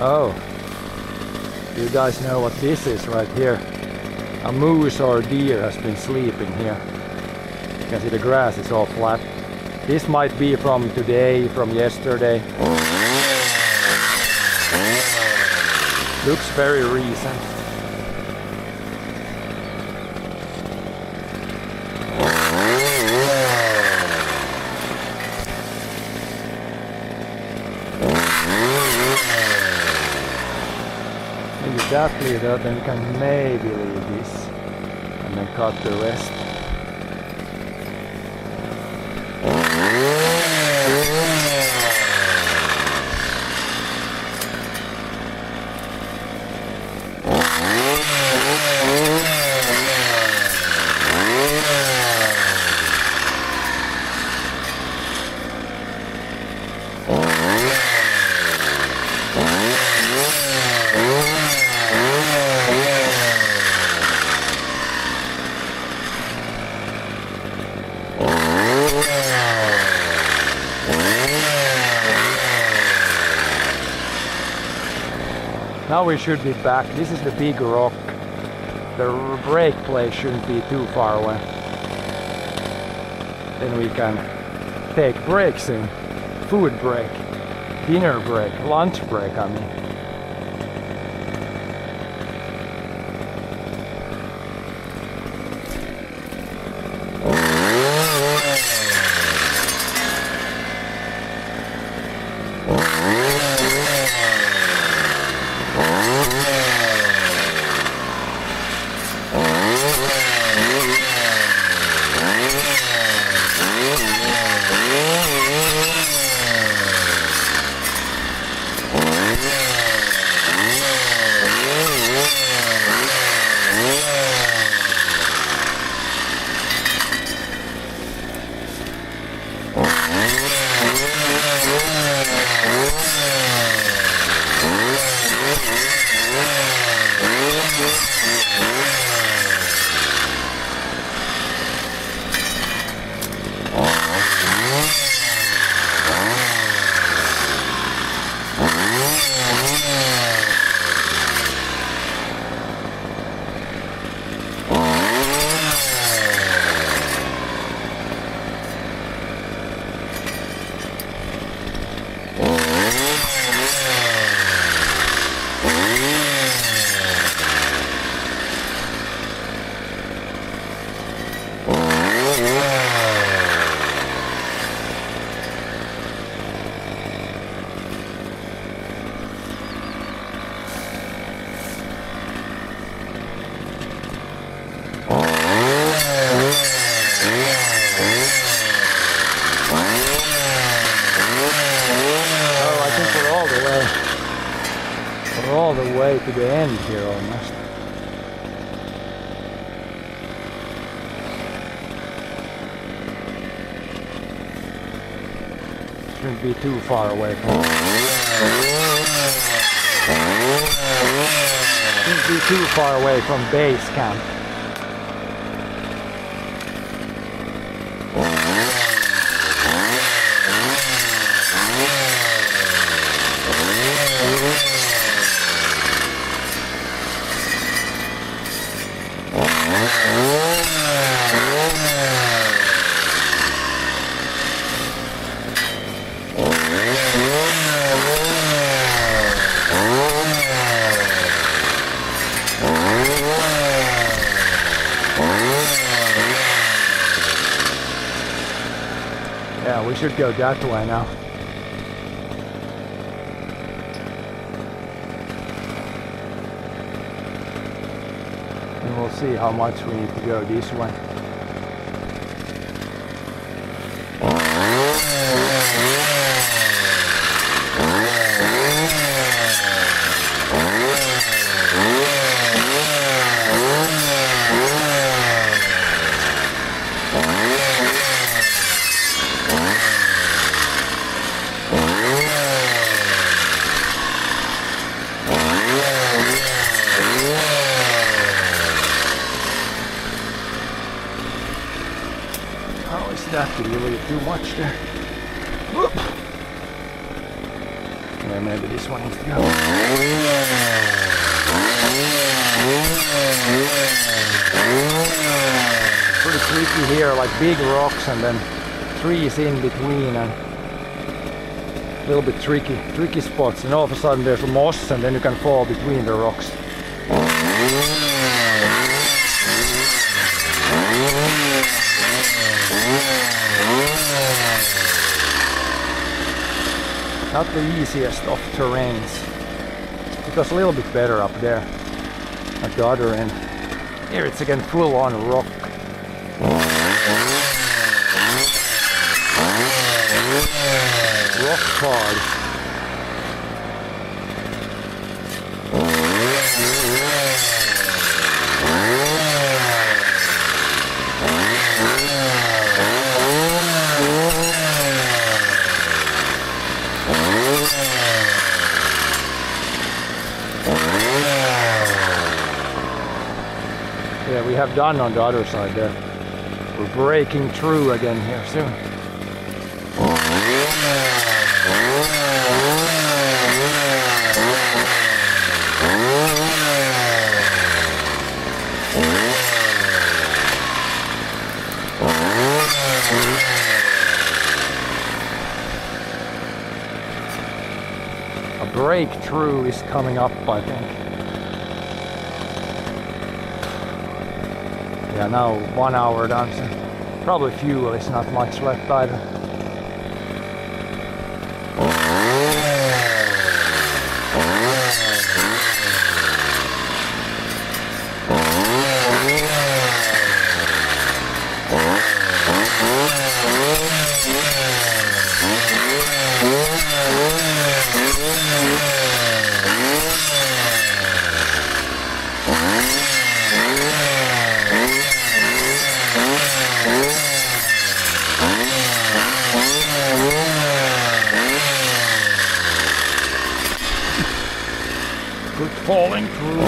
Oh, you guys know what this is right here. A moose or deer has been sleeping here. You can see the grass is all flat. This might be from today, from yesterday. Looks very recent. Maybe that lead out, then we can maybe leave this and then cut the rest. Now we should be back. This is the big rock. The brake place shouldn't be too far away. Then we can take breaks in. Food break, dinner break, lunch break I mean. All the way to the end here almost. Shouldn't be too far away from shouldn't be too far away from base camp. Yeah, we should go that way now. And we'll see how much we need to go this way. That did you leave too much there? Whoop. Yeah, maybe this one needs to go. Pretty tricky here, like big rocks and then trees in between and a little bit tricky spots, and all of a sudden there's a moss and then you can fall between the rocks. Not the easiest of terrains. It was a little bit better up there at the other end. Here it's again full on rock. Rock hard. Yeah, we have done on the other side there. We're breaking through again here soon. A breakthrough is coming up, I think. Yeah, now 1 hour done, so probably fuel is not much left either. Good falling through.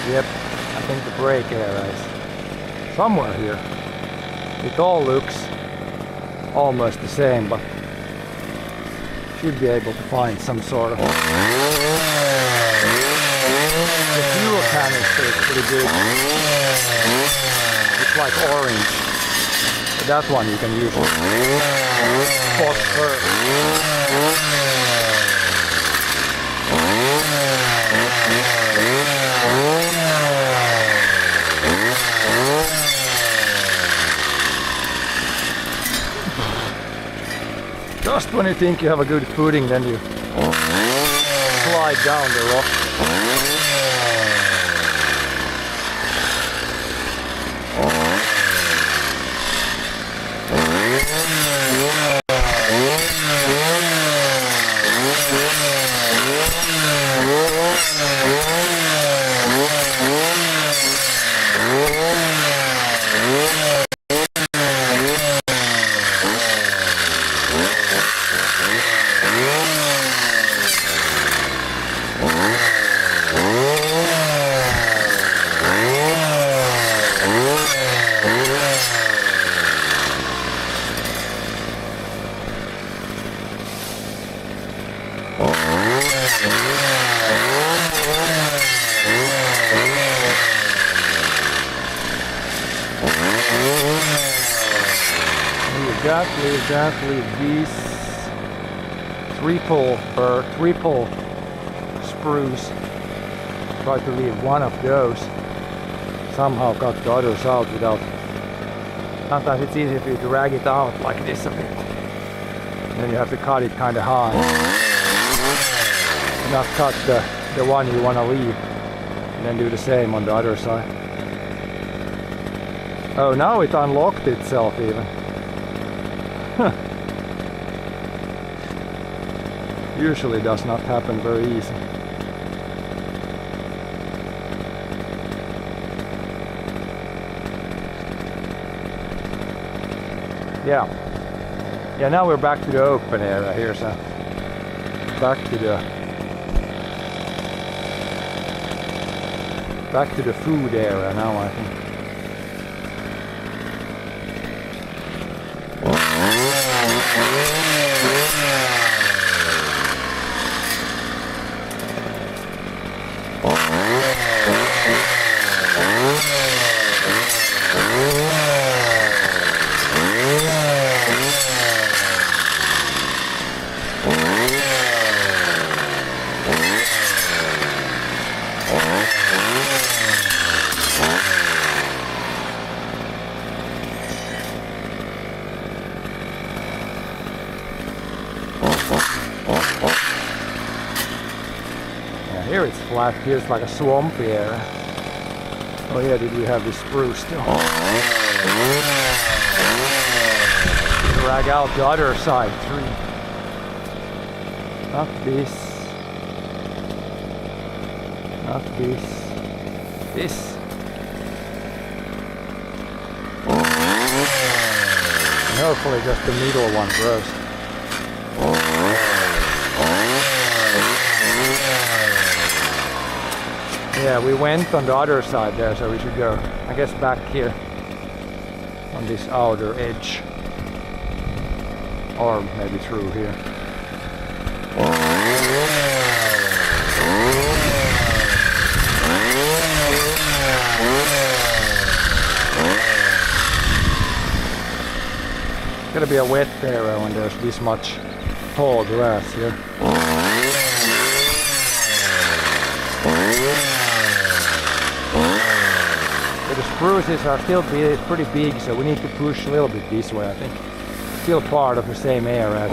Yep, I think the brake area is somewhere here. It all looks almost the same, but should be able to find some sort of... The fuel canister is pretty big. It's like orange. But that one you can use spot first. Just when you think you have a good footing, then you slide down the rock. Leave these triple spruce. Try to leave one of those. Somehow cut the others out without. Sometimes it's easy for you to drag it out like this a bit. Then you have to cut it kind of high. Not cut the one you want to leave. And then do the same on the other side. Oh, now it unlocked itself even. Usually does not happen very easy. Yeah, now we're back to the open area here, so back to the food area now, I think. Here it's flat, here's like a swampy area. Oh yeah, did we have this spruce still? Drag out the other side tree. Not this. Not this. This. And hopefully just the middle one grows. Yeah, we went on the other side there, so we should go, I guess, back here on this outer edge, or maybe through here. It's gonna be a wet area when there's this much tall grass here. The spruces are still pretty big, so we need to push a little bit this way, I think. Still part of the same area.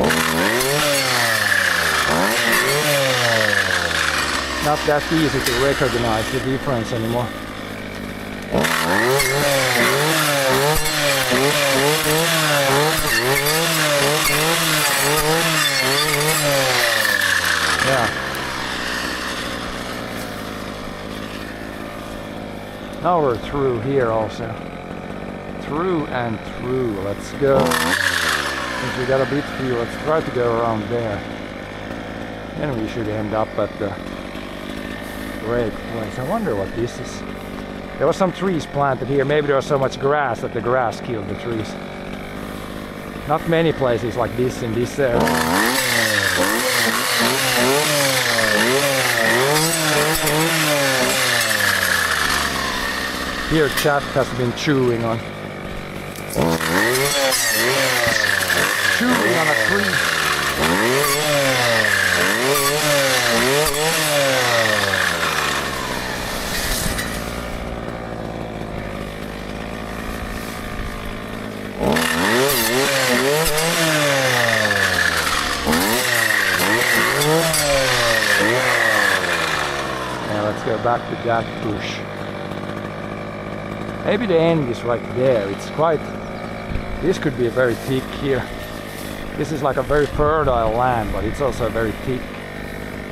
Not that easy to recognize the difference anymore. Yeah. Now we're through here also. Through and through. Let's go. Since we got a bit through, let's try to go around there. Then we should end up at the great place. I wonder what this is. There were some trees planted here. Maybe there was so much grass that the grass killed the trees. Not many places like this in this area. Here chat has been chewing on. Chewing on a tree. Now let's go back to that bush. Maybe the end is right there. It's quite. This could be very thick here. This is like a very fertile land, but it's also very thick.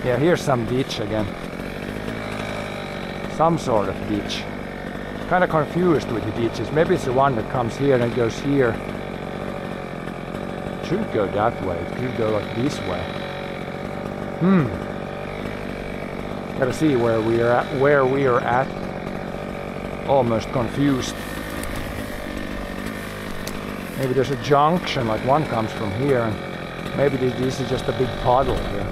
Yeah, here's some ditch again. Some sort of ditch. Kind of confused with the ditches. Maybe it's the one that comes here and it goes here. It shouldn't go that way. It could go like this way. Gotta see where we are at. Where we are at. Almost confused. Maybe there's a junction, like one comes from here, and maybe this is just a big puddle here.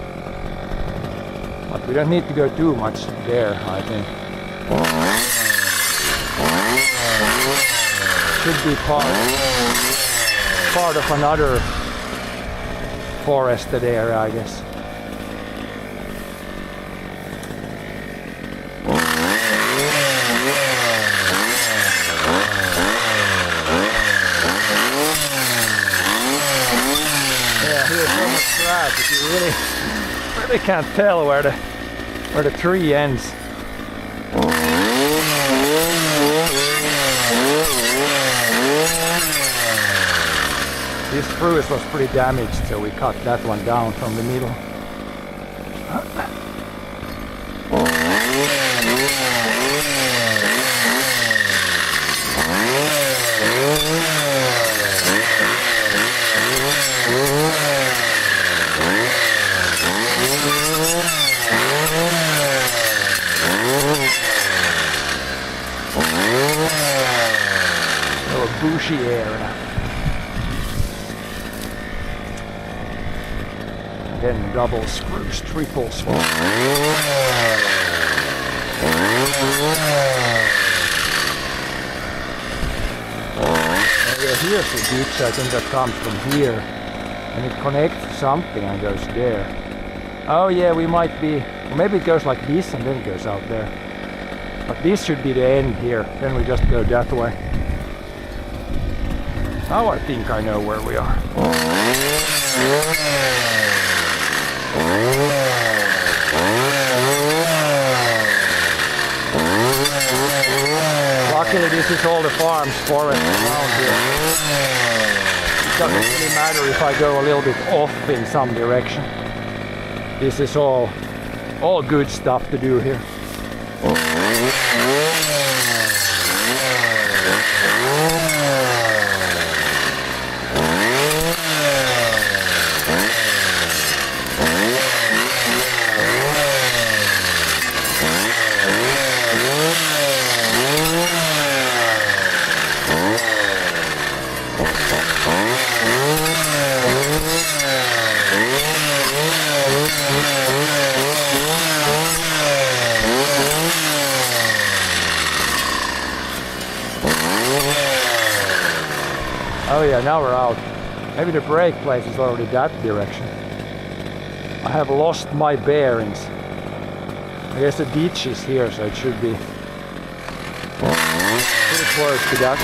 But we don't need to go too much there, I think. Should be part of another forested area, I guess. Yeah, here's so much grass, you really can't tell where the tree ends. This spruce was pretty damaged, so we cut that one down from the middle. A little bushy area. Again, double spruce, triple spruce. Here's a ditch, I think that comes from here, and it connects something and goes there. Oh yeah, we might be, maybe it goes like this and then it goes out there. But this should be the end here, then we just go that way. Now I think I know where we are. Luckily this is all the farms, forest around here. It doesn't really matter if I go a little bit off in some direction. This is all good stuff to do here. Oh yeah, now we're out. Maybe the break place is already that direction. I have lost my bearings. I guess the ditch is here, so it should be pretty close to that.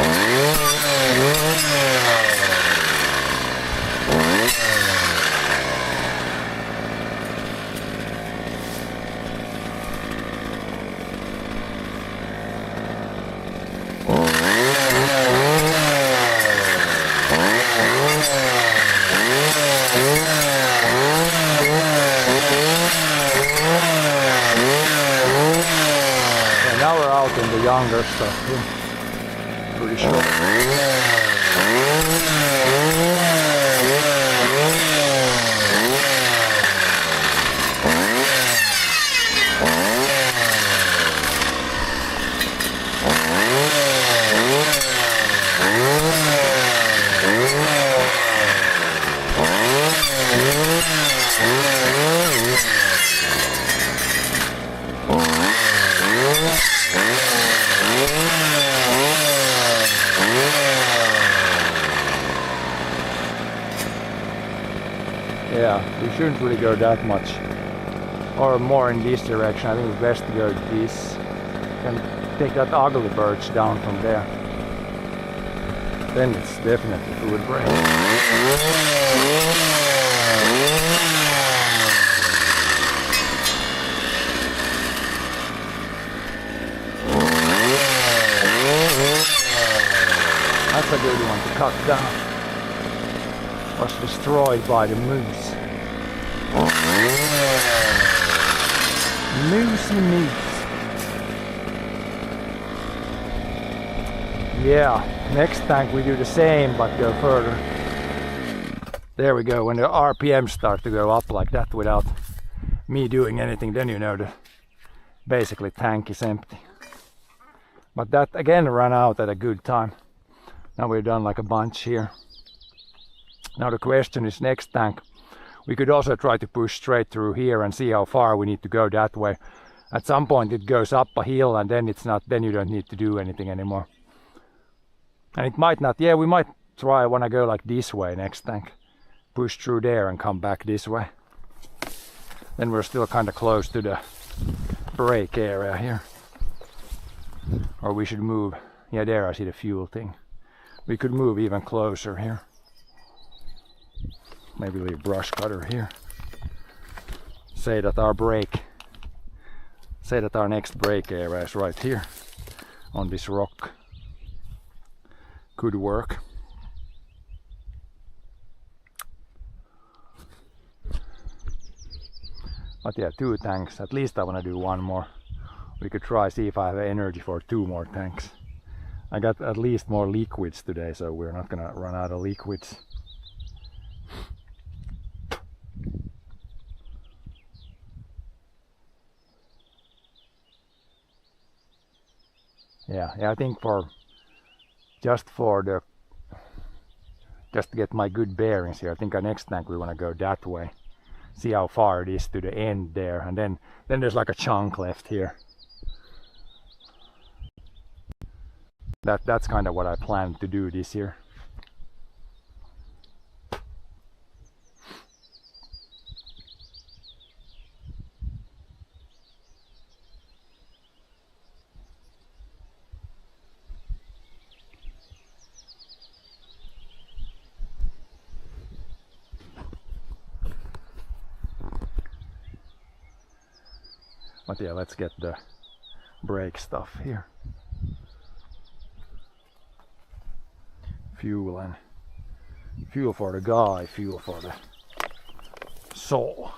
Now we're out in the younger stuff here. Pretty sure. Yeah, we shouldn't really go that much or more in this direction. I think it's best to go this and take that ugly birch down from there. Then it's definitely food break. That's a good one to cut down. Was destroyed by the moose. Moosey moose. Yeah, next tank we do the same but go further. There we go, when the RPMs start to go up like that without me doing anything, then you know the basically tank is empty. But that again ran out at a good time. Now we've done like a bunch here. Now the question is next tank. We could also try to push straight through here and see how far we need to go that way. At some point it goes up a hill and then it's not, then you don't need to do anything anymore. And it might not, yeah, we might try when I go like this way next tank. push through there and come back this way. Then we're still kind of close to the brake area here. Or we should move. Yeah, there I see the fuel thing. We could move even closer here. Maybe leave brush cutter here. Say that our next brake area is right here on this rock. Could work. But yeah, 2 tanks. At least I want to do 1 more. We could try see if I have energy for 2 more tanks. I got at least more liquids today, so we're not gonna run out of liquids. Yeah, I think just to get my good bearings here, I think our next tank we want to go that way. See how far it is to the end there, and then there's like a chunk left here. That's kind of what I plan to do this year. But yeah, let's get the brake stuff here. Fuel for the guy, fuel for the soul.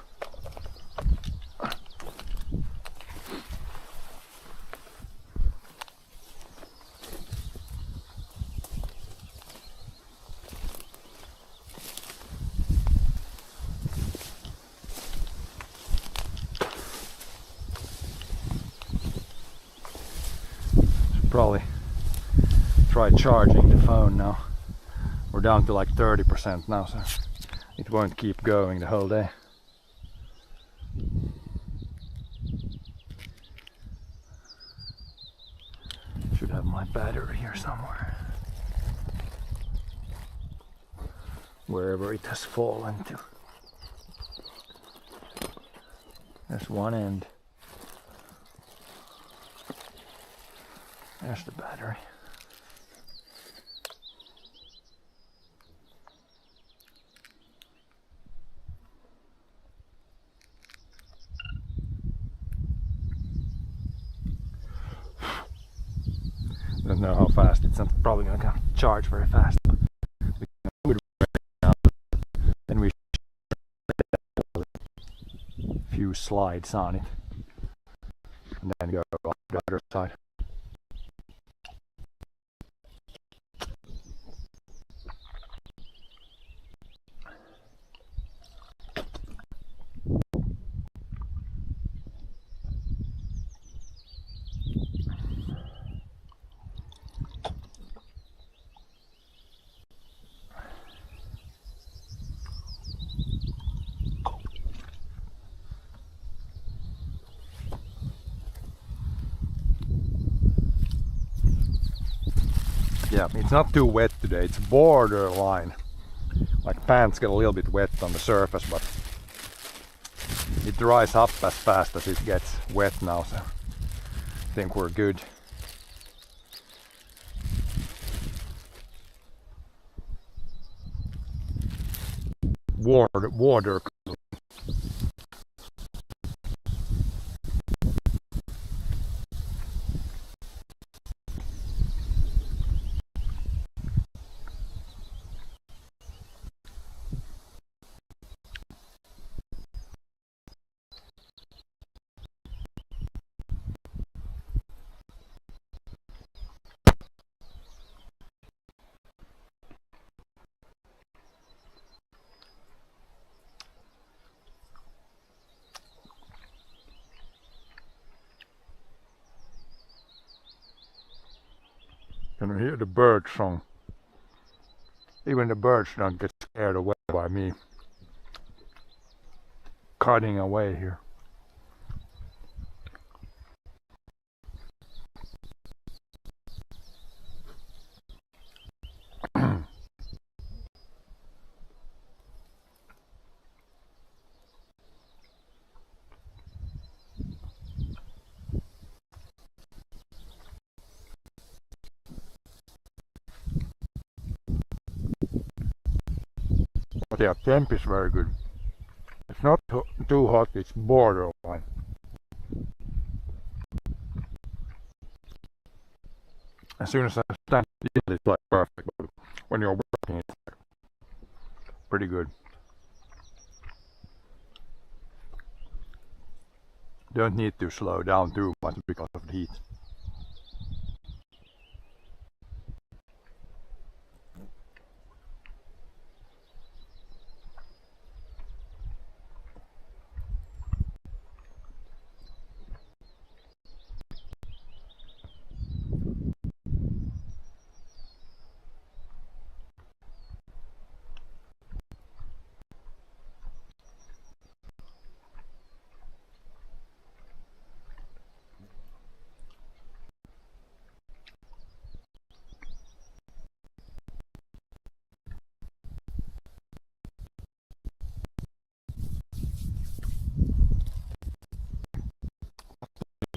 Should probably try charging the phone now. We're down to like 30% now, so it won't keep going the whole day. Should have my battery here somewhere. Wherever it has fallen to. There's one end. There's the battery. Don't know how fast it's not probably gonna charge very fast. Then we a few slides on it and then go on the other side. Yeah, it's not too wet today, it's borderline. Like pants get a little bit wet on the surface, but it dries up as fast as it gets wet now, so I think we're good. Water. Can you hear the bird song? Even the birds don't get scared away by me cutting away here. But yeah, temp is very good. It's not too hot, it's borderline. As soon as I stand still, it's like perfect. But when you're working, it's like pretty good. Don't need to slow down too much because of the heat.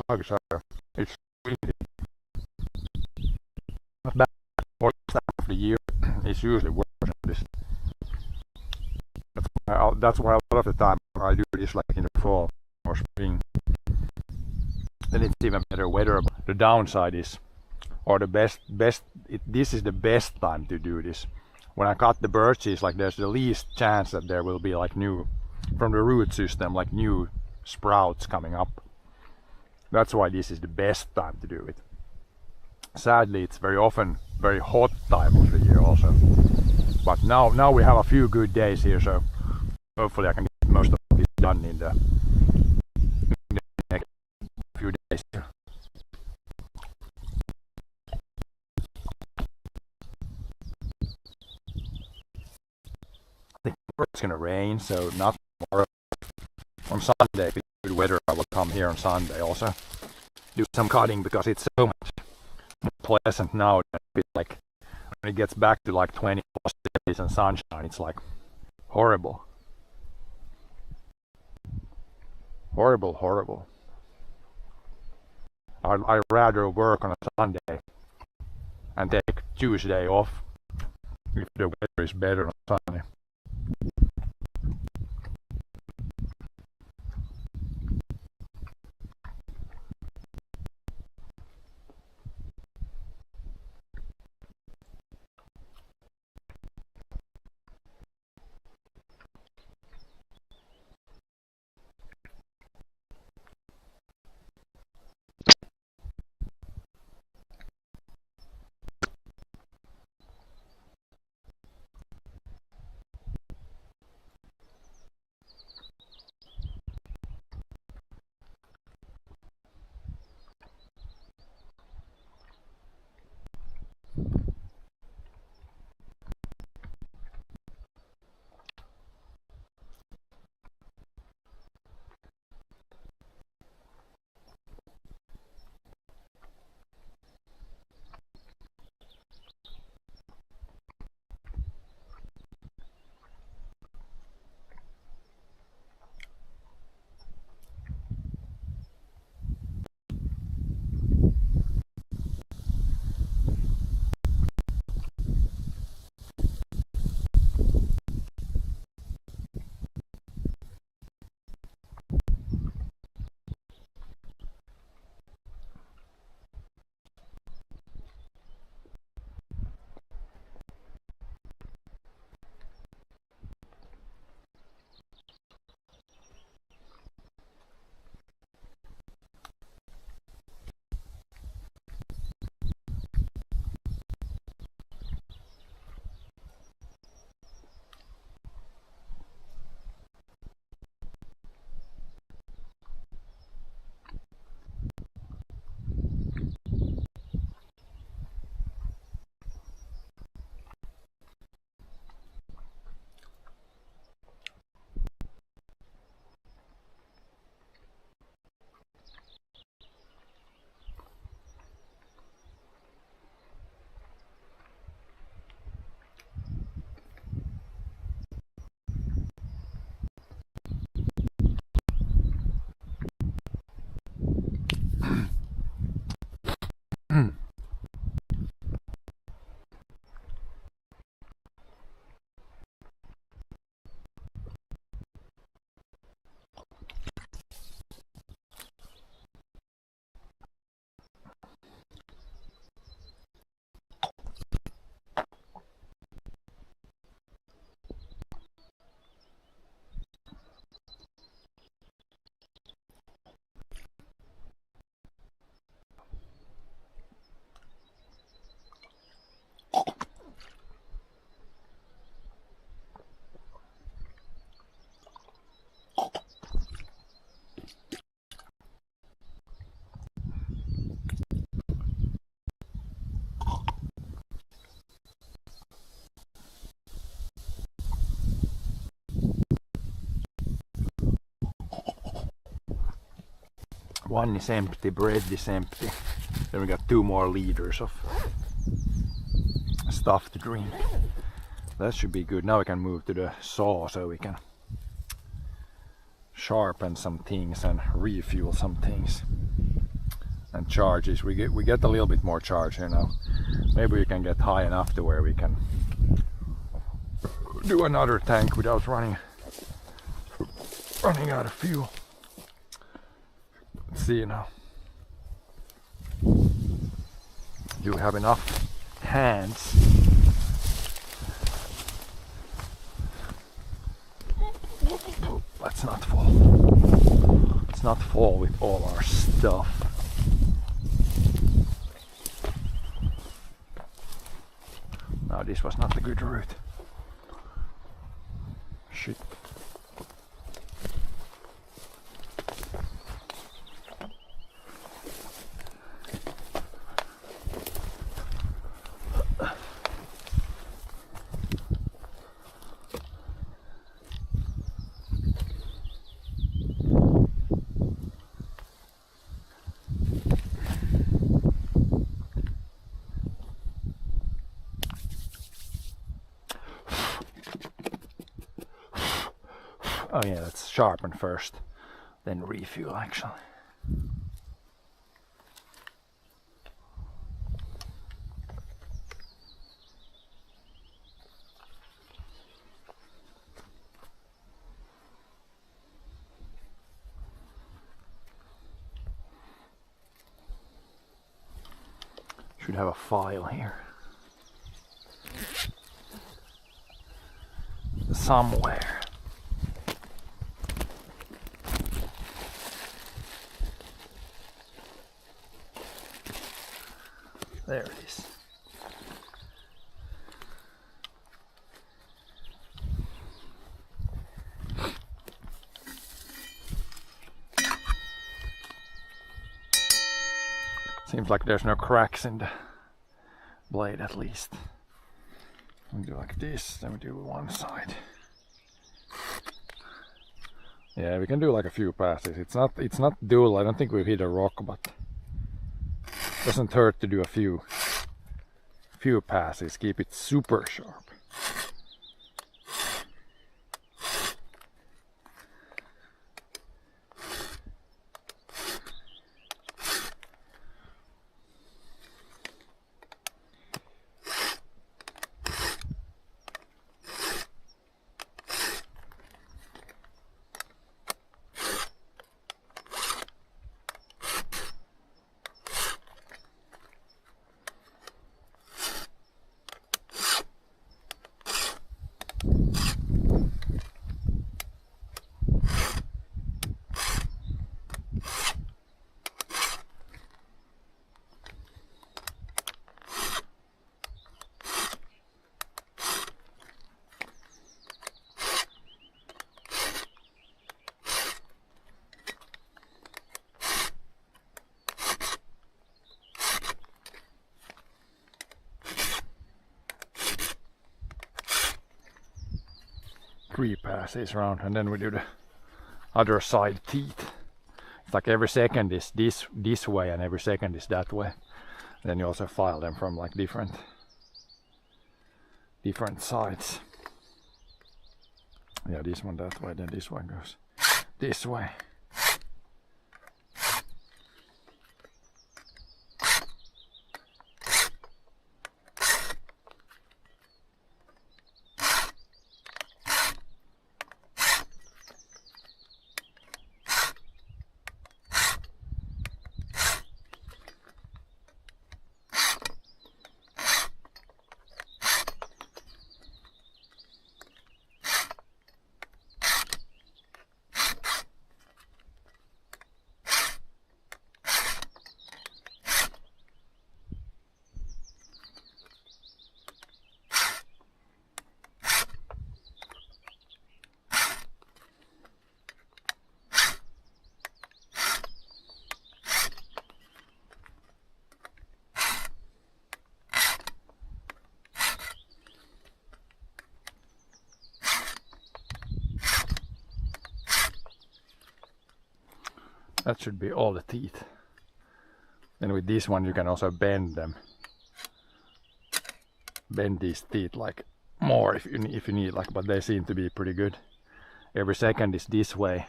Bugs are, it's really not bad for the time of the year. It's usually worse than this. That's why a lot of the time I do this like in the fall or spring. Then it's even better weather. The downside is, or the this is the best time to do this. When I cut the birches, like there's the least chance that there will be like new, from the root system, like new sprouts coming up. That's why this is the best time to do it. Sadly, it's very often very hot time of the year also. But now we have a few good days here, so hopefully I can get most of this done in the next few days. I think it's gonna rain, so not tomorrow. On Sunday, if it's good weather, I will come here on Sunday also. Do some cutting because it's so much more pleasant now than it's like when it gets back to like 20 plus degrees and sunshine, it's like horrible. Horrible. I'd rather work on a Sunday and take Tuesday off if the weather is better on Sunday. One is empty, bread is empty. Then we got 2 more liters of stuff to drink. That should be good. Now we can move to the saw so we can sharpen some things and refuel some things. And charges, we get a little bit more charge here now. Maybe we can get high enough to where we can do another tank without running out of fuel. Let's see now. Do we have enough hands? Let's not fall. Let's not fall with all our stuff. No, this was not the good route. Shit. Oh yeah, let's sharpen first, then refuel actually. Should have a file here. Somewhere. There it is. Seems like there's no cracks in the blade at least. We do like this, then we do one side. Yeah, we can do like a few passes. It's not dual. I don't think we've hit a rock, but doesn't hurt to do a few passes. Keep it super sharp. Three passes around, and then we do the other side teeth. It's like every second is this way and every second is that way. And then you also file them from like different sides. Yeah, this one that way, then this one goes this way. That should be all the teeth. And with this one you can also bend them. Bend these teeth like more if you need, like, but they seem to be pretty good. Every second is this way,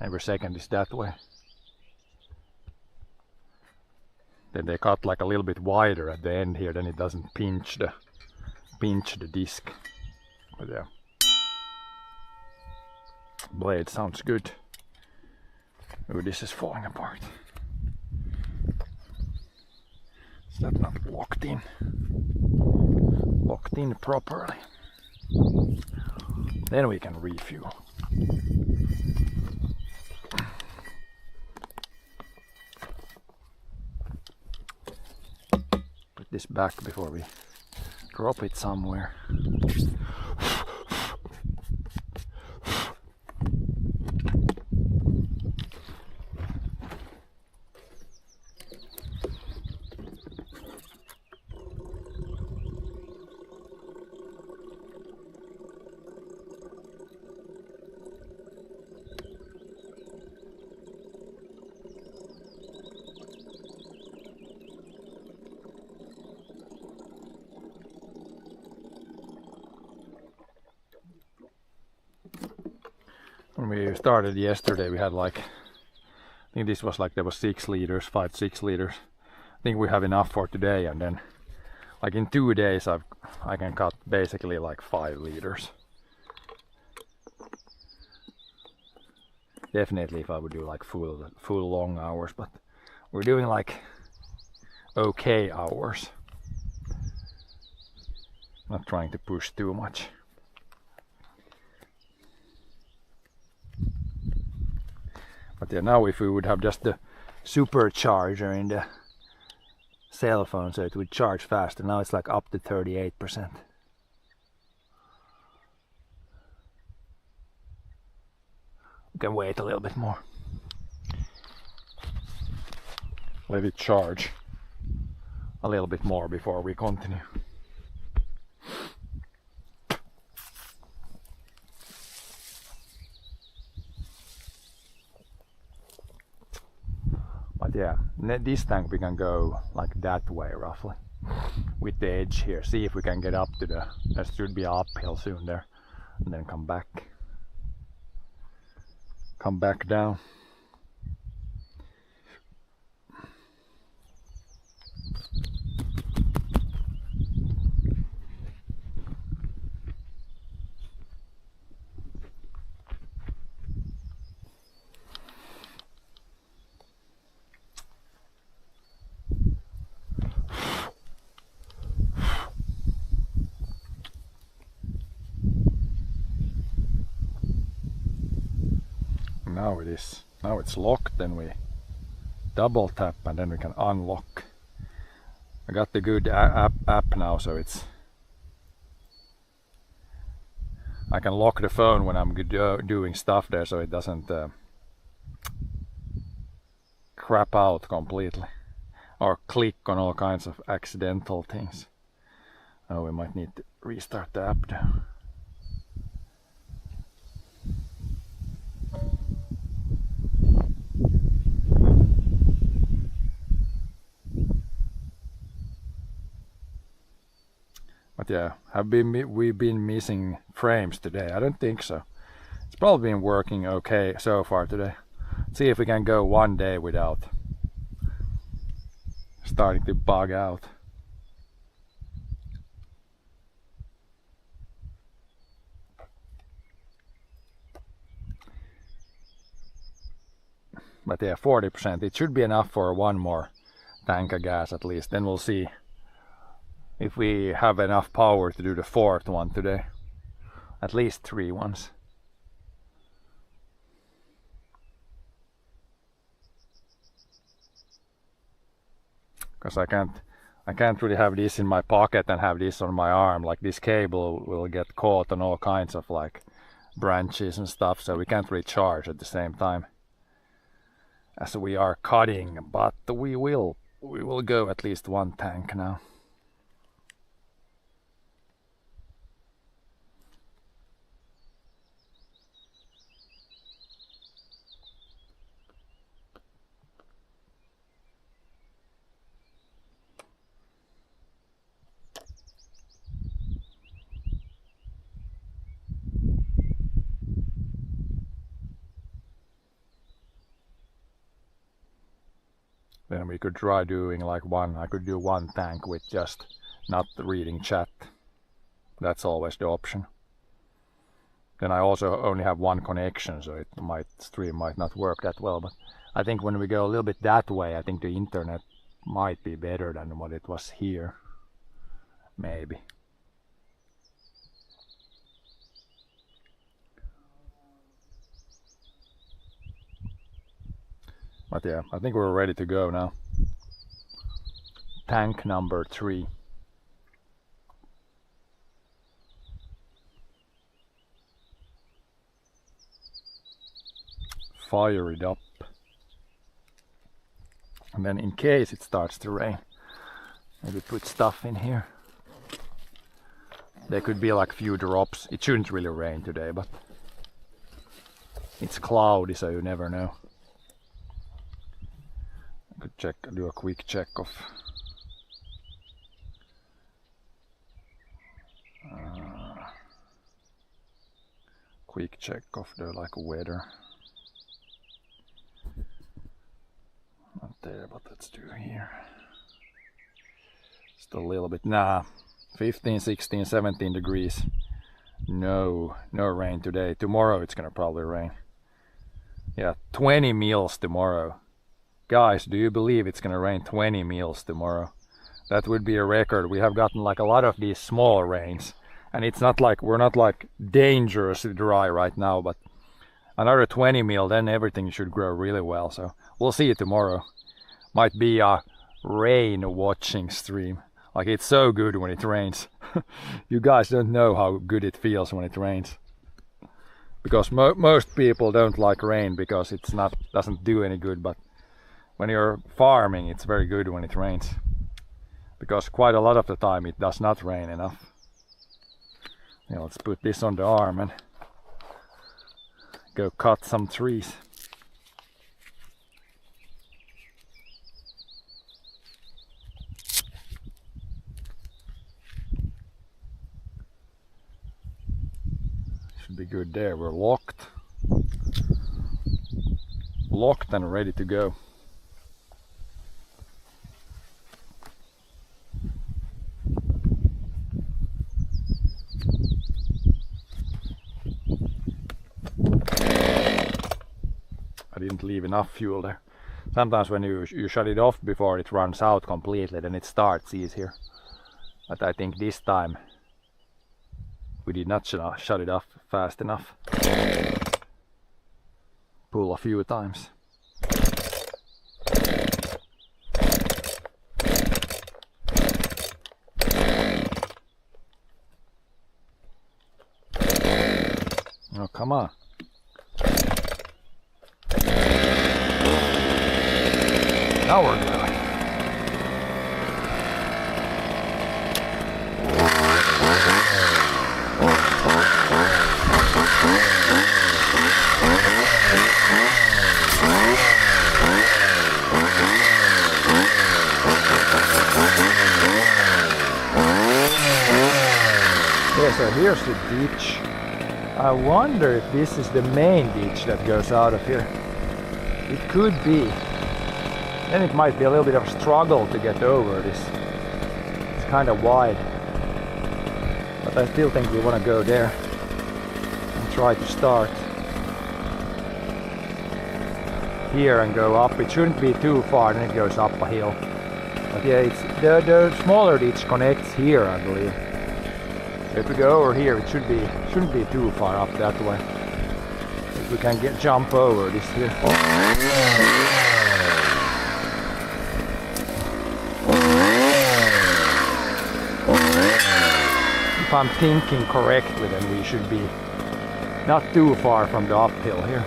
every second is that way. Then they cut like a little bit wider at the end here, then it doesn't pinch the disc. But yeah, blade sounds good. Oh, this is falling apart. Is that not locked in? Locked in properly. Then we can refuel. Put this back before we drop it somewhere. When we started yesterday, we had like, I think this was like, there was 6 liters, 5-6 liters. I think we have enough for today, and then like in 2 days I can cut basically like 5 liters. Definitely if I would do like full long hours, but we're doing like okay hours. Not trying to push too much. But yeah, now if we would have just the supercharger in the cell phone, so it would charge faster. Now it's like up to 38%. We can wait a little bit more. Let it charge a little bit more before we continue. But yeah, this tank we can go like that way roughly, with the edge here. See if we can get up to there should be an uphill soon there, and then come back down. Now it's locked, then we double tap and then we can unlock. I got the good app now, so I can lock the phone when I'm doing stuff there, so it doesn't crap out completely or click on all kinds of accidental things. Oh, we might need to restart the app now. But yeah, we been missing frames today? I don't think so. It's probably been working okay so far today. Let's see if we can go one day without starting to bug out. But yeah, 40%. It should be enough for one more tank of gas at least. Then we'll see if we have enough power to do the 4th one today. At least 3 ones. Because I can't really have this in my pocket and have this on my arm. Like, this cable will get caught on all kinds of like branches and stuff, so we can't really charge at the same time as we are cutting. But we will go at least 1 tank now. then we could try doing like I could do one tank with just not reading chat. That's always the option. Then I also only have one connection, so stream might not work that well, but I think when we go a little bit that way, I think the internet might be better than what it was here. Maybe. But yeah, I think we're ready to go now. Tank number 3. Fire it up. And then in case it starts to rain, maybe put stuff in here. There could be like few drops. It shouldn't really rain today, but it's cloudy, so you never know. I could do a quick check of the like weather. Not there, but let's do here. Just a little bit. 15, 16, 17 degrees. No rain today. Tomorrow it's gonna probably rain. Yeah, 20 mils tomorrow. Guys, do you believe it's gonna rain 20 mils tomorrow? That would be a record. We have gotten like a lot of these small rains, and it's not like we're not like dangerously dry right now, but another 20 mil, then everything should grow really well. So we'll see it tomorrow. Might be a rain watching stream. Like, it's so good when it rains. You guys don't know how good it feels when it rains. Because most people don't like rain because doesn't do any good, but when you're farming it's very good when it rains. Because quite a lot of the time it does not rain enough. Yeah, let's put this on the arm and go cut some trees. Should be good there. We're locked and ready to go. I didn't leave enough fuel there. Sometimes when you shut it off before it runs out completely, then it starts easier. But I think this time we did not shut it off fast enough. Pull a few times. Oh, come on. Now we're going. Yeah, so here's the ditch. I wonder if this is the main ditch that goes out of here. It could be. Then it might be a little bit of a struggle to get over this. It's kind of wide. But I still think we want to go there and try to start here and go up. It shouldn't be too far, then it goes up a hill. But yeah, it's the smaller ditch connects here, I believe. If we go over here, it shouldn't be too far up that way. If we can jump over this here. If I'm thinking correctly, then we should be not too far from the uphill here.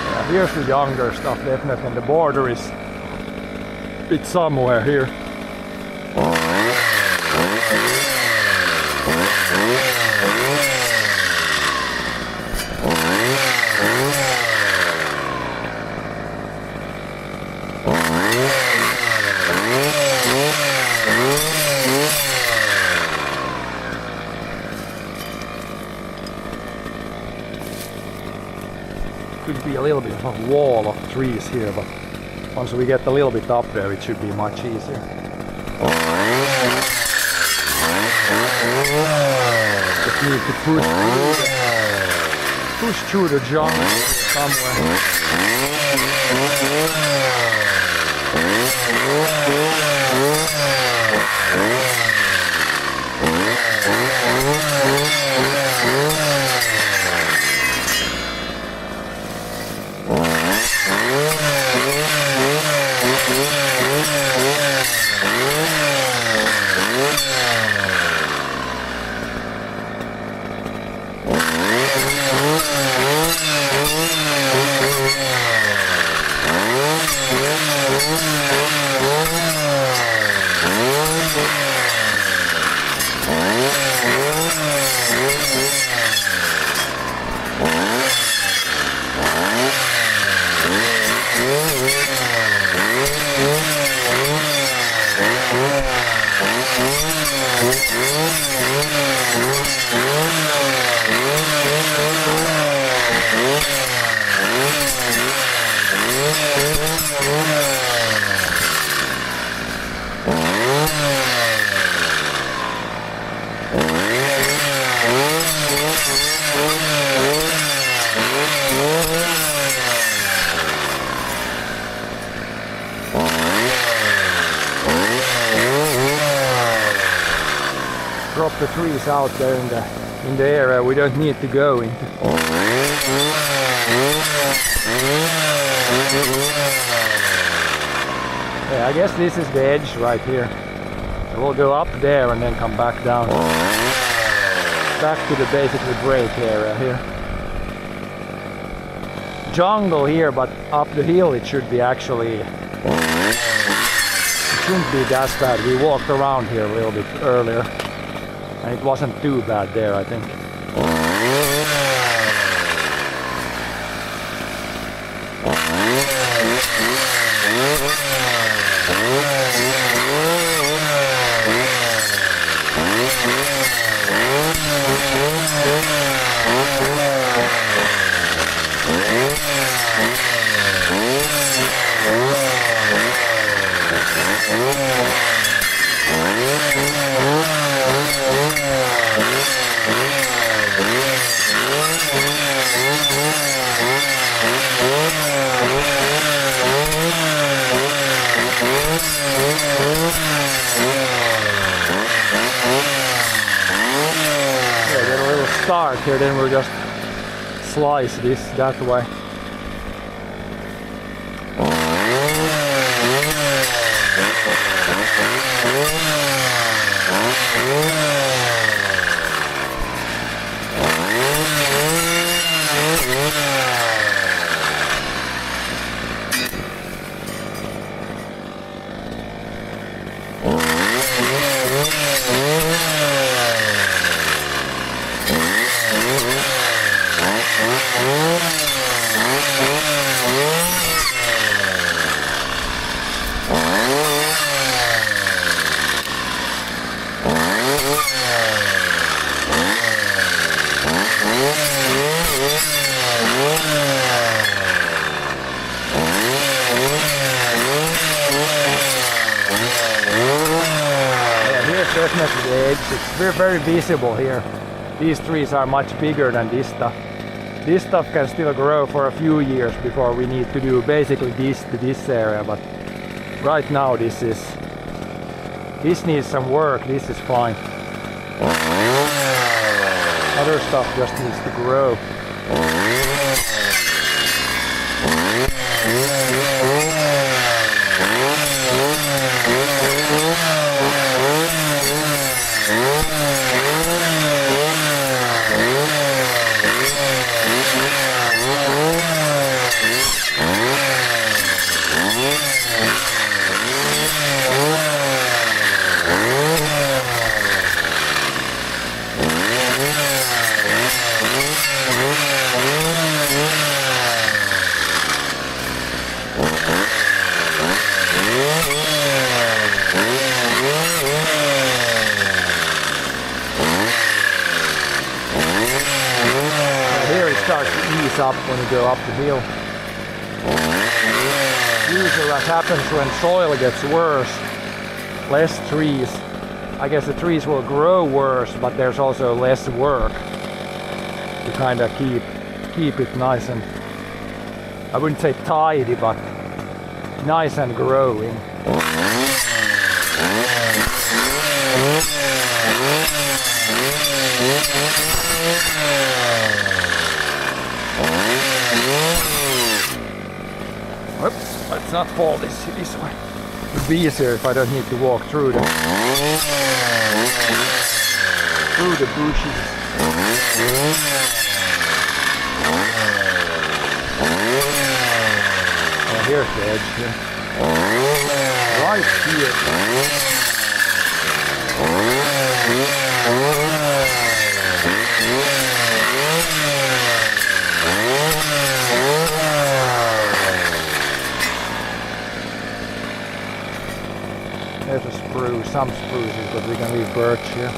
Yeah, here's the younger stuff, definitely, and the border is it's somewhere here. be a little bit of a wall of trees here, but once we get a little bit up there, it should be much easier. Just need to push through the jungle somewhere. Drop the trees out there in the area we don't need to go into. Yeah, I guess this is the edge right here. So we'll go up there and then come back down. Back to the basically break area here. Jungle here, but up the hill it should be actually... It shouldn't be that bad. We walked around here a little bit earlier. And it wasn't too bad there, I think. Start here, then we'll just slice this that way. Definitely the edge. It's very visible here. These trees are much bigger than this stuff. This stuff can still grow for a few years before we need to do basically this to this area, but right now this needs some work. This is fine. Other stuff just needs to grow. Here it starts to ease up when you go up the hill. Usually what happens when soil gets worse, less trees, I guess the trees will grow worse, but there's also less work to kind of keep it nice and, I wouldn't say tidy, but nice and growing. Whoops, let's not fall this way. It would be easier if I don't need to walk through the bushes. Oh, here's the edge here. Right here. There's a spruce, some spruces, but we can leave birch here.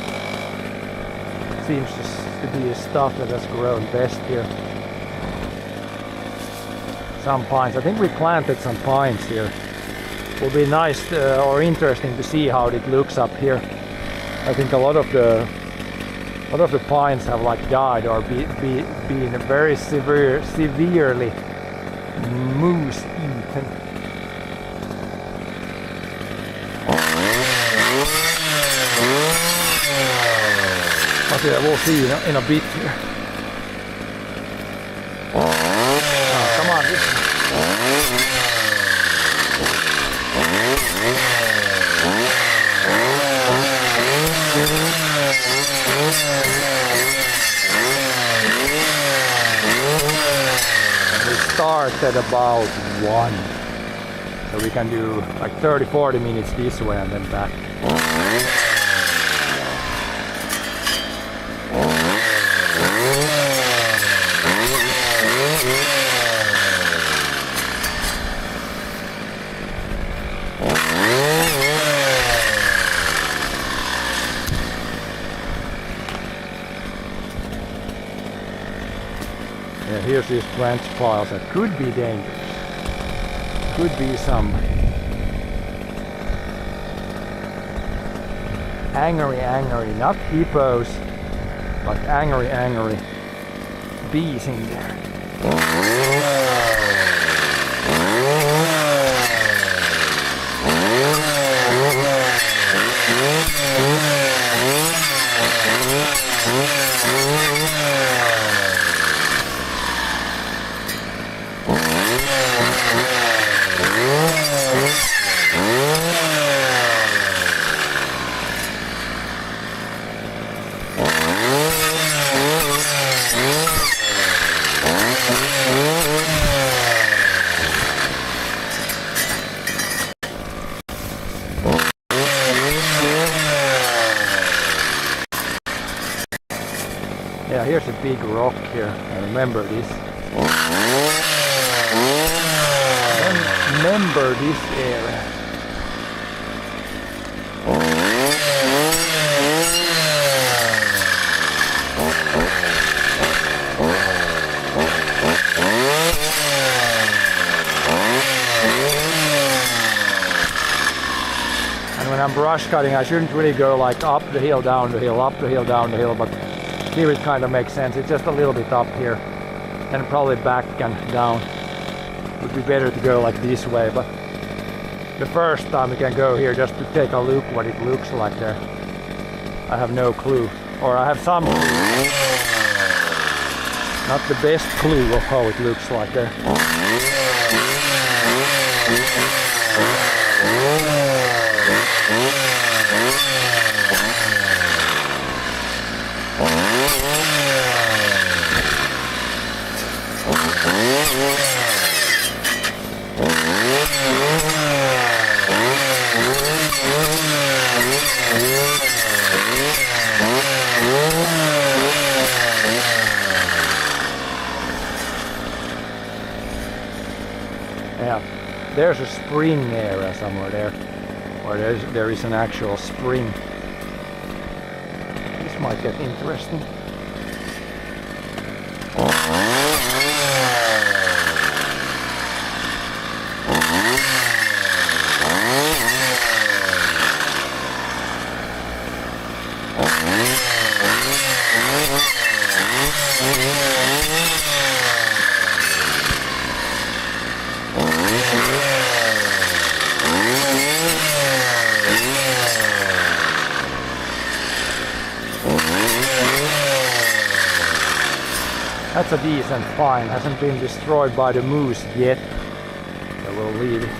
Seems to be the stuff that has grown best here. Some pines. I think we planted some pines here. Will be nice or interesting to see how it looks up here. I think a lot of the pines have like died or been very severely moose eaten. But yeah, we'll see in a bit here. Oh, come on. We start at about 1. So we can do like 30-40 minutes this way and then back. Yeah, here's these branch piles that could be dangerous. Could be some angry, not hippos, but angry bees in there. Yeah, here's a big rock here. I remember this. Remember this area. And when I'm brush cutting, I shouldn't really go like up the hill, down the hill, up the hill, down the hill, but here it kind of makes sense. It's just a little bit up here and probably back and down. Would be better to go like this way, but the first time we can go here just to take a look what it looks like there. I have no clue, or I have some clue. Not the best clue of how it looks like there. Yeah, there's a spring area somewhere there, or there is an actual spring. This might get interesting. That's a decent find, hasn't been destroyed by the moose yet, so we'll leave it.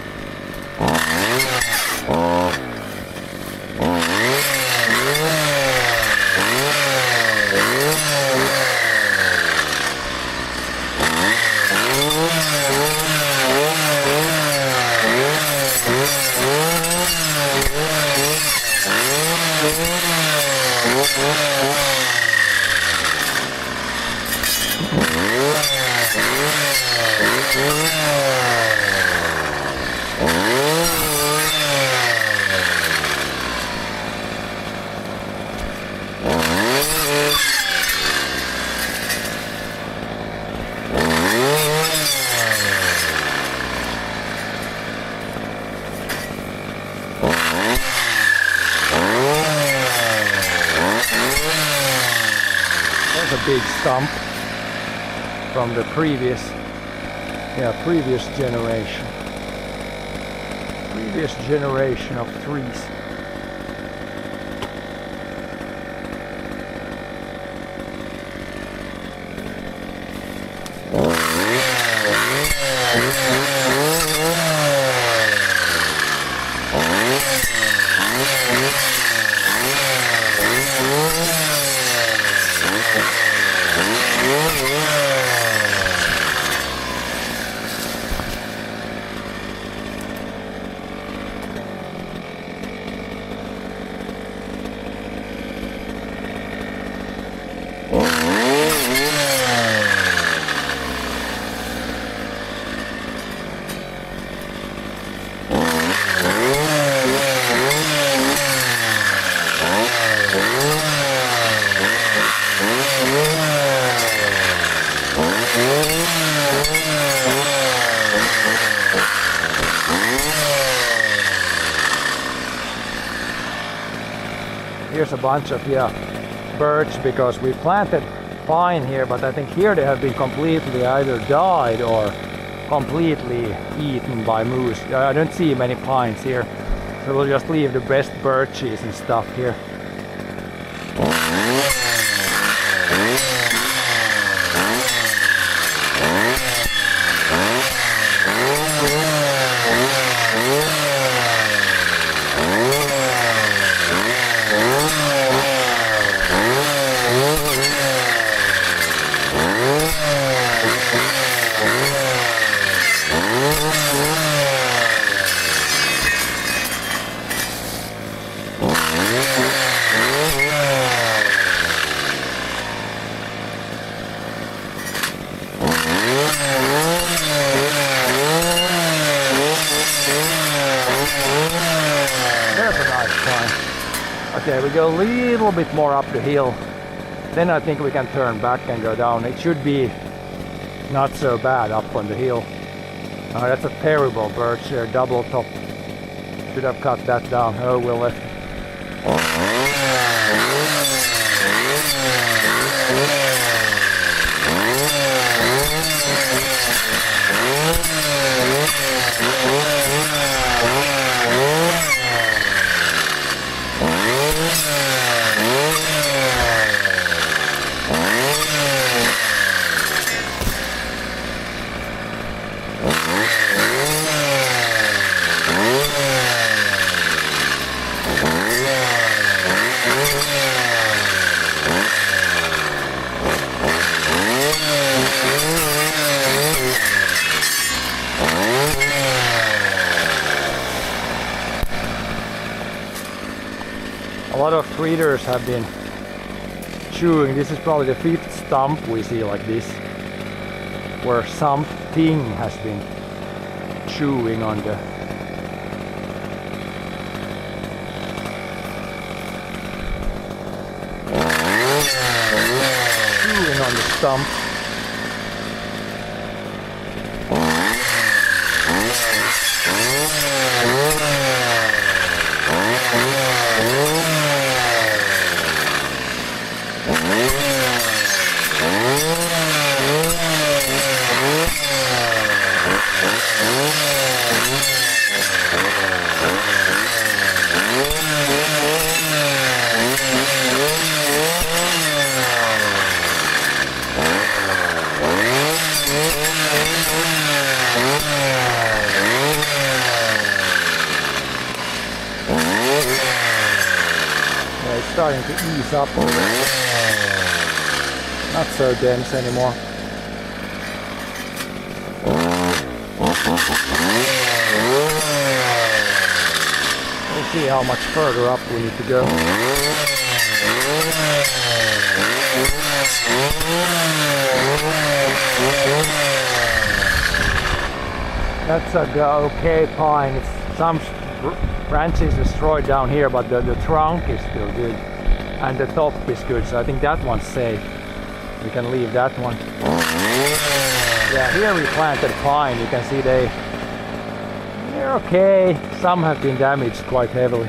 There's a big stump from the previous generation of trees. Here's a bunch of birch, because we planted pine here, but I think here they have been completely either died or completely eaten by moose. I don't see many pines here, so we'll just leave the best birches and stuff here. Okay, we go a little bit more up the hill, then I think we can turn back and go down. It should be not so bad up on the hill. That's a terrible birch there, double top. Should have cut that down. Oh, we'll let. A lot of treaters have been chewing. This is probably the 5th stump we see like this, where something has been chewing on the stump. starting to ease up already. Not so dense anymore. We'll see how much further up we need to go. That's a okay pine. It's some branches destroyed down here, but the trunk is still good. And the top is good, so I think that one's safe. We can leave that one. Yeah, here we planted pine. You can see they're okay. Some have been damaged quite heavily.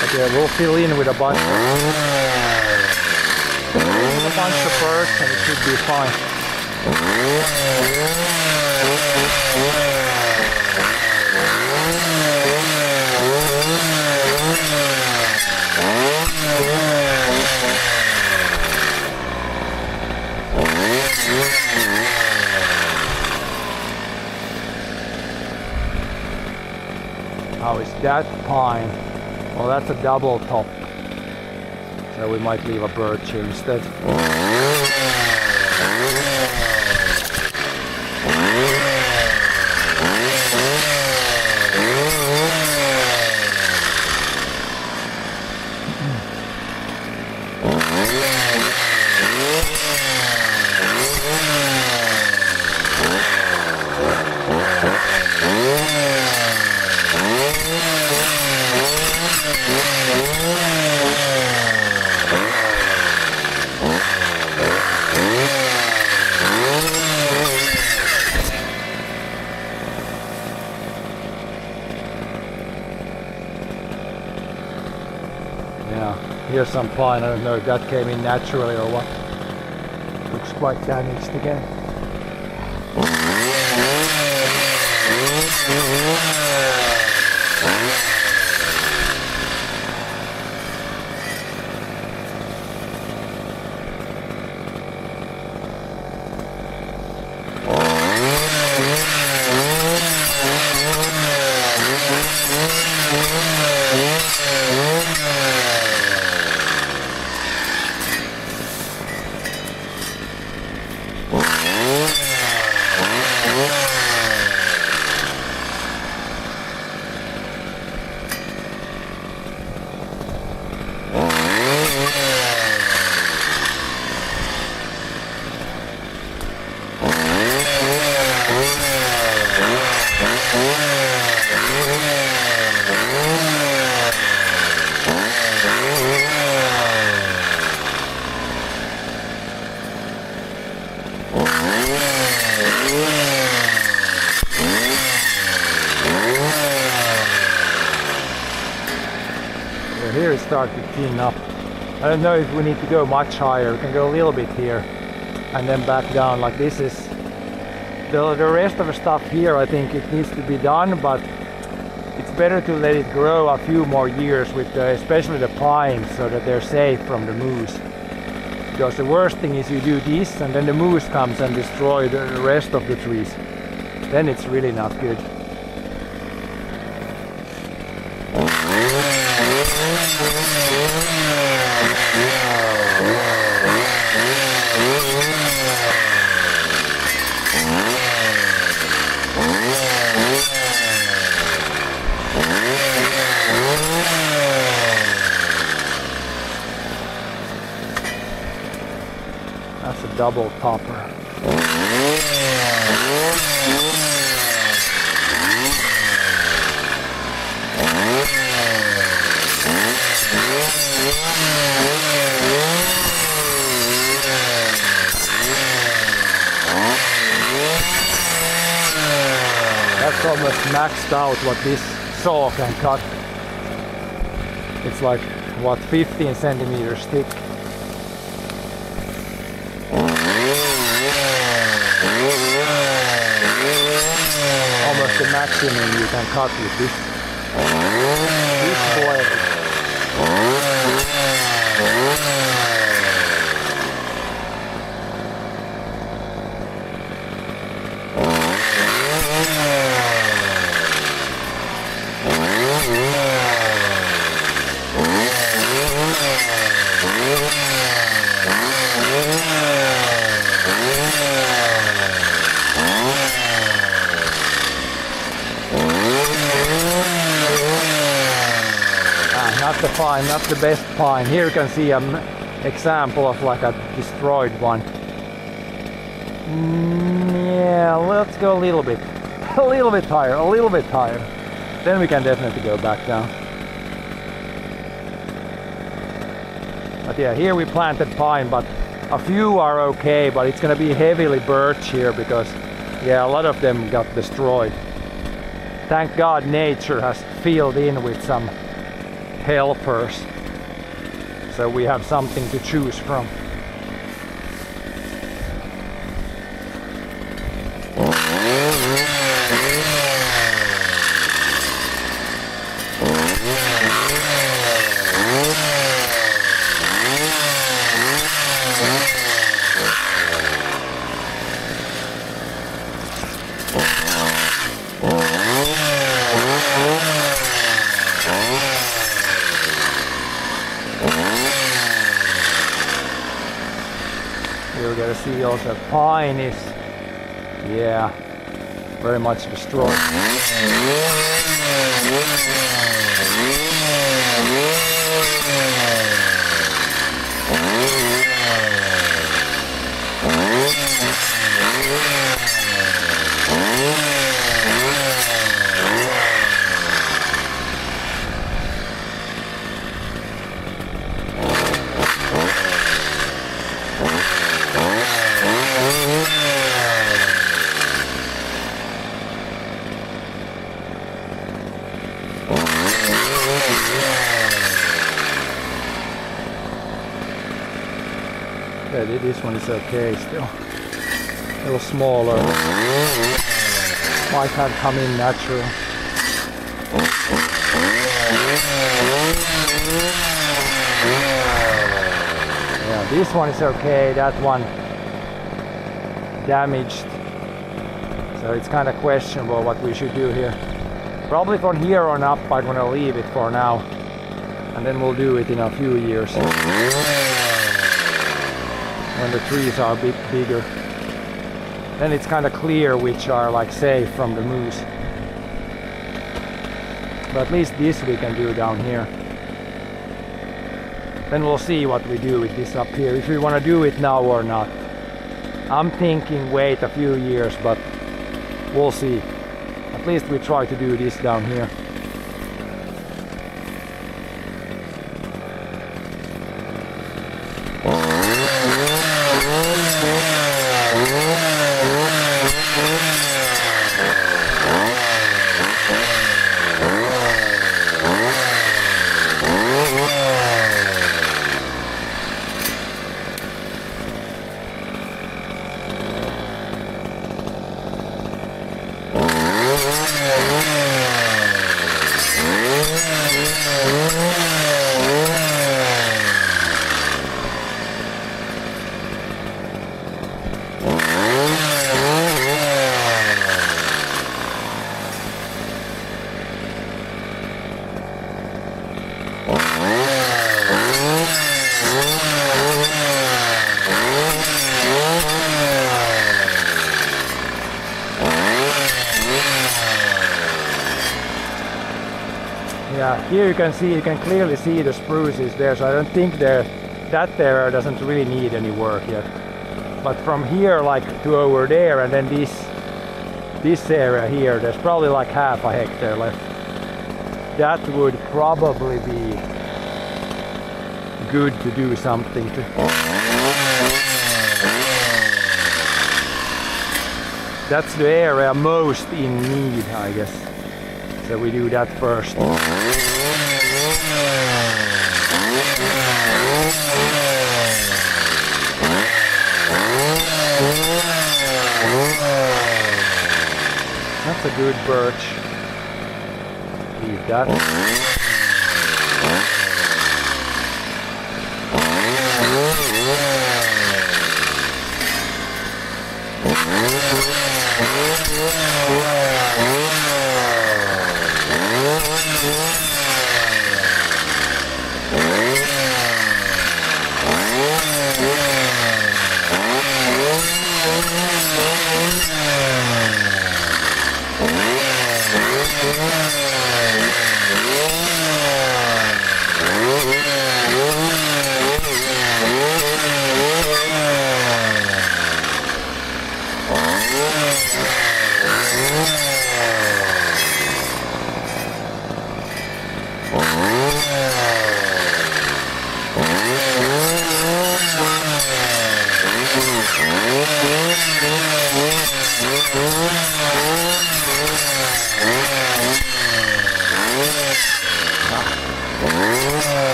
But yeah, we'll fill in with a bunch of birds and it should be fine. How is that pine? Well, that's a double top. So we might leave a birch here instead. Here's some pine. I don't know if that came in naturally or what. Looks quite damaged again. Here it's starting to clean up. I don't know if we need to go much higher. We can go a little bit here and then back down. Like this is the rest of the stuff here. I think it needs to be done, but it's better to let it grow a few more years with especially the pines, so that they're safe from the moose. Because the worst thing is you do this and then the moose comes and destroys the rest of the trees. Then it's really not good. That's a double topper. That's almost maxed out what this saw can cut. It's like, what, 15 centimeters thick. Almost the maximum you can cut with this blade. the pine, not the best pine. Here you can see an example of like a destroyed one. Yeah, let's go a little bit higher, a little bit higher. Then we can definitely go back down. But yeah, here we planted pine, but a few are okay, but it's gonna be heavily birch here because yeah, a lot of them got destroyed. Thank God nature has filled in with some helpers, so we have something to choose from. Here we gotta see also pine is, yeah, very much destroyed. Yeah, this one is okay still. A little smaller. Might have come in natural. Yeah, this one is okay. That one damaged. So it's kind of questionable what we should do here. Probably from here on up I'm gonna leave it for now. And then we'll do it in a few years. When the trees are a bit bigger. Then it's kind of clear which are like safe from the moose. But at least this we can do down here. Then we'll see what we do with this up here, if we want to do it now or not. I'm thinking wait a few years, but we'll see. At least we try to do this down here. Yeah, here you can clearly see the spruces there, so I don't think that area doesn't really need any work yet. But from here like to over there and then this area here, there's probably like half a hectare left. That would probably be good to do something to. That's the area most in need, I guess. So we do that first. That's a good birch. Leave that.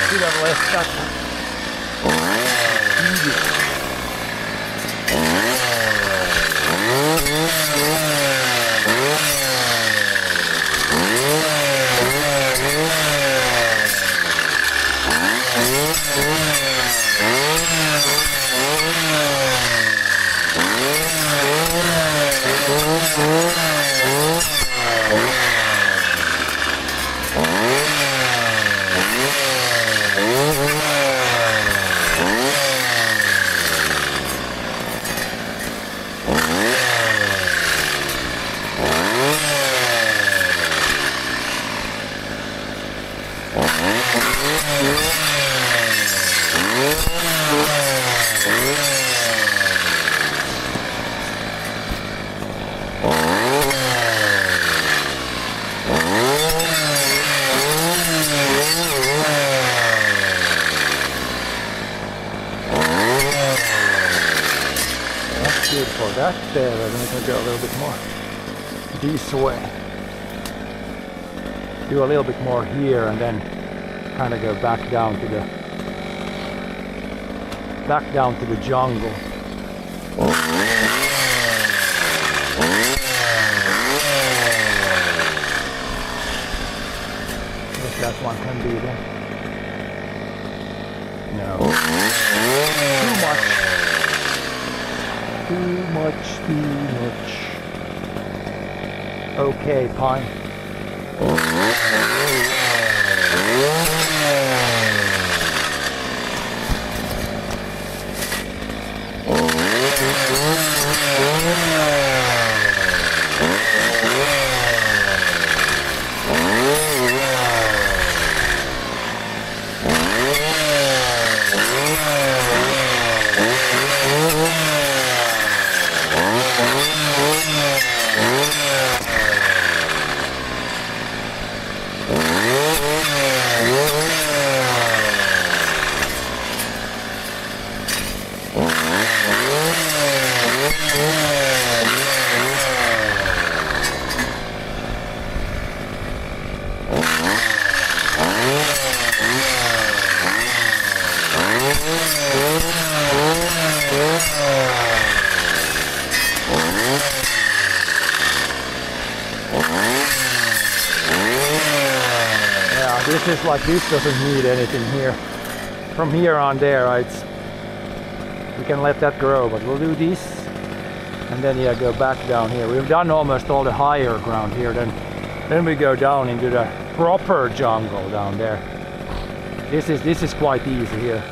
Pidä lestää. Good for that there, and then we can go a little bit more this way. Do a little bit more here and then kind of go back down to the jungle. If that one can be then. No. Too much. Too much. Okay, pine. This is like, this doesn't need anything here. From here on there, we can let that grow, but we'll do this and then yeah, go back down here. We've done almost all the higher ground here, then we go down into the proper jungle down there. This is quite easy here.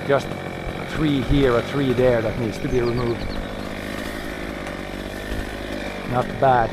Just a tree here, a tree there that needs to be removed. Not bad.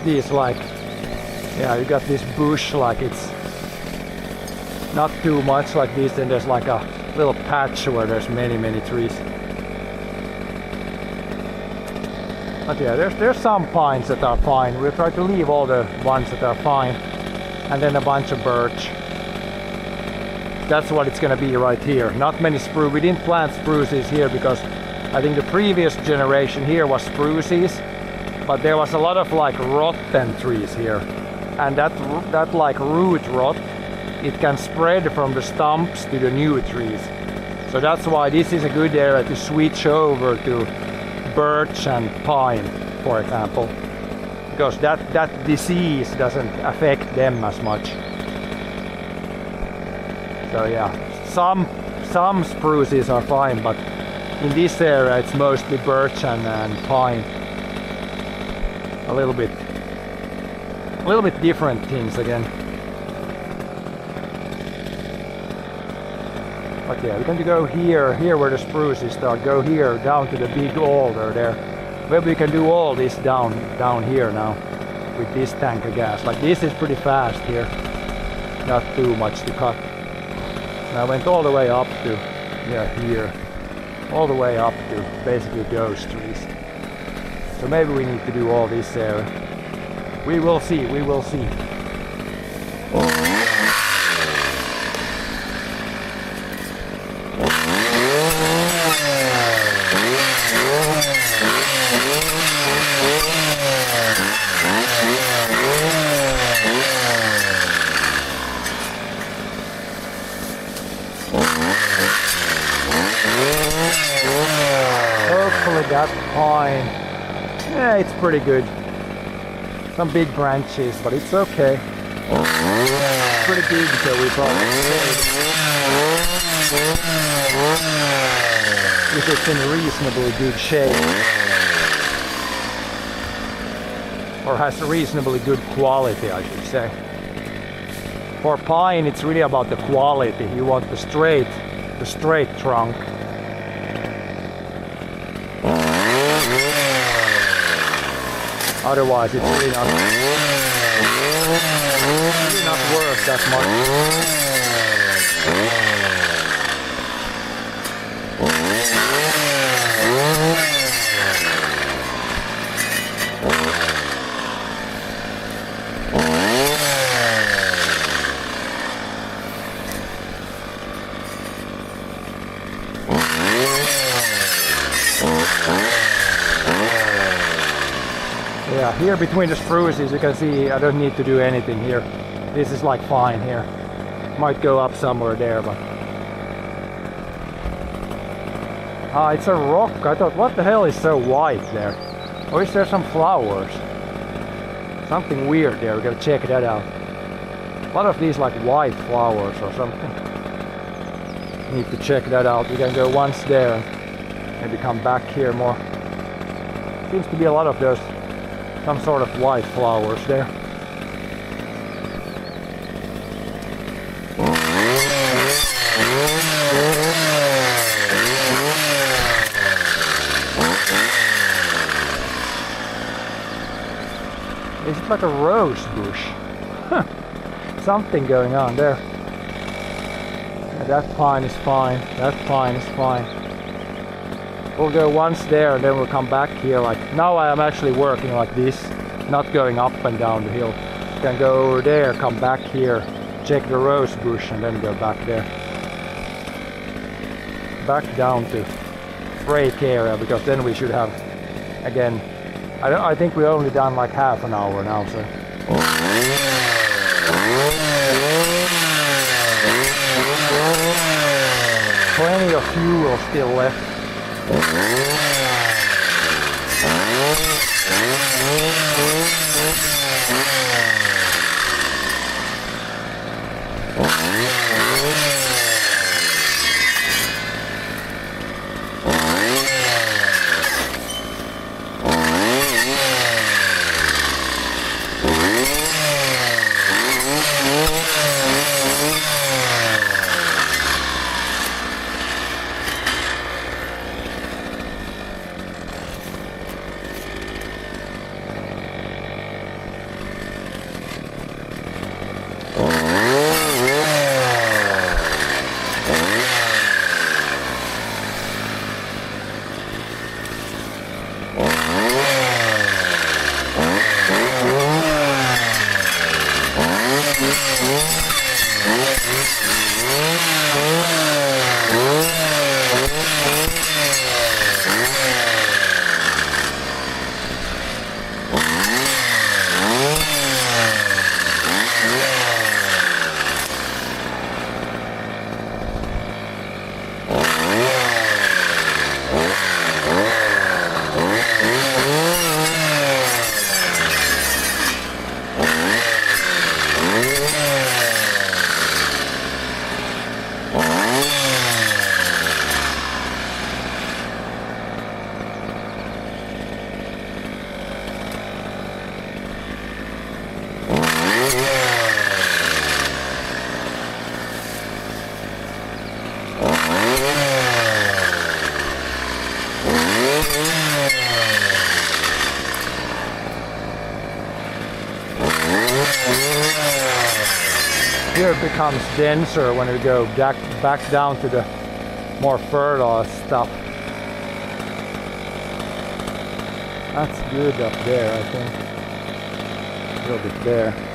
These like, yeah, you got this bush, like it's not too much like this, then there's like a little patch where there's many trees. But yeah, there's some pines that are fine. We'll try to leave all the ones that are fine, and then a bunch of birch. That's what it's gonna be right here. Not many spruce. We didn't plant spruces here because I think the previous generation here was spruces, but there was a lot of like rotten trees here, and that like root rot, it can spread from the stumps to the new trees. So that's why this is a good area to switch over to birch and pine, for example. because that disease doesn't affect them as much. So yeah, some spruces are fine, but in this area it's mostly birch and pine. A little bit different things again. But yeah, we're going to go here where the spruces start, go here down to the big alder there. Maybe we can do all this down here now with this tank of gas. Like this is pretty fast here, not too much to cut. And I went all the way up to, yeah, here, all the way up to basically those trees. So maybe we need to do all this area. We will see, we will see. Hopefully that pine, yeah, it's pretty good. Some big branches, but it's okay. It's pretty big, so we probably if it's in reasonably good shape, or has reasonably good quality, I should say. For pine, it's really about the quality. You want the straight trunk. Otherwise, it's really not worth that much. Yeah, here between the spruces you can see I don't need to do anything here. This is like fine here. Might go up somewhere there, but... Ah, it's a rock. I thought, what the hell is so white there? Or is there some flowers? Something weird there, we gotta check that out. A lot of these like white flowers or something. Need to check that out. We can go once there and maybe come back here more. Seems to be a lot of those, some sort of white flowers there. Is it like a rose bush? Huh. Something going on there. Yeah, that pine is fine. That pine is fine. We'll go once there and then we'll come back here. Like now I am actually working like this, not going up and down the hill. Can go over there, come back here, check the rose bush and then go back there. Back down to break area, because then we should have again. I think we only done like half an hour now, so. Plenty of fuel still left. becomes denser when we go back down to the more fertile stuff. That's good up there, I think. A little bit there.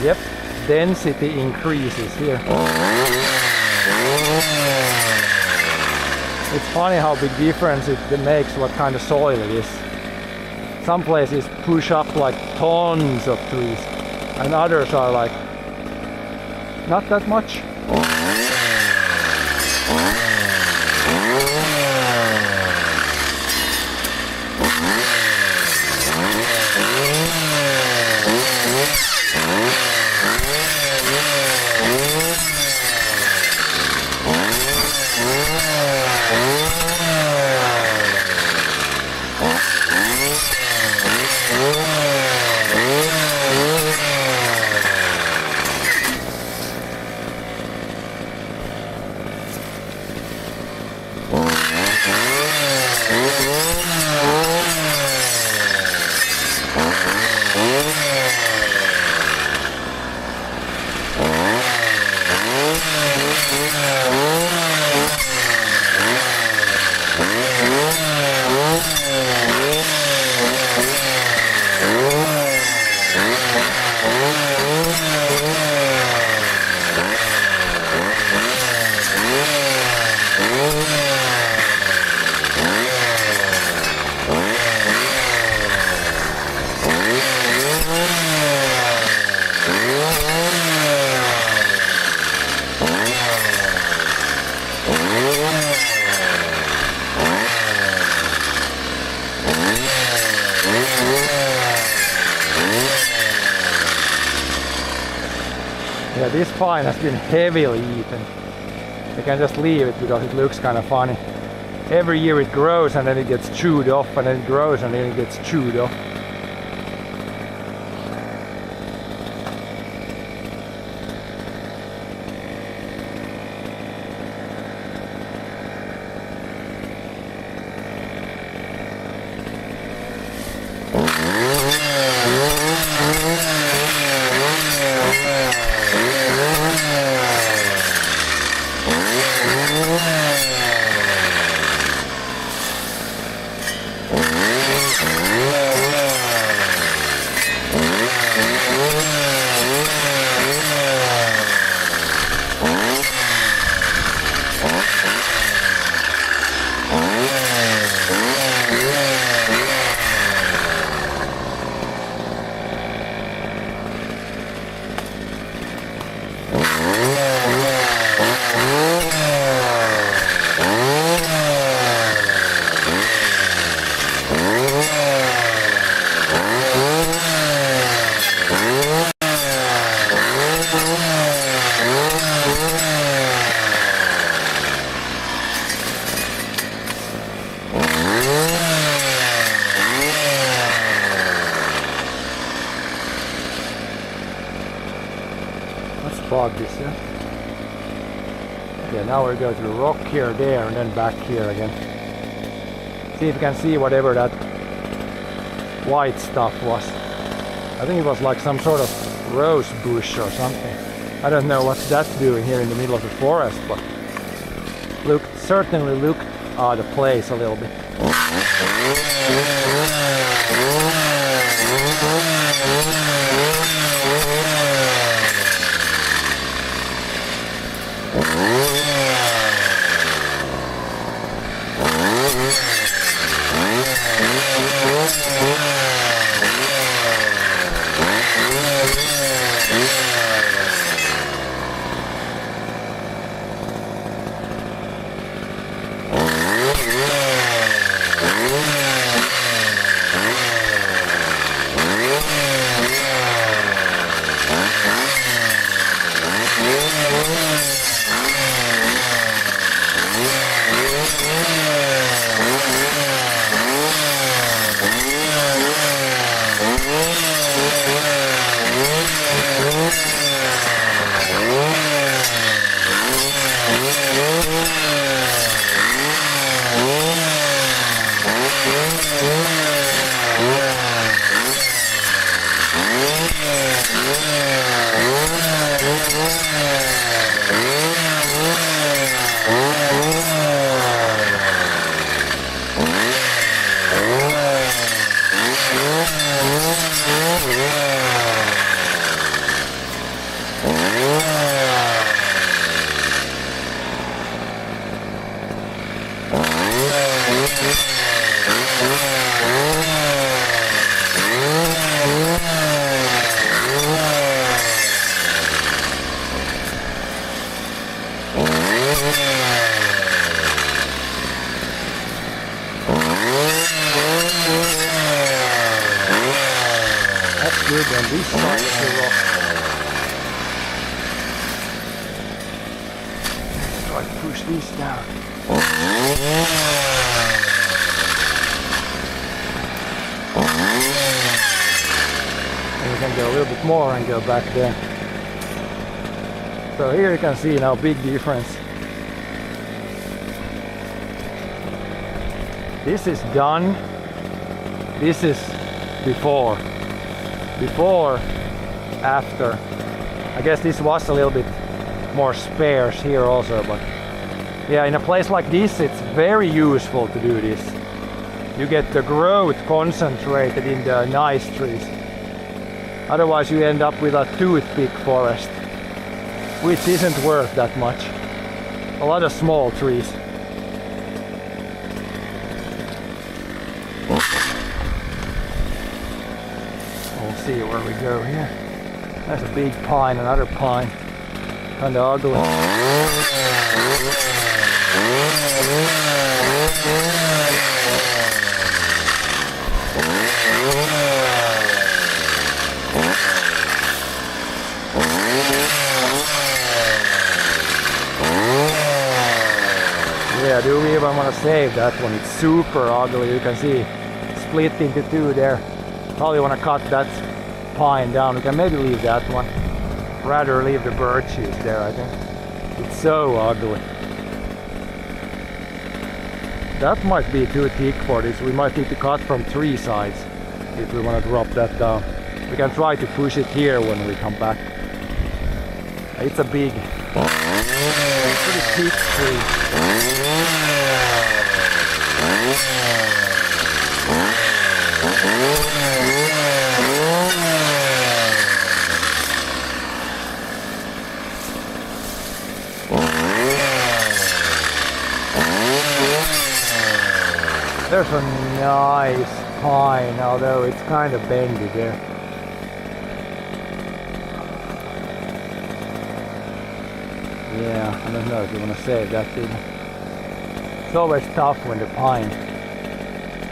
Yep, density increases here. It's funny how big difference it makes what kind of soil it is. Some places push up like tons of trees and others are like not that much. Yeah, this pine has been heavily eaten. You can just leave it because it looks kind of funny. Every year it grows and then it gets chewed off, and then it grows and then it gets chewed off. Fog this, yeah? Okay, now we go to the rock here, there, and then back here again. See if you can see whatever that white stuff was. I think it was like some sort of rose bush or something. I don't know what that's doing here in the middle of the forest, but certainly looked out of place a little bit. That's good, and this side of the rock. Try to push this down. And we can go a little bit more and go back there. So here you can see now big difference. This is done. This is before. Before, after. I guess this was a little bit more sparse here also, but yeah, in a place like this it's very useful to do this. You get the growth concentrated in the nice trees. Otherwise you end up with a toothpick forest, which isn't worth that much. A lot of small trees. We'll see where we go here. There's a big pine, another pine. Kinda ugly. Yeah, do we even want to save that one? It's super ugly. You can see split into two there. Probably want to cut that pine down. We can maybe leave that one. Rather leave the birches there, I think. It's so ugly. That might be too thick for this. We might need to cut from three sides if we want to drop that down. We can try to push it here when we come back. It's a big, pretty thick tree. There's a nice pine, although it's kind of bendy there. Yeah, I don't know if you want to save that thing. It's always tough when the pine,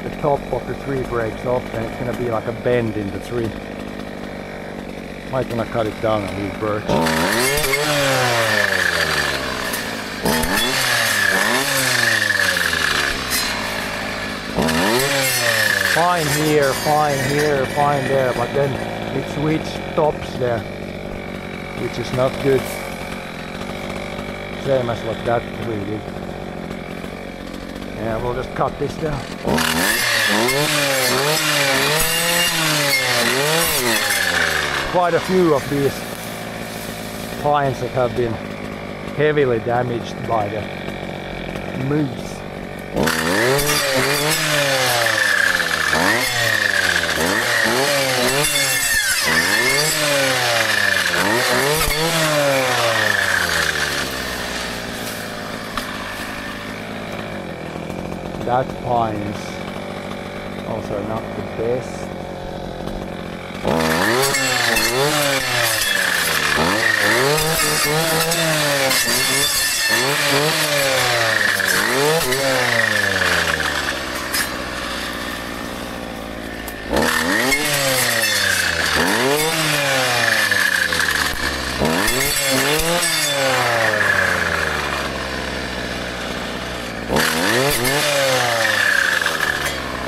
the top of the tree breaks off, and it's going to be like a bend in the tree. Might want to cut it down and leave birch. Fine here, fine there, but then it switched tops there, which is not good. Same as what that tree did. Yeah, we'll just cut this down. Quite a few of these pines that have been heavily damaged by the moose. That pine is also not the best.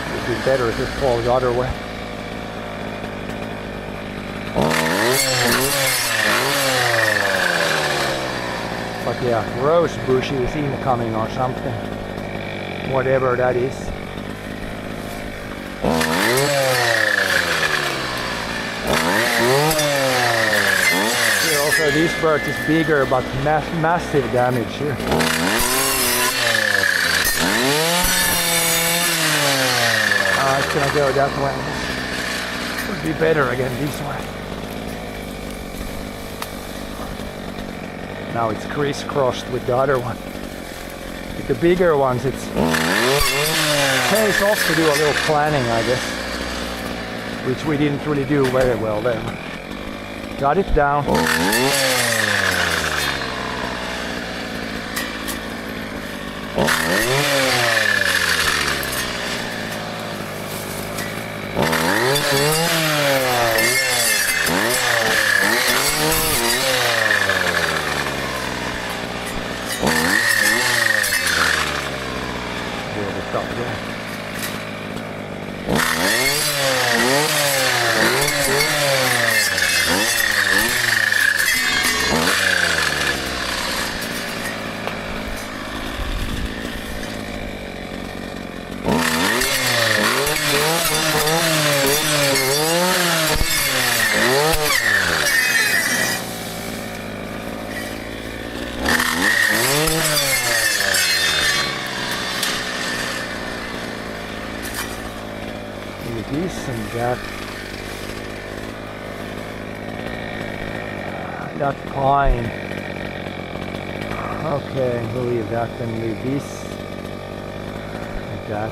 It'd be better if it falls the other way. But yeah, rose bush is incoming or something. Whatever that is. Also, this bird is bigger, but massive damage here. It's gonna go that way. Would be better again this way. Now it's crisscrossed with the other one. With the bigger ones, it pays off to do a little planning, I guess, which we didn't really do very well there. Got it down. This and that. That pine. Okay, we'll leave that and leave this. Like that.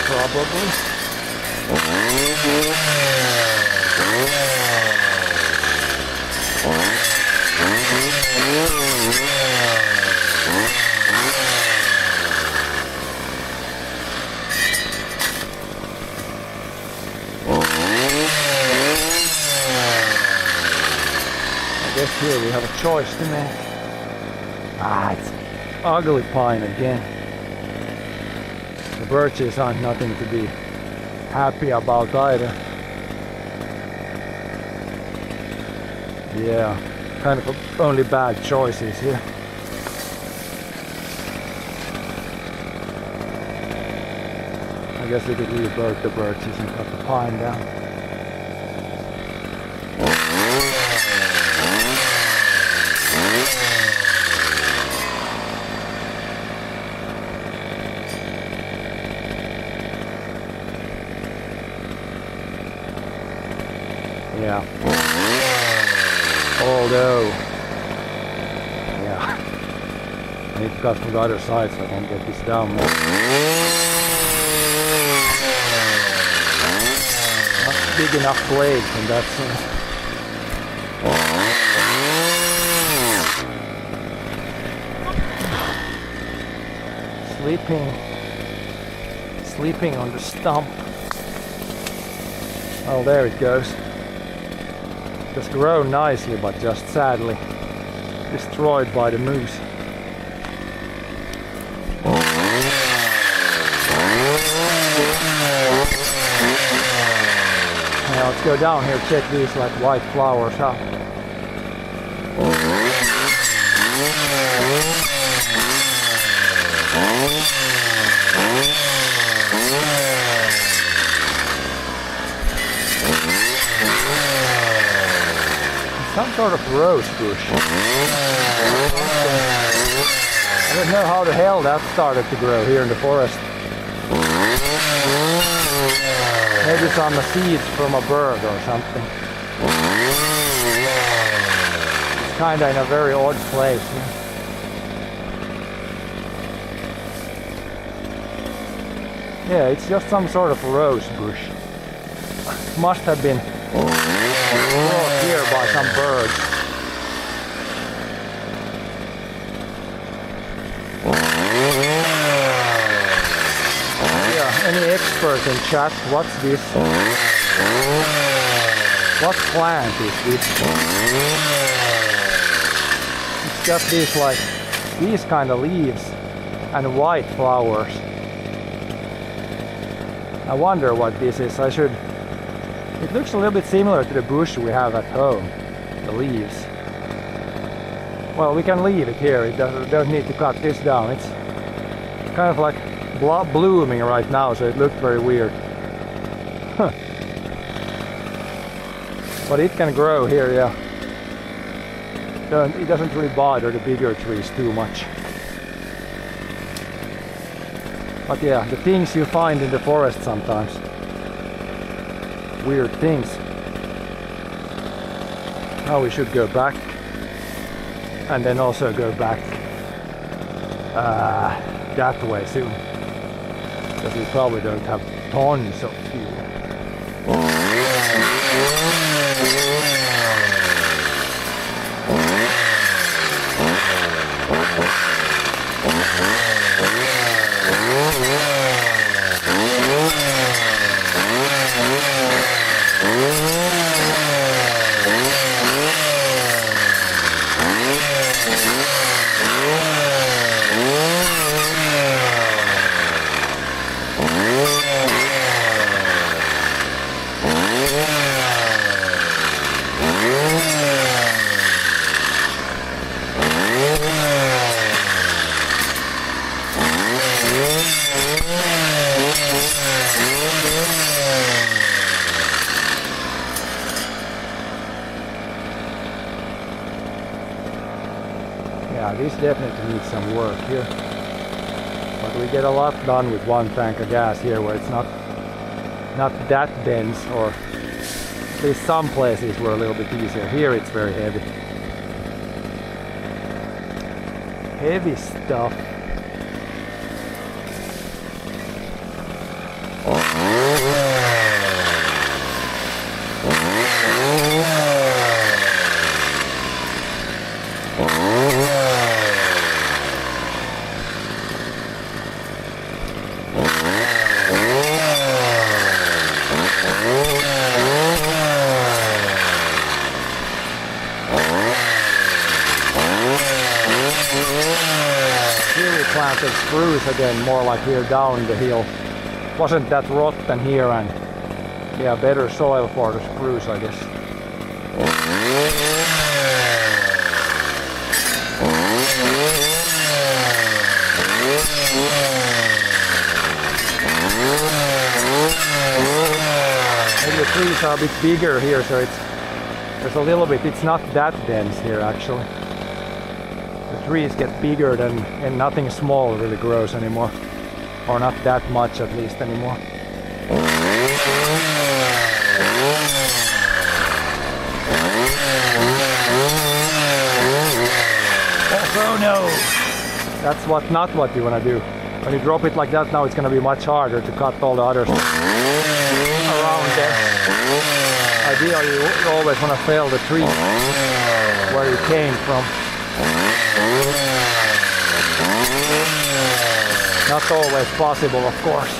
Probably. Here we have a choice to make. It's ugly pine again. The birches aren't nothing to be happy about either. Yeah, kind of only bad choices here. I guess we could leave both the birches and cut the pine down. Yeah. Although, yeah, I need to cut from the other side so I can get this down more. Not big enough blade from that side. Sleeping on the stump. Oh, there it goes. Just grown nicely, but just sadly destroyed by the moose. Now let's go down here, check these like white flowers out. Some sort of rose bush. I don't know how the hell that started to grow here in the forest. Maybe some seeds from a bird or something. It's kinda in a very odd place. Yeah, it's just some sort of rose bush. Must have been brought here by some birds. Yeah, any expert in chat, what's this? What plant is this? It's got these kind of leaves and white flowers. I wonder what this is. It looks a little bit similar to the bush we have at home, the leaves. Well, we can leave it here. We don't need to cut this down. It's kind of like blooming right now, so it looked very weird. Huh. But it can grow here, yeah. It doesn't really bother the bigger trees too much. But yeah, the things you find in the forest sometimes. Weird things. Now we should go back. And then also go back that way soon. Because we probably don't have tons of fuel. Yeah, this definitely needs some work here. But we get a lot done with one tank of gas here where it's not that dense, or at least some places were a little bit easier. Here it's very heavy. Heavy stuff. Planted spruce again, more like here down the hill. Wasn't that rotten here, and yeah, better soil for the spruce, I guess. Maybe the trees are a bit bigger here, so there's a little bit, it's not that dense here actually. Trees get bigger than, and nothing small really grows anymore, or not that much at least anymore. Oh no! That's not what you want to do. When you drop it like that, now it's going to be much harder to cut all the others around there. Ideally, you always want to fell the tree where you came from. Not always possible, of course.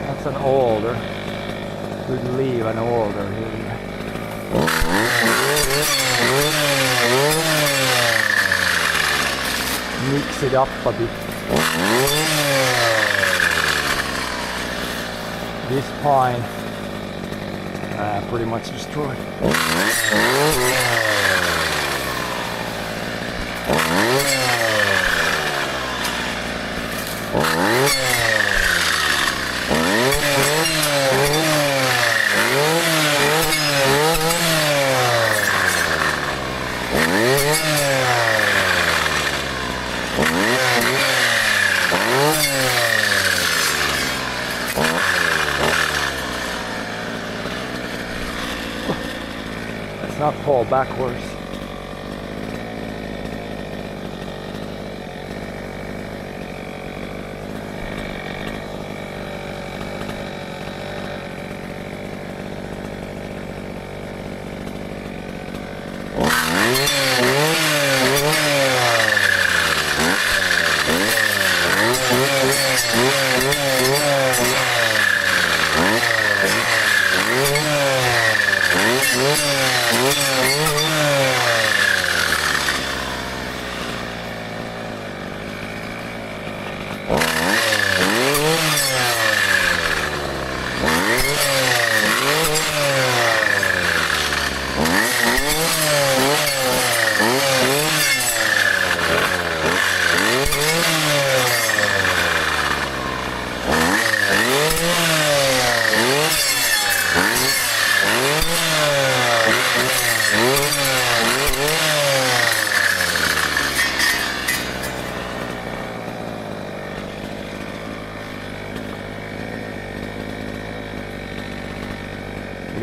That's an alder. Could leave an alder here. Mix it up a bit. This pine pretty much destroyed. Let's not fall backwards.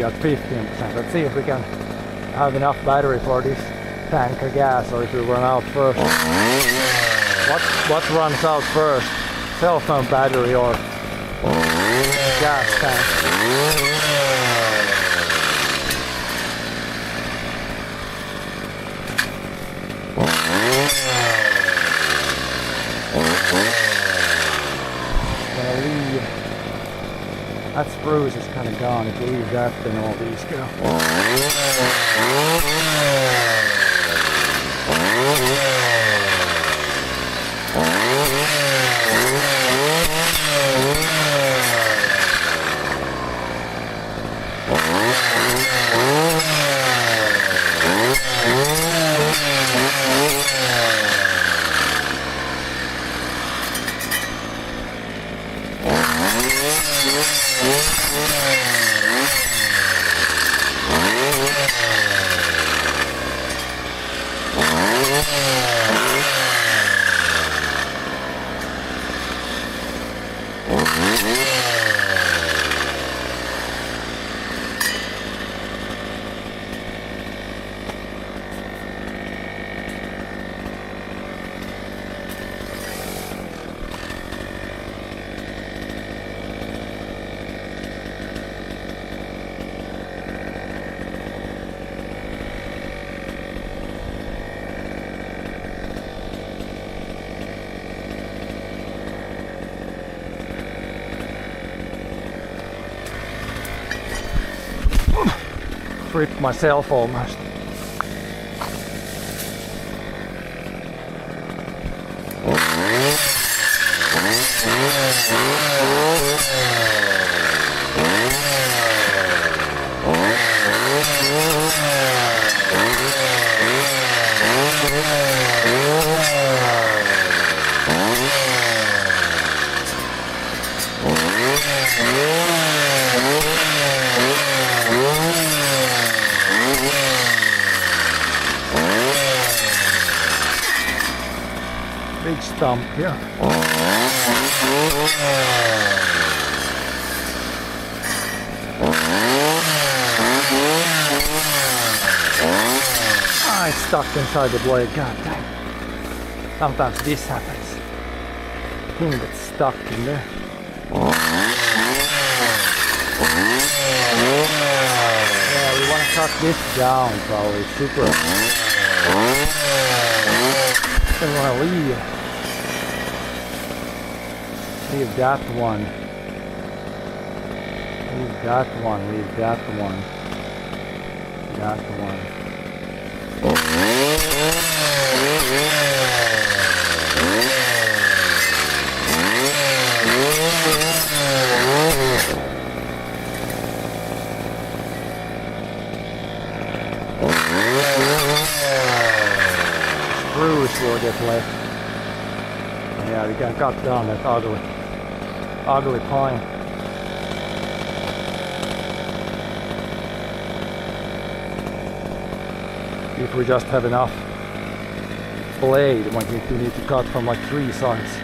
at 15%. Let's see if we can have enough battery for this tank of gas, or if we run out first. What runs out first? Cell phone battery or gas tank? Gonna leave. That spruce is kind of gone. If we leave that, then all these go. Tripped myself almost. Big stump here. Ah, it's stuck inside the blade. God dang. Sometimes this happens. Thing gets stuck in there. Yeah, we want to cut this down probably. Super. Don't want to leave that one. Leave that one. Leave that one. That one. Spruce will get left. Yeah, we can cut down that ugly pine. If we just have enough blade, we need to cut from like 3 sides.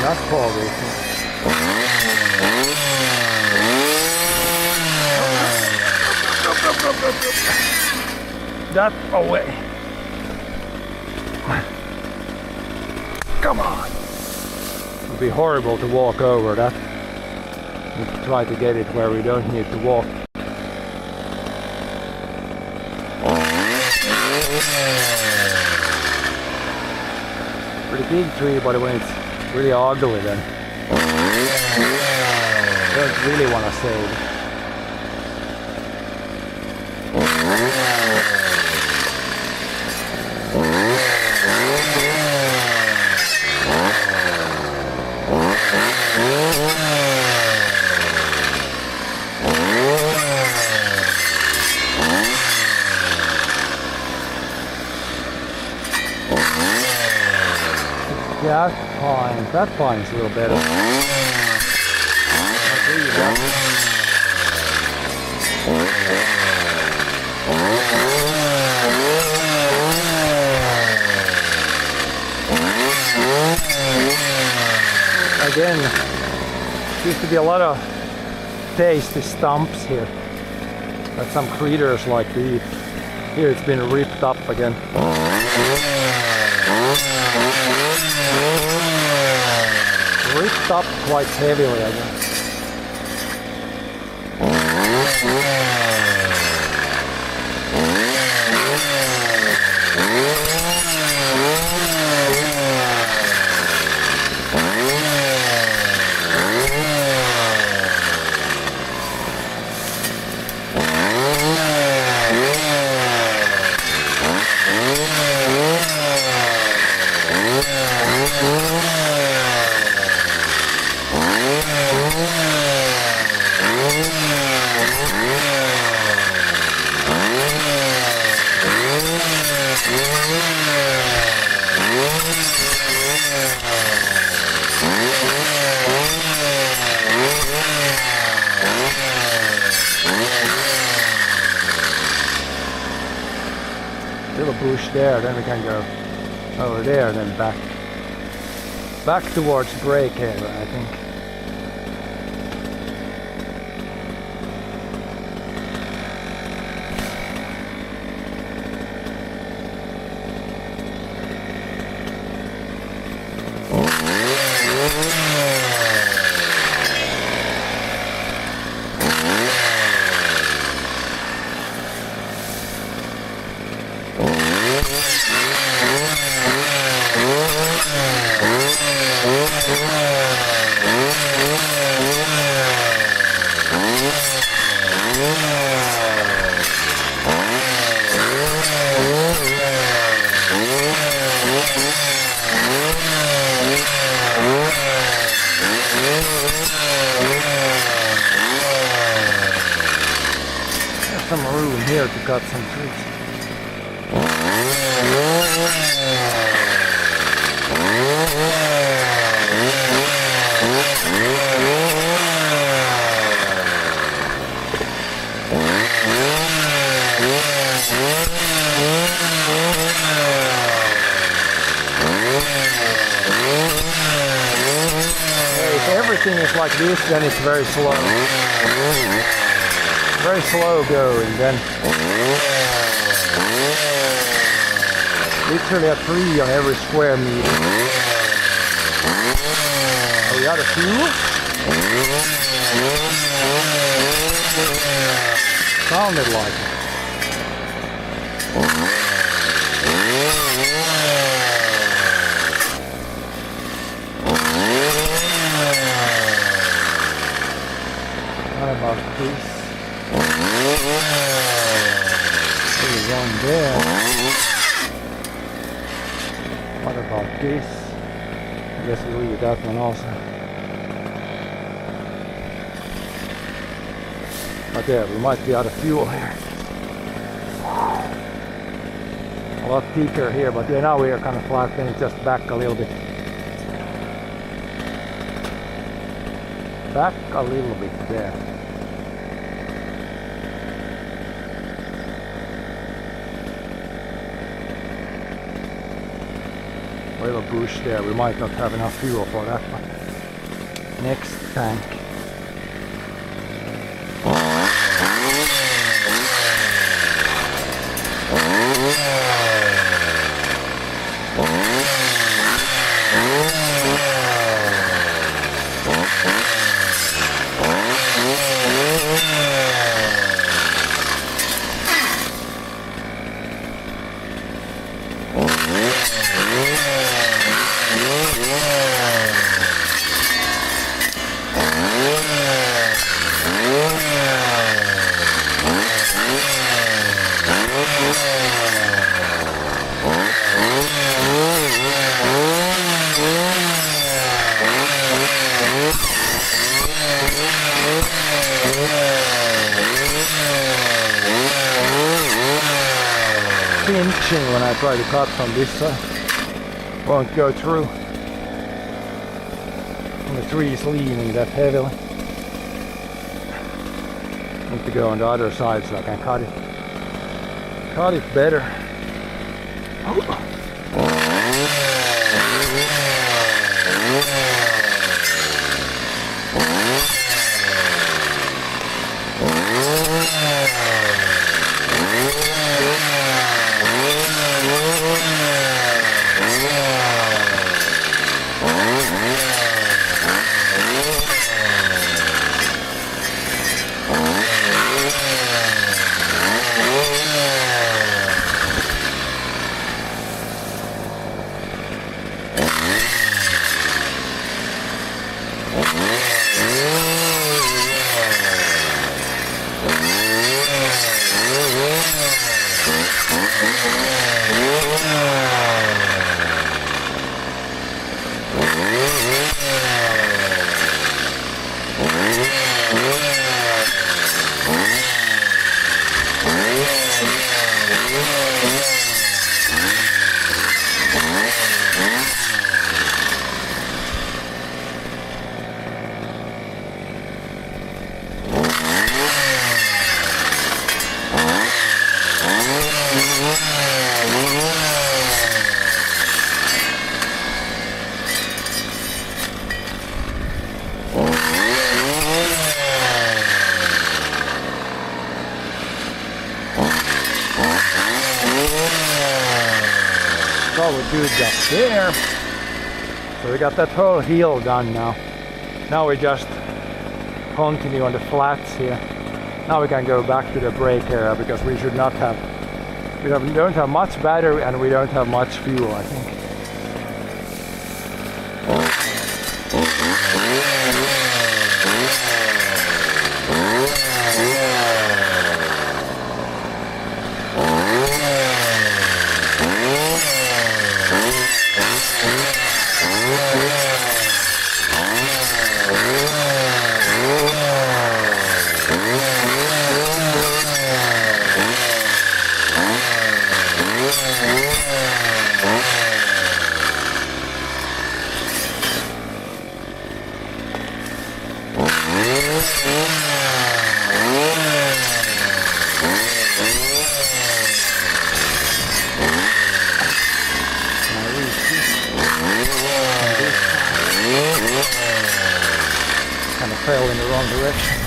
Not probably. That away. Come on. It would be horrible to walk over that. We try to get it where we don't need to walk. Pretty big tree, but when it's really ugly then I don't really want to save. That pine is a little better. Again, used to be a lot of tasty stumps here that some critters like to eat. Here it's been ripped up again. Ripped up quite heavily again. Little bush there, then we can go over there, then back towards Breakhaven, I think. Some room here to cut some trees. If everything is like this, then it's very slow. Very slow going then. Literally a tree on every square meter. Are we out of fuel? Sounded like it. What about this? There's one there. What about this? I guess we'll leave that one also. But yeah, we might be out of fuel here. A lot thicker here, but yeah, now we are kind of flat, then it's just back a little bit. Back a little bit there. Little bush there, we might not have enough fuel for that one. Next tank. Pinching when I try to cut from this side. Won't go through. And the tree is leaning that heavily. Need to go on the other side so I can cut it better. Probably good up there. So we got that whole hill done now. Now we just continue on the flats here. Now we can go back to the break area because we should not have, don't have much battery and we don't have much fuel, I think. Kind of fell in the wrong direction.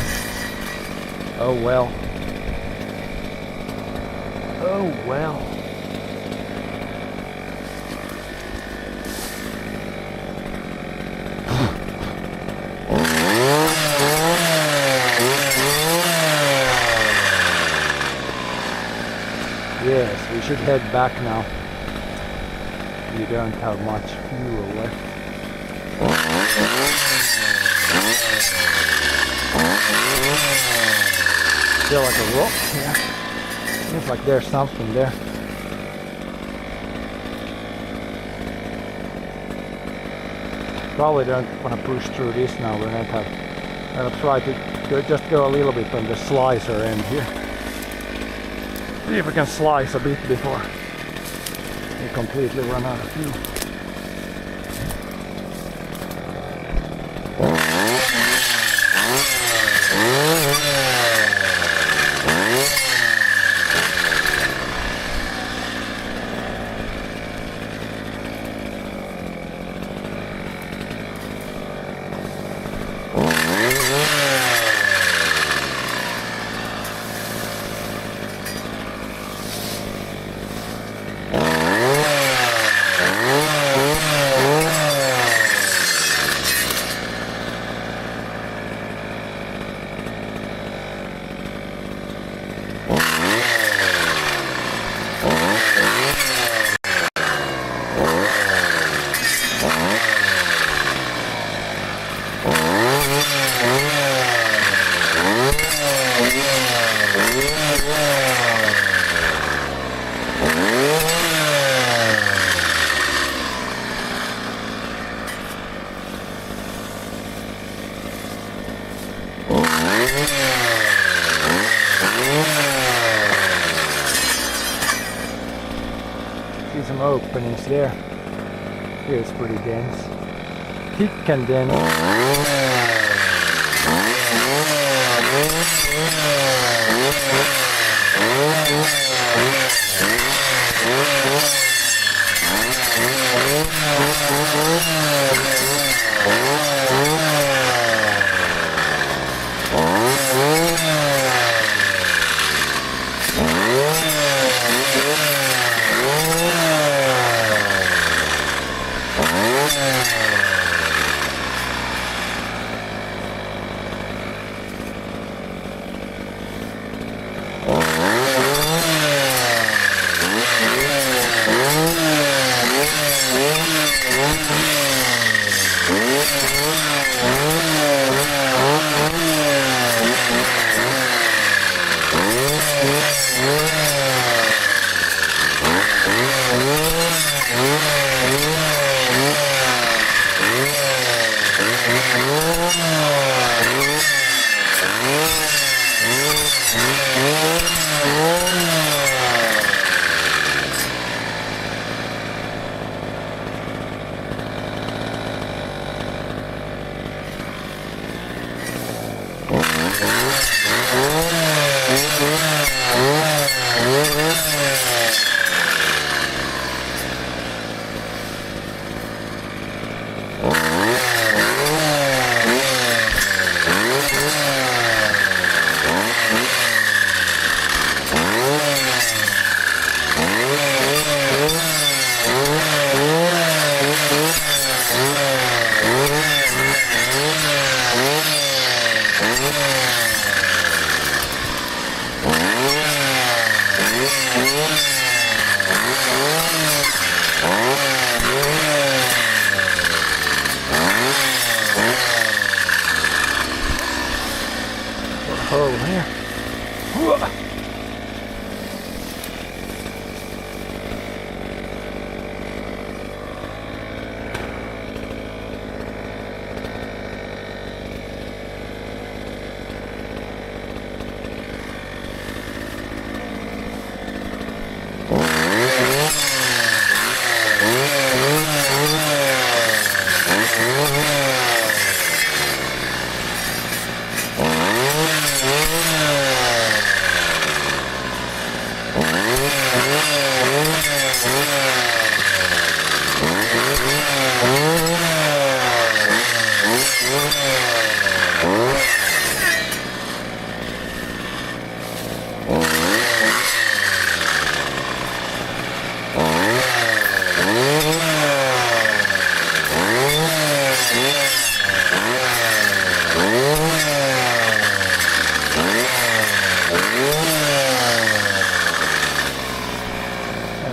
Oh well. Oh well. Yes, we should head back now. We don't have much fuel left. Feel like a rock here. Seems like there's something there. Probably don't want to push through this now. We're gonna try to just go a little bit on the slicer end here. See if we can slice a bit before we completely run out of fuel. See some openings there. Here it's pretty dense. thick and then hole here.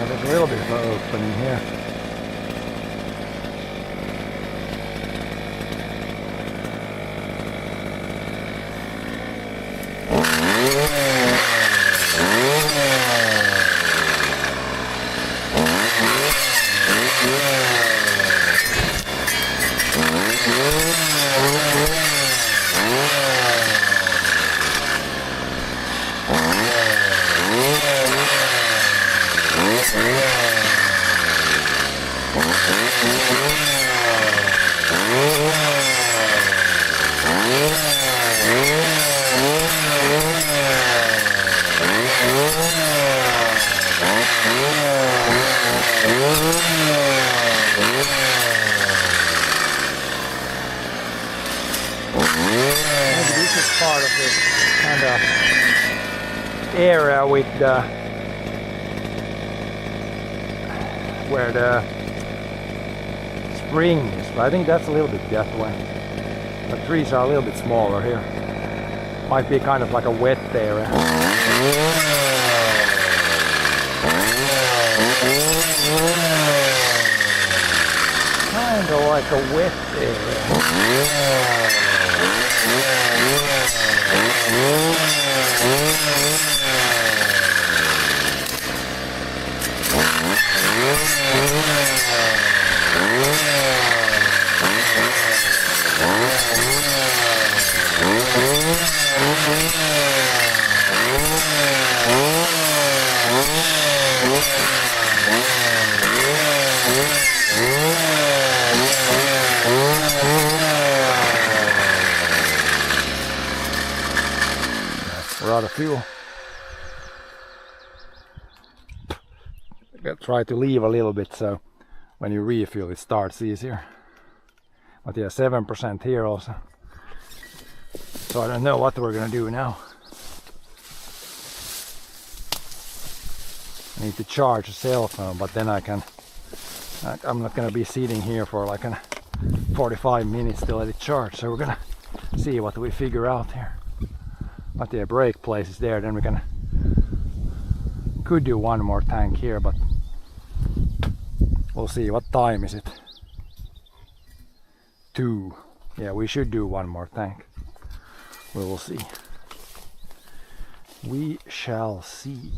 There's a little bit of an opening here. Maybe this is part of this kind of area with the where the spring is, but I think that's a little bit that way. The trees are a little bit smaller here. Might be kind of like a wet area. Kind of like a wet area. We're out of fuel. Try to leave a little bit so when you refuel it starts easier. But yeah, 7% here also. So I don't know what we're gonna do now. I need to charge a cell phone, but then I'm not gonna be sitting here for like 45 minutes to let it charge. So we're gonna see what we figure out here. But the brake place is there, then we could do one more tank here, but we'll see. What time is it? 2. Yeah, we should do one more tank. We will see. We shall see.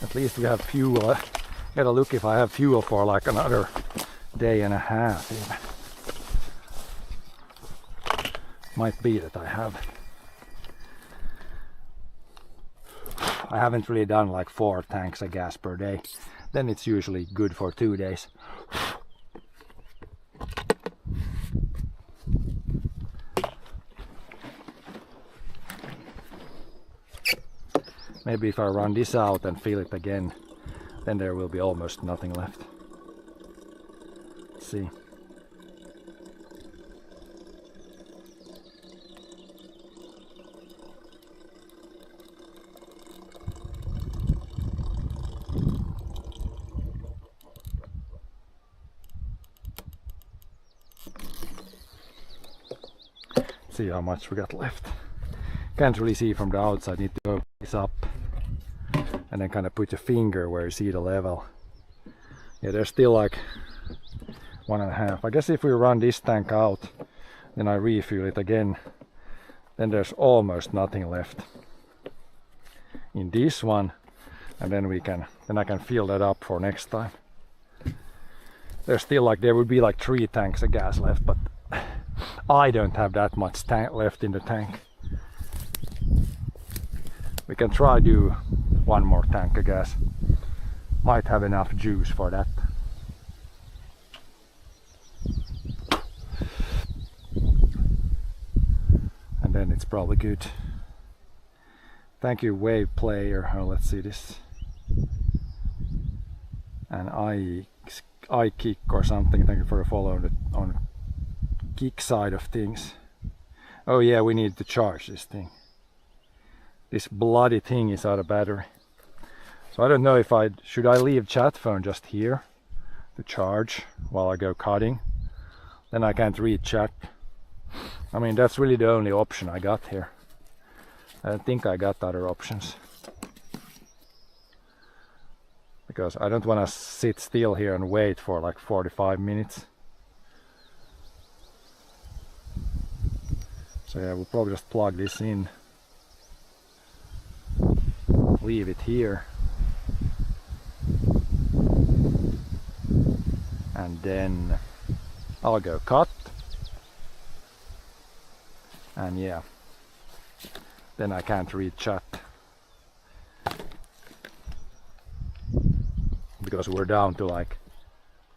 At least we have fuel. I gotta look if I have fuel for like another day and a half even. Might be that I have. I haven't really done like 4 tanks of gas per day. Then it's usually good for 2 days. Maybe if I run this out and fill it again, then there will be almost nothing left. Let's see. See how much we got left. Can't really see from the outside, need to open this up and then kind of put your finger where you see the level. Yeah, there's still like 1.5. I guess if we run this tank out, then I refill it again, then there's almost nothing left in this one, and then I can fill that up for next time. There's still like, there would be like 3 tanks of gas left, but I don't have that much tank left in the tank. We can try do one more tank of gas. Might have enough juice for that. And then it's probably good. Thank you, Wave Player. Oh, let's see this. And I kick or something. Thank you for the follow on kick side of things. Oh yeah, we need to charge this thing. This bloody thing is out of battery. So I don't know if should I leave chat phone just here to charge while I go cutting. Then I can't read chat. I mean, that's really the only option I got here. I don't think I got other options. Because I don't want to sit still here and wait for like 45 minutes. So yeah, we'll probably just plug this in. Leave it here. And then I'll go cut. And yeah, then I can't read chat. Because we're down to like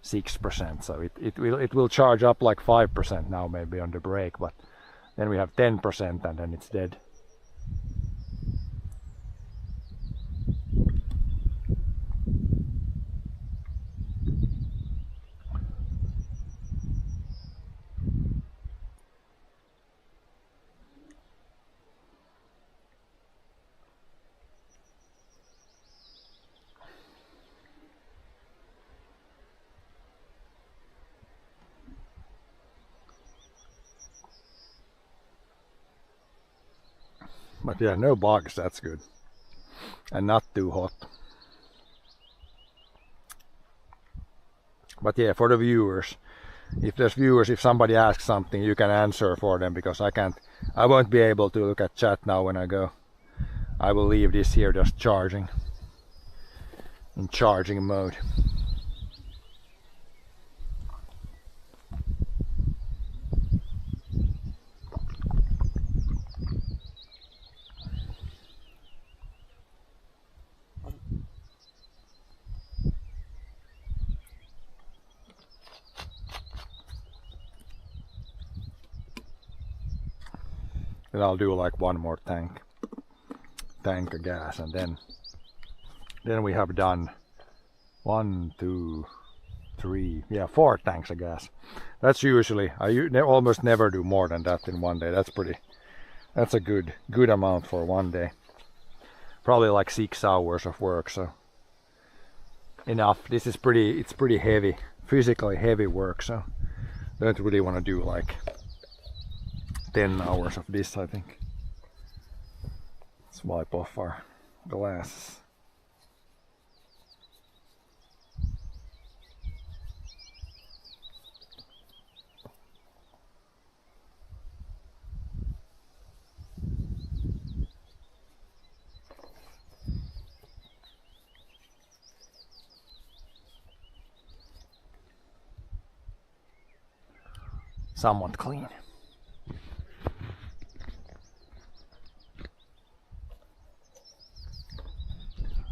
6%, so it will charge up like 5% now maybe on the break, but then we have 10% and then it's dead. But yeah, no bugs, that's good. And not too hot. But yeah, for the viewers, if somebody asks something, you can answer for them, because I won't be able to look at chat now when I go. I will leave this here just charging, in charging mode. Then I'll do like one more tank of gas, and then we have done 1, 2, 3, 4 tanks of gas. That's usually, almost never do more than that in one day. That's a good amount for one day. Probably like 6 hours of work, so enough. This is it's pretty heavy, physically heavy work, so don't really want to do like 10 hours of this, I think. Let's wipe off our glasses. Somewhat clean.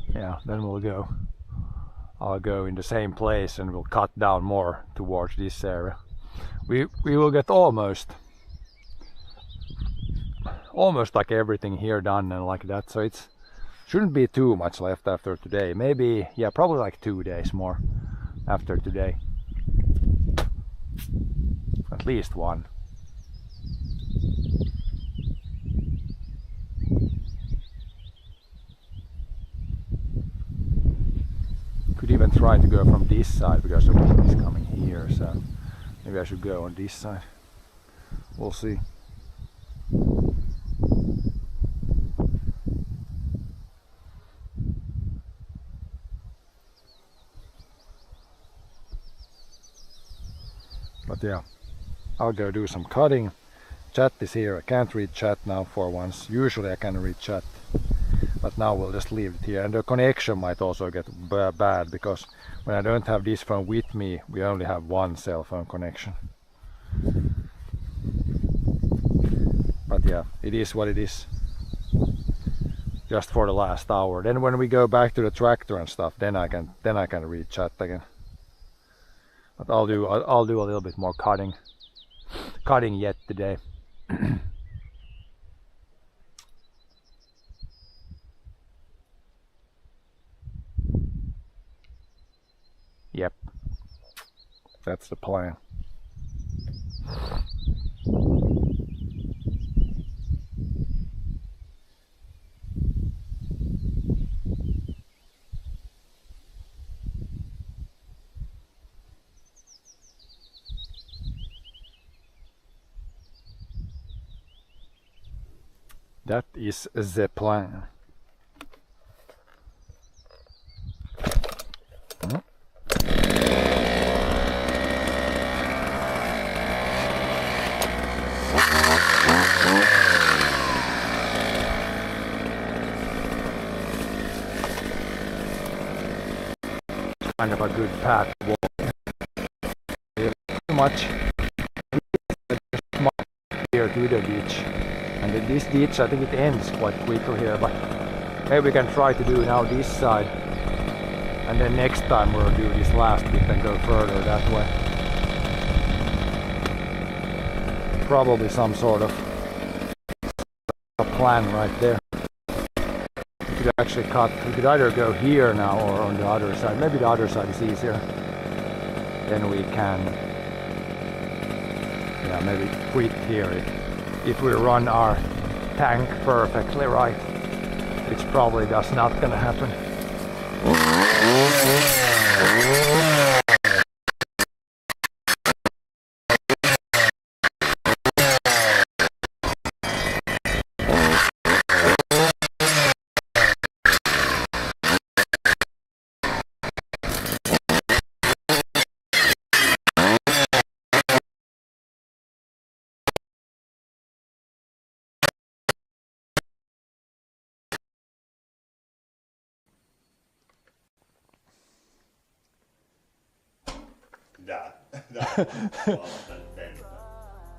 Yeah, then I'll go in the same place and we'll cut down more towards this area. We will get almost like everything here done and like that, so it shouldn't be too much left after today. Maybe, yeah, probably like 2 days more after today. At least one. Could even try to go from this side because the wind is coming here, so maybe I should go on this side. We'll see. But yeah, I'll go do some cutting. Chat is here. I can't read chat now for once. Usually I can read chat, but now we'll just leave it here. And the connection might also get bad because when I don't have this phone with me, we only have one cell phone connection. But yeah, it is what it is. Just for the last hour. Then when we go back to the tractor and stuff, then I can read chat again. But I'll do a little bit more cutting yet today. Yep, that's the plan. That is the plan. Kind of a good path to walk. Too much here to the beach. And this ditch, I think it ends quite quickly here, but maybe we can try to do now this side, and then next time we'll do this last bit and go further that way. Probably some sort of a plan right there. We could actually cut, we could either go here now or on the other side. Maybe the other side is easier. Then we can, yeah, maybe quit here if we run our tank perfectly right, which probably does not gonna happen.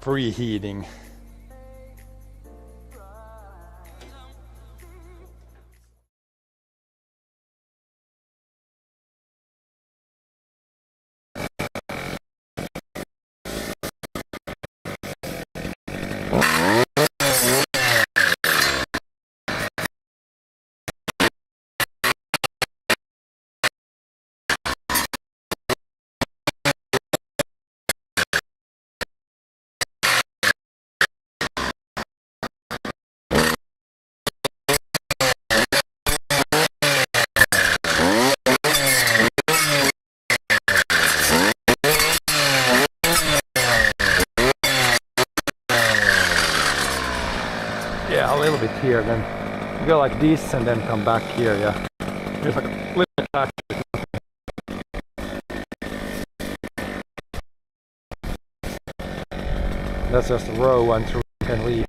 Preheating. little bit here, then you go like this and then come back here. Yeah, there's like a little patch. That's just a row one through you can leave.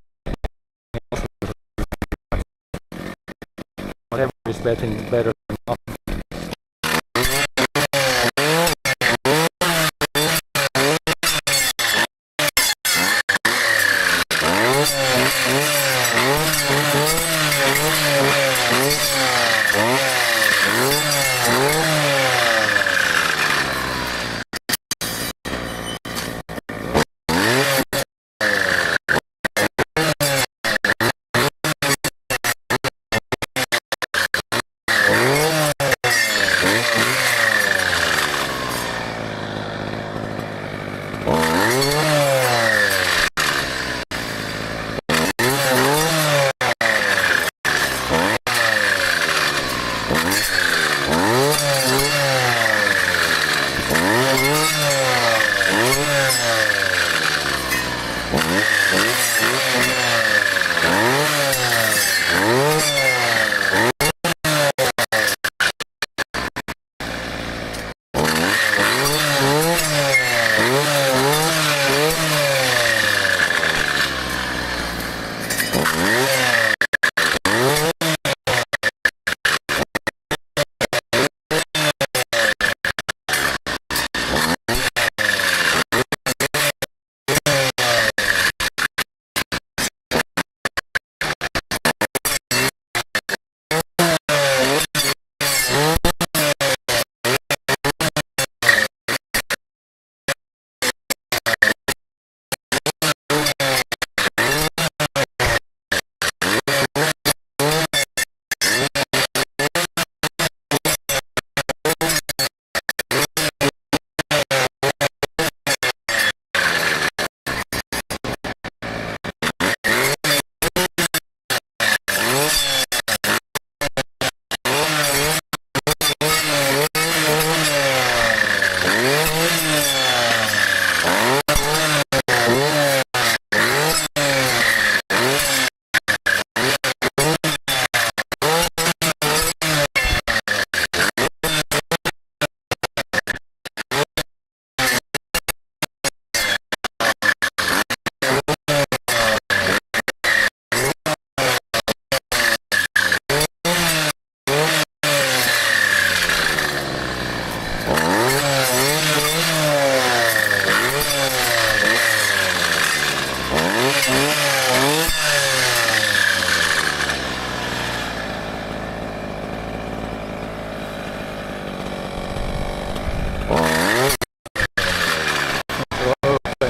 Whatever is better than nothing.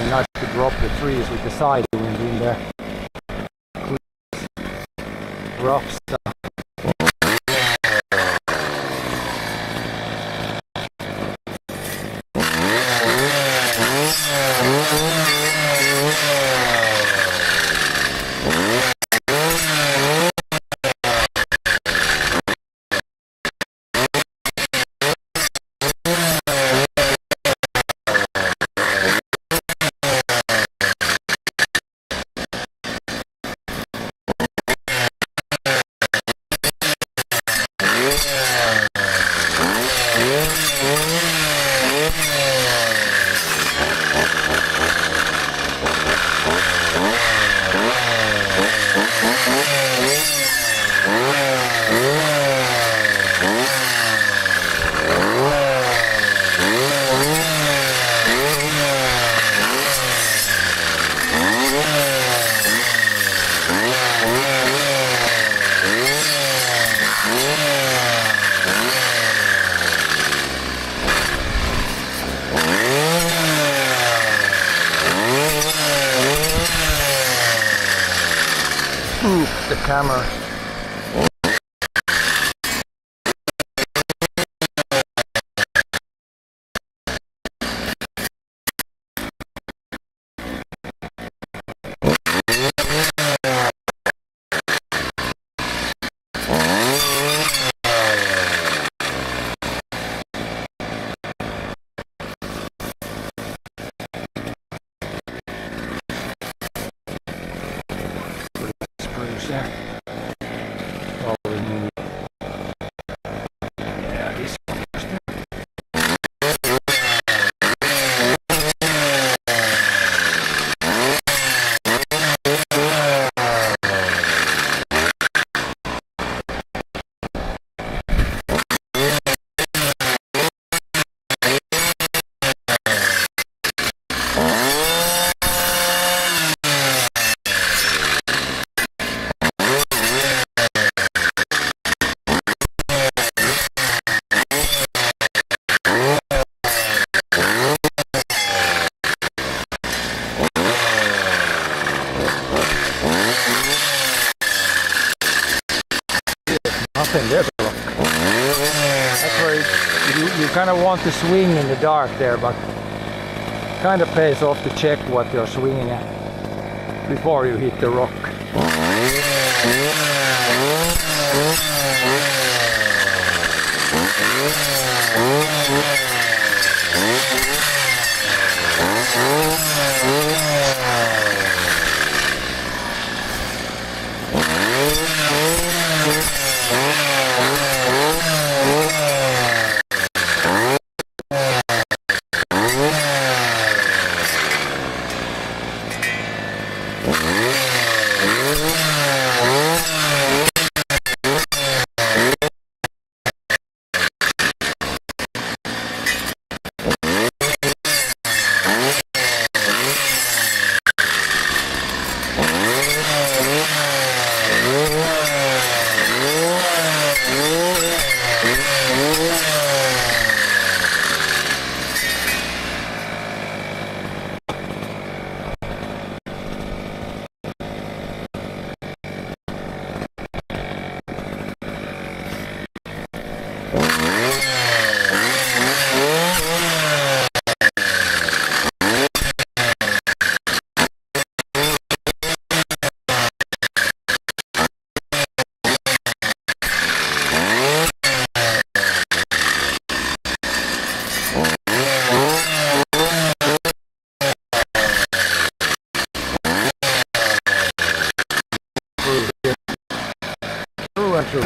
Not to drop the trees with the side wind in there. Rough stuff. The camera. Spruce there. nothing. There's a rock. That's where you kind of want to swing in the dark there, but kind of pays off to check what you're swinging at before you hit the rock.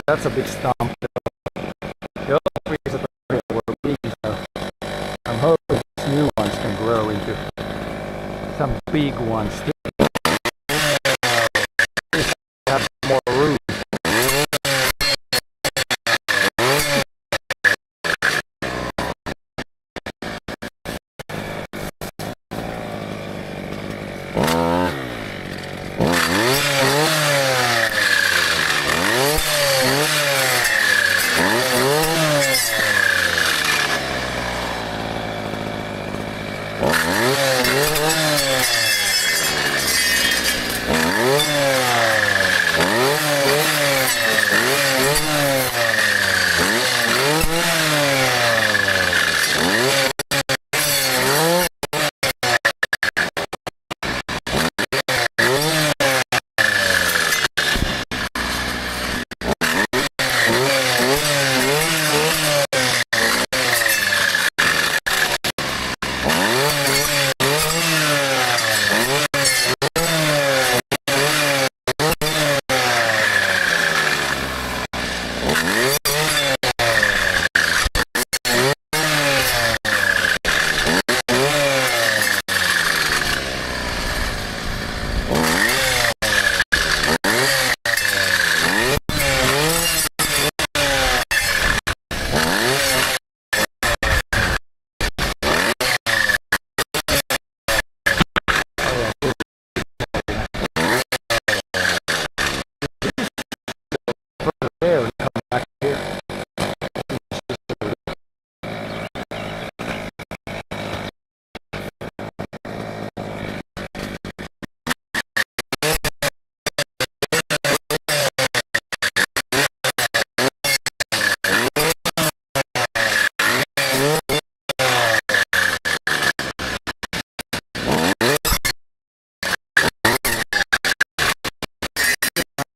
That's a big stump. The other trees at the area were big, so I'm hoping these new ones can grow into some big ones too. Have more room.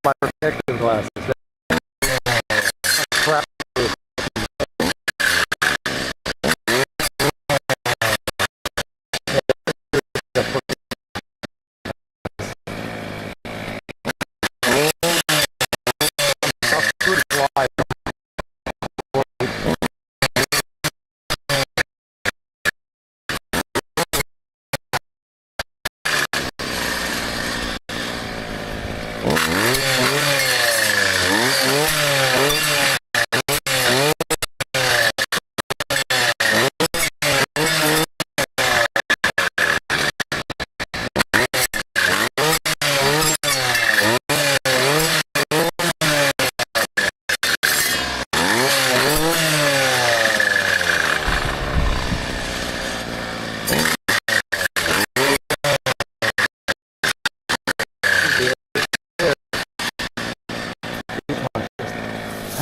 My protective glasses. Crap.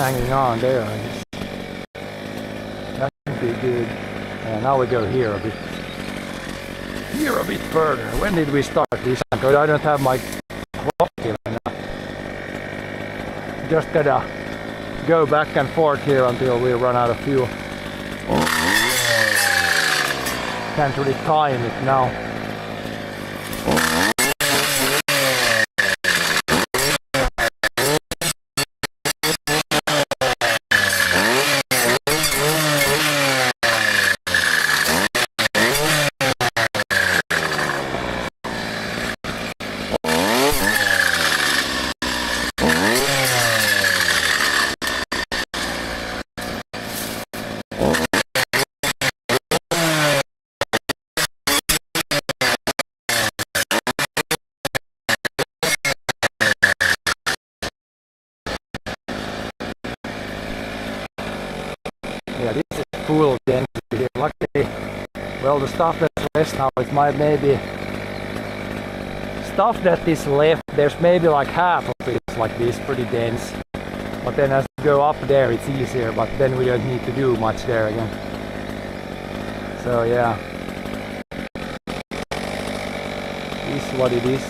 hanging on there. I guess. That should be good. And now we go here a bit. Here a bit further. When did we start this? Because I don't have my clock here now. Just gotta go back and forth here until we run out of fuel. Can't really time it now. Yeah, this is full density here. Luckily, well, the stuff that's left now, it might maybe stuff that is left. There's maybe like half of it like this, pretty dense. But then as you go up there, it's easier. But then we don't need to do much there again. So yeah, this is what it is.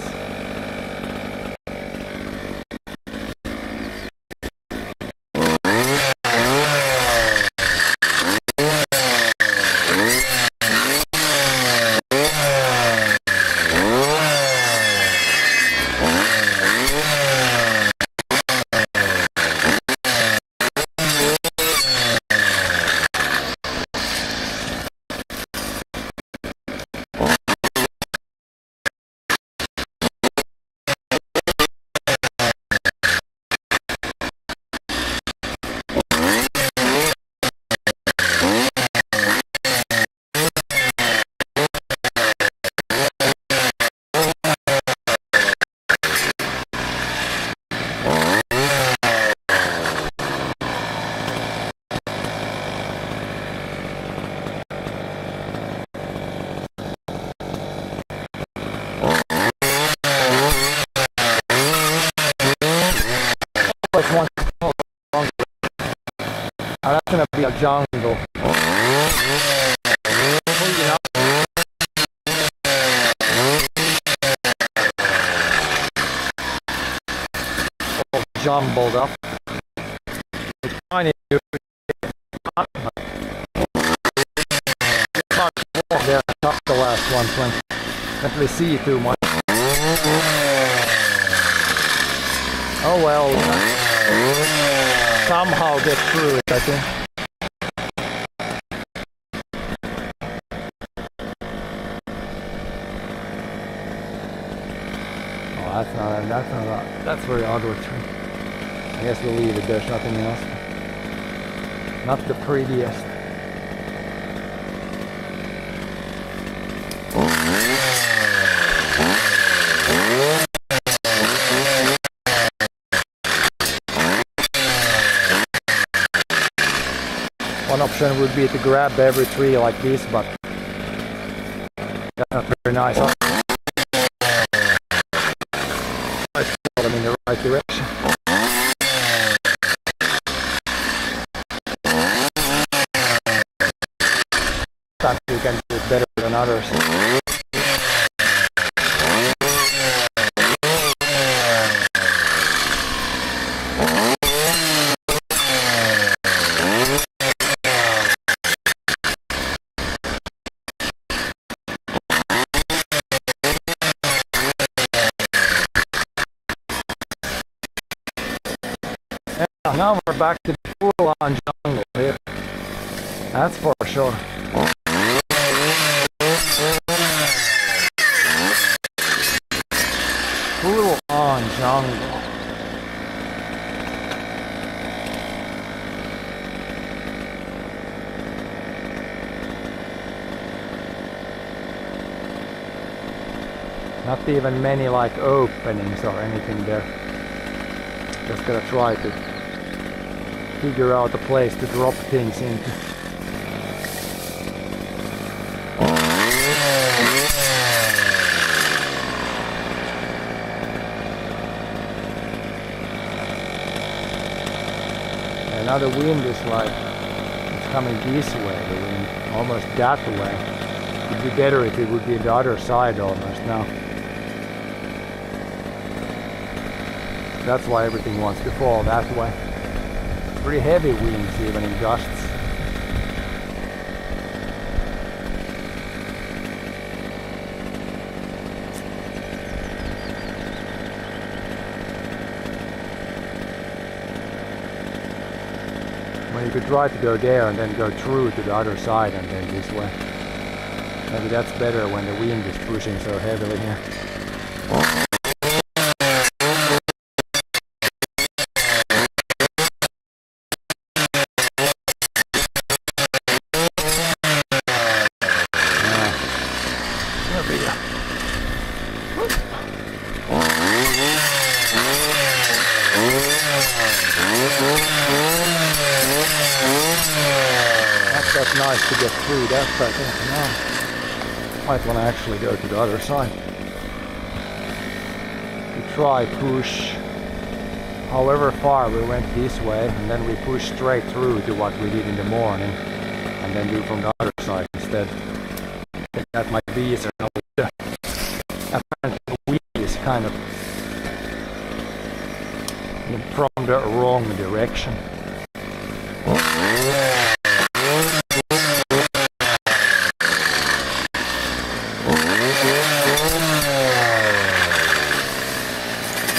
That's gonna be a jungle. All jumbled up. It's trying to do there, top the last one, so I can't really see too much. Oh well. Somehow get through it, I think. Oh, that's very ugly tree. I guess we'll leave it, there's nothing else. Not the prettiest. One option would be to grab every tree like this, but that's not very nice. I put them in the right direction. Sometimes you can do it better than others. Now we're back to the full-on jungle here. That's for sure. Full-on jungle. Not even many like openings or anything there. Just gotta try to figure out a place to drop things into. now the wind is like, it's coming this way, the wind, almost that way. It would be better if it would be the other side almost now. That's why everything wants to fall that way. Pretty heavy winds even in gusts. Well, you could try to go there and then go through to the other side and then this way. Maybe that's better when the wind is pushing so heavily here. That's nice to get through that, I think. Now, might want to actually go to the other side. We try push however far we went this way, and then we push straight through to what we did in the morning, and then do from the other side instead. That might be easier. Apparently the wind is kind of from the wrong direction.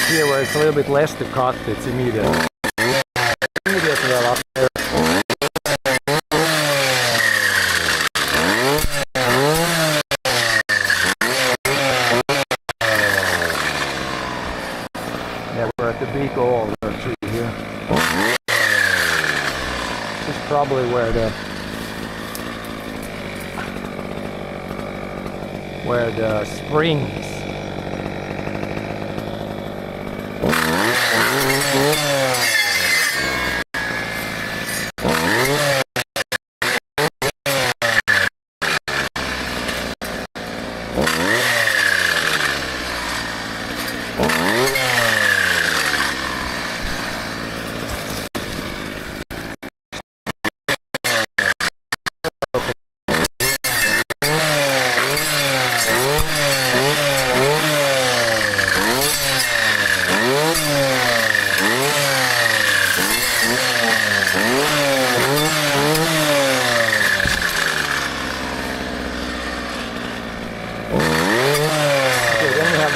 Here where it's a little bit less to cut, it's immediately up there. Yeah, we're at the big alder tree here. This is probably where the spring is.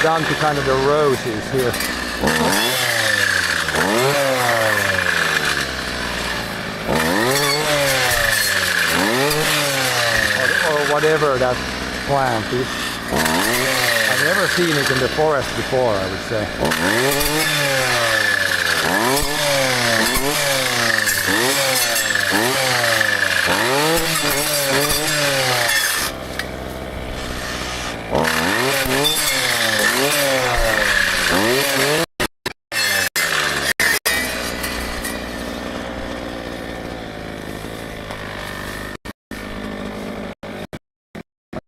Down to kind of the roses here. Or whatever that plant is. I've never seen it in the forest before, I would say.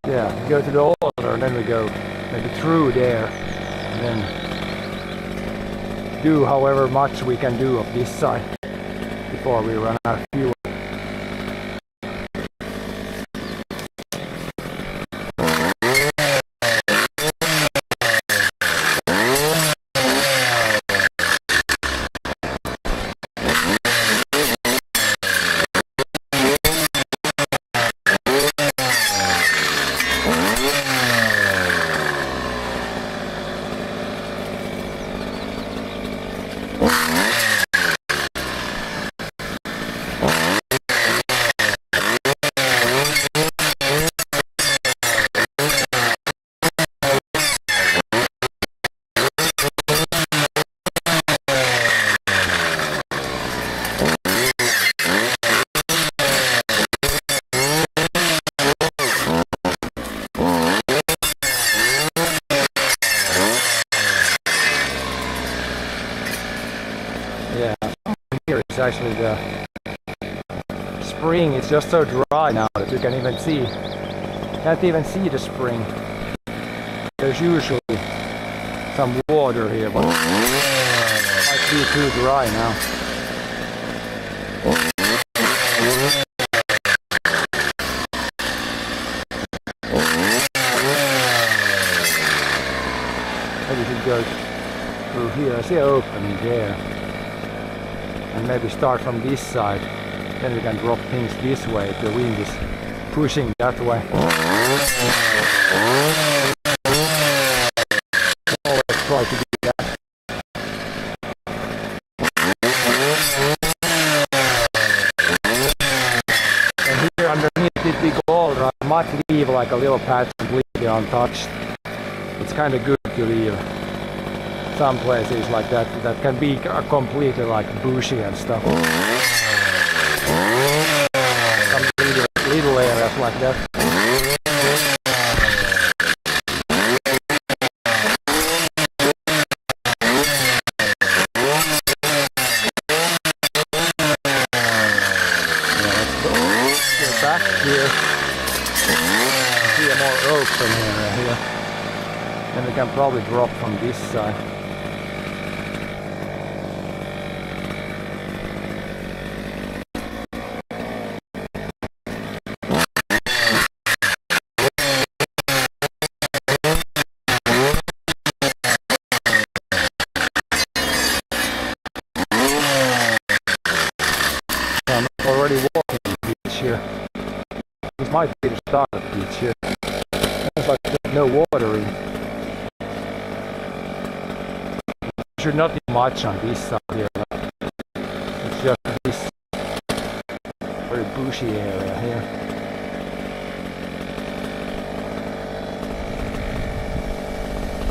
Yeah, go to the altar and then we go maybe through there and then do however much we can do of this side before we run out of fuel. Yeah, here it's actually the spring. It's just so dry now that you can't even see the spring. There's usually some water here, but it might be too dry now. Maybe we should go through here. I see an opening there. And maybe start from this side. Then we can drop things this way if the wind is pushing that way. Always try to do that. And here underneath this big boulder, I might leave like a little patch completely untouched. It's kind of good to leave some places like that that can be completely like bushy and stuff. Some little areas like that. Yeah, let's go back here. See a more open area here. And we can probably drop from this side. I'm already walking the beach here. This might be the start of the beach here. It's like there's no water in. Should not be much on this side here. It's just this very bushy area here.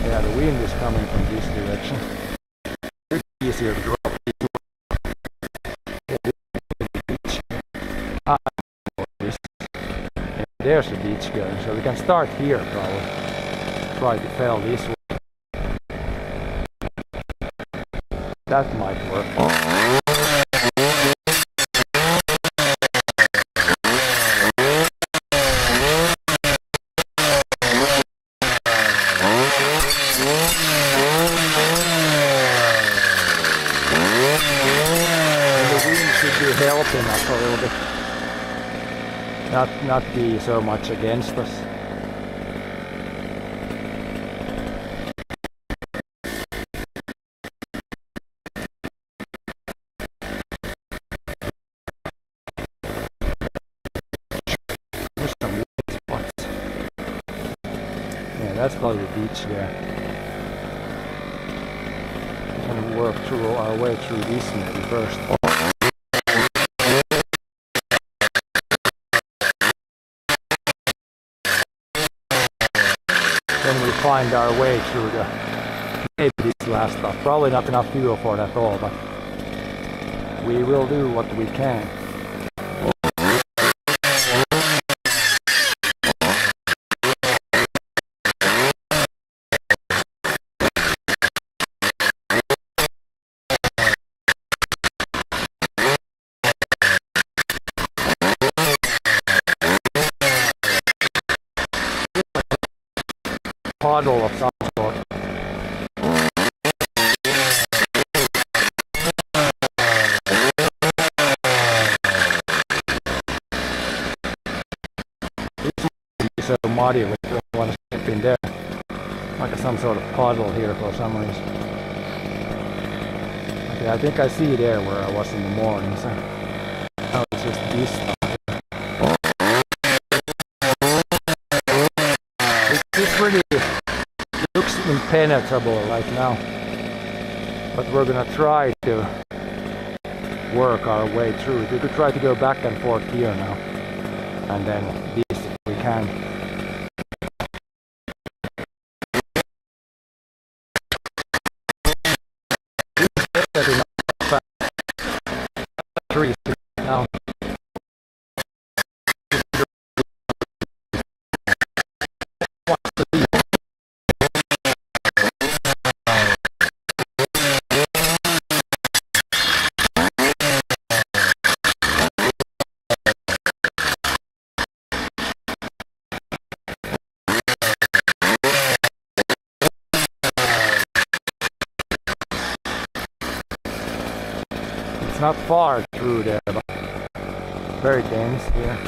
Yeah, the wind is coming from this direction. It's easier to drop this. This. Yeah, there's the beach going, so we can start here probably. Try to fell this way. That might work. And the wind should be helping us a little bit. Not be so much against us. That's probably the beach there. We're gonna work through our way through this maybe first. Then we find our way through the maybe this last stuff. Probably not enough fuel for that all, but we will do what we can. Puddle of some sort. It's so muddy we don't want to step in there. Like some sort of puddle here for some reason. Okay, I think I see there where I was in the morning, so now it's just this stuff. It's pretty looks impenetrable right now, but we're gonna try to work our way through it. We could try to go back and forth here now, and then this if we can. Trees now. It's not far through there, but very dense here.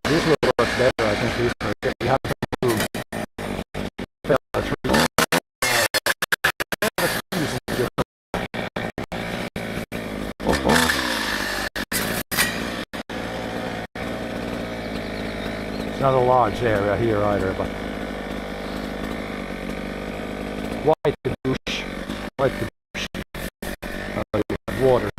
These will work better, I think. These are good. You have to move. Fell the tree. It's not a large area here either, but white bush, white bush. You have water.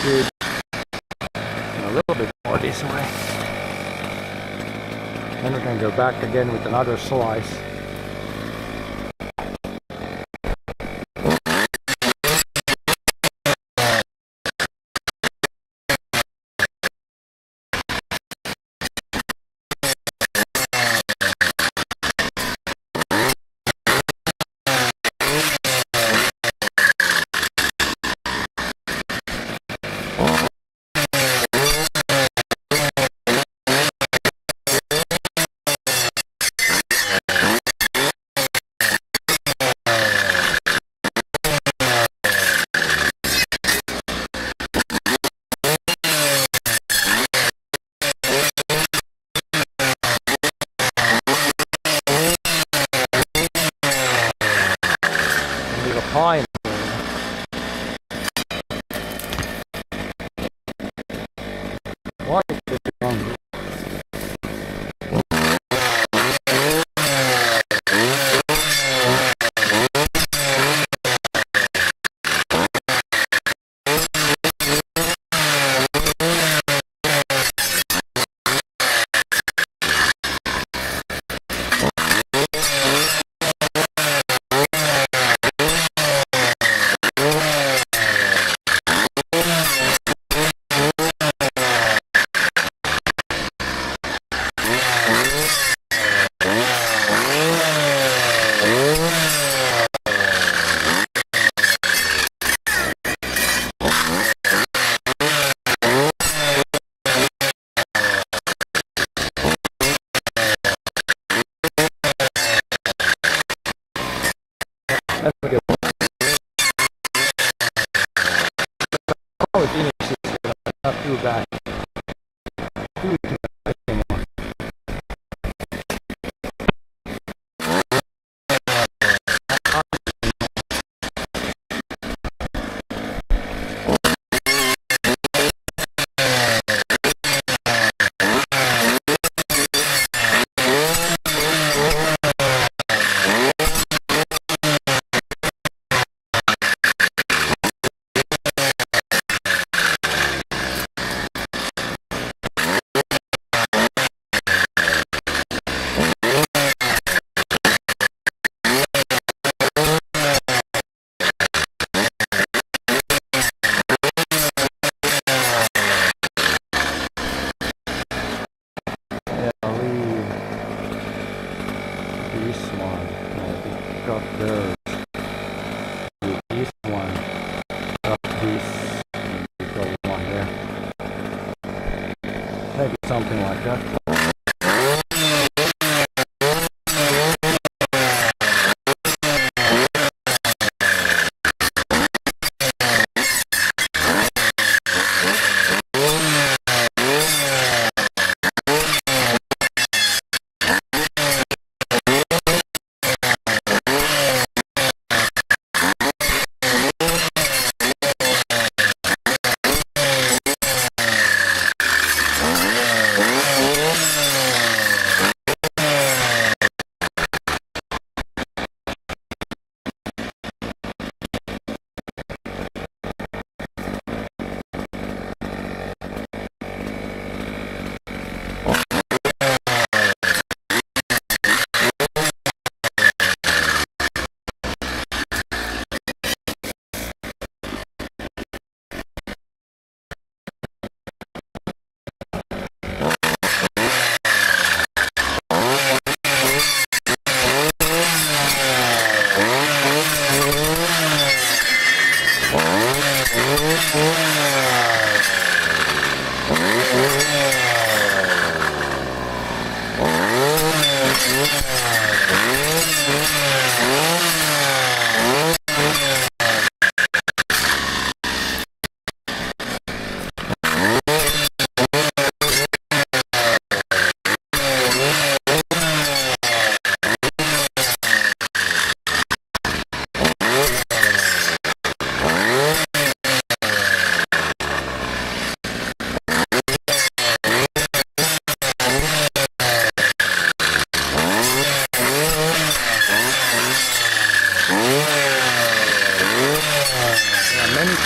A little bit more this way. Then we can go back again with another slice. Pine. Why is it hungry? too bad. Too bad anymore. Maybe something like that.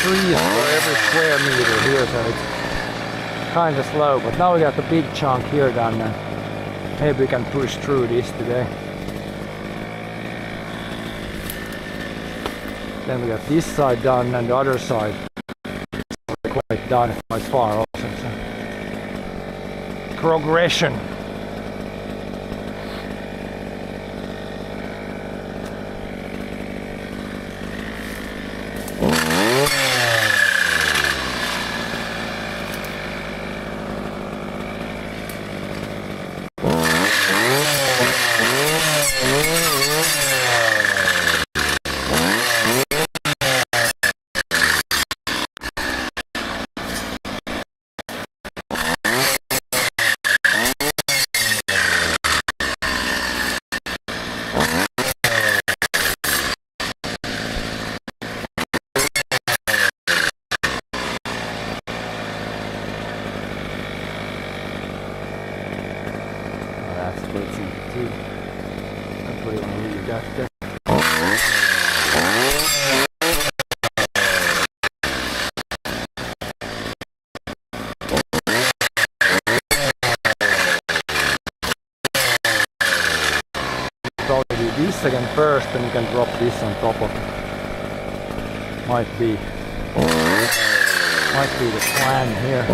Trees for every square meter here, so it's kind of slow, but now we got the big chunk here done and maybe we can push through this today. Then we got this side done and the other side quite done, quite far also. So. Progression. Splits into two. That's what you want to leave that there. Probably do this again first, then you can drop this on top of it. Might be the plan here.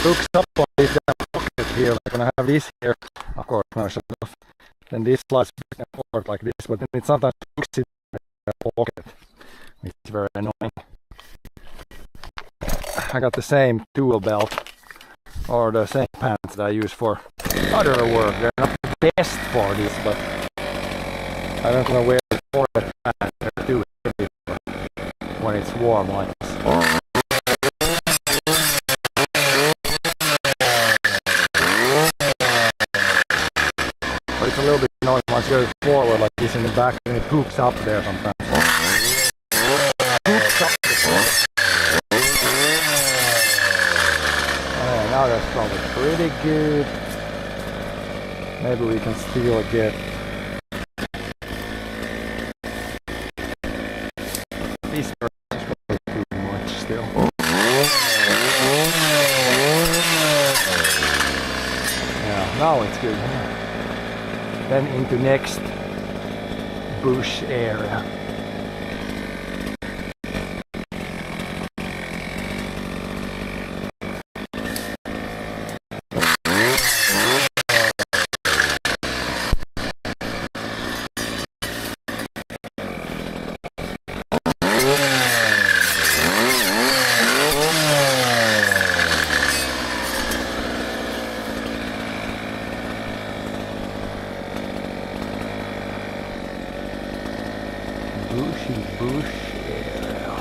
hooks up on this pocket here, like when I have this here, of course, no shut off. Then this slides back and forth like this, but then it sometimes hooks it in the pocket, which is very annoying. I got the same tool belt or the same pants that I use for other work. They're not the best for this, but I don't know where the forest pants are too heavy when it's warm like this. But it's a little bit annoying once you go forward like this in the back and it hooks up there sometimes. Hooks up now that's probably pretty good. Maybe we can still get this is probably too much still. Yeah, now it's good. Then into next bush area. Bush area.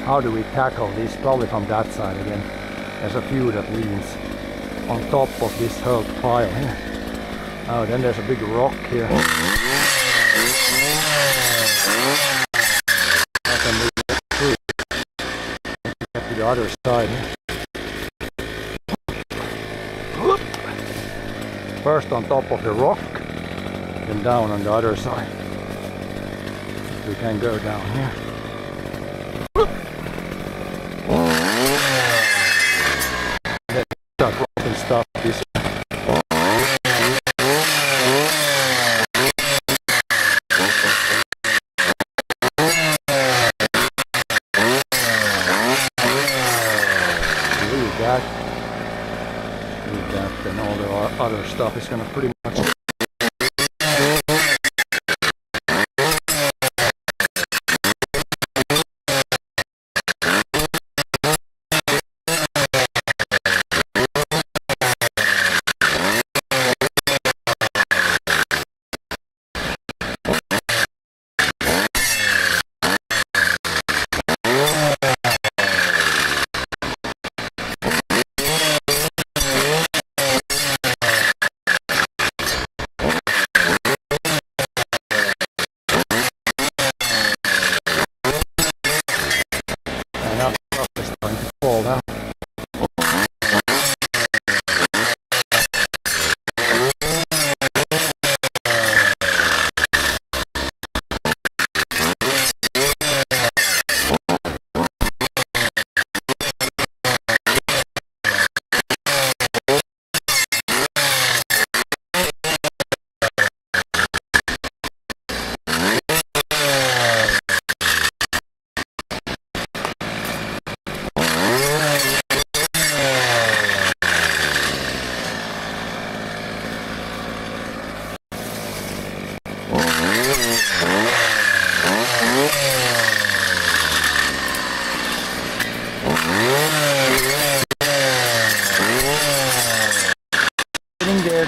How do we tackle this? Probably from that side again. There's a few that leans on top of this whole pile here. Oh, then there's a big rock here. I can move it through. Get to the other side here. First on top of the rock, then down on the other side. We can go down here. Then start dropping stuff this way. Leave that, and all the other stuff is gonna pretty much.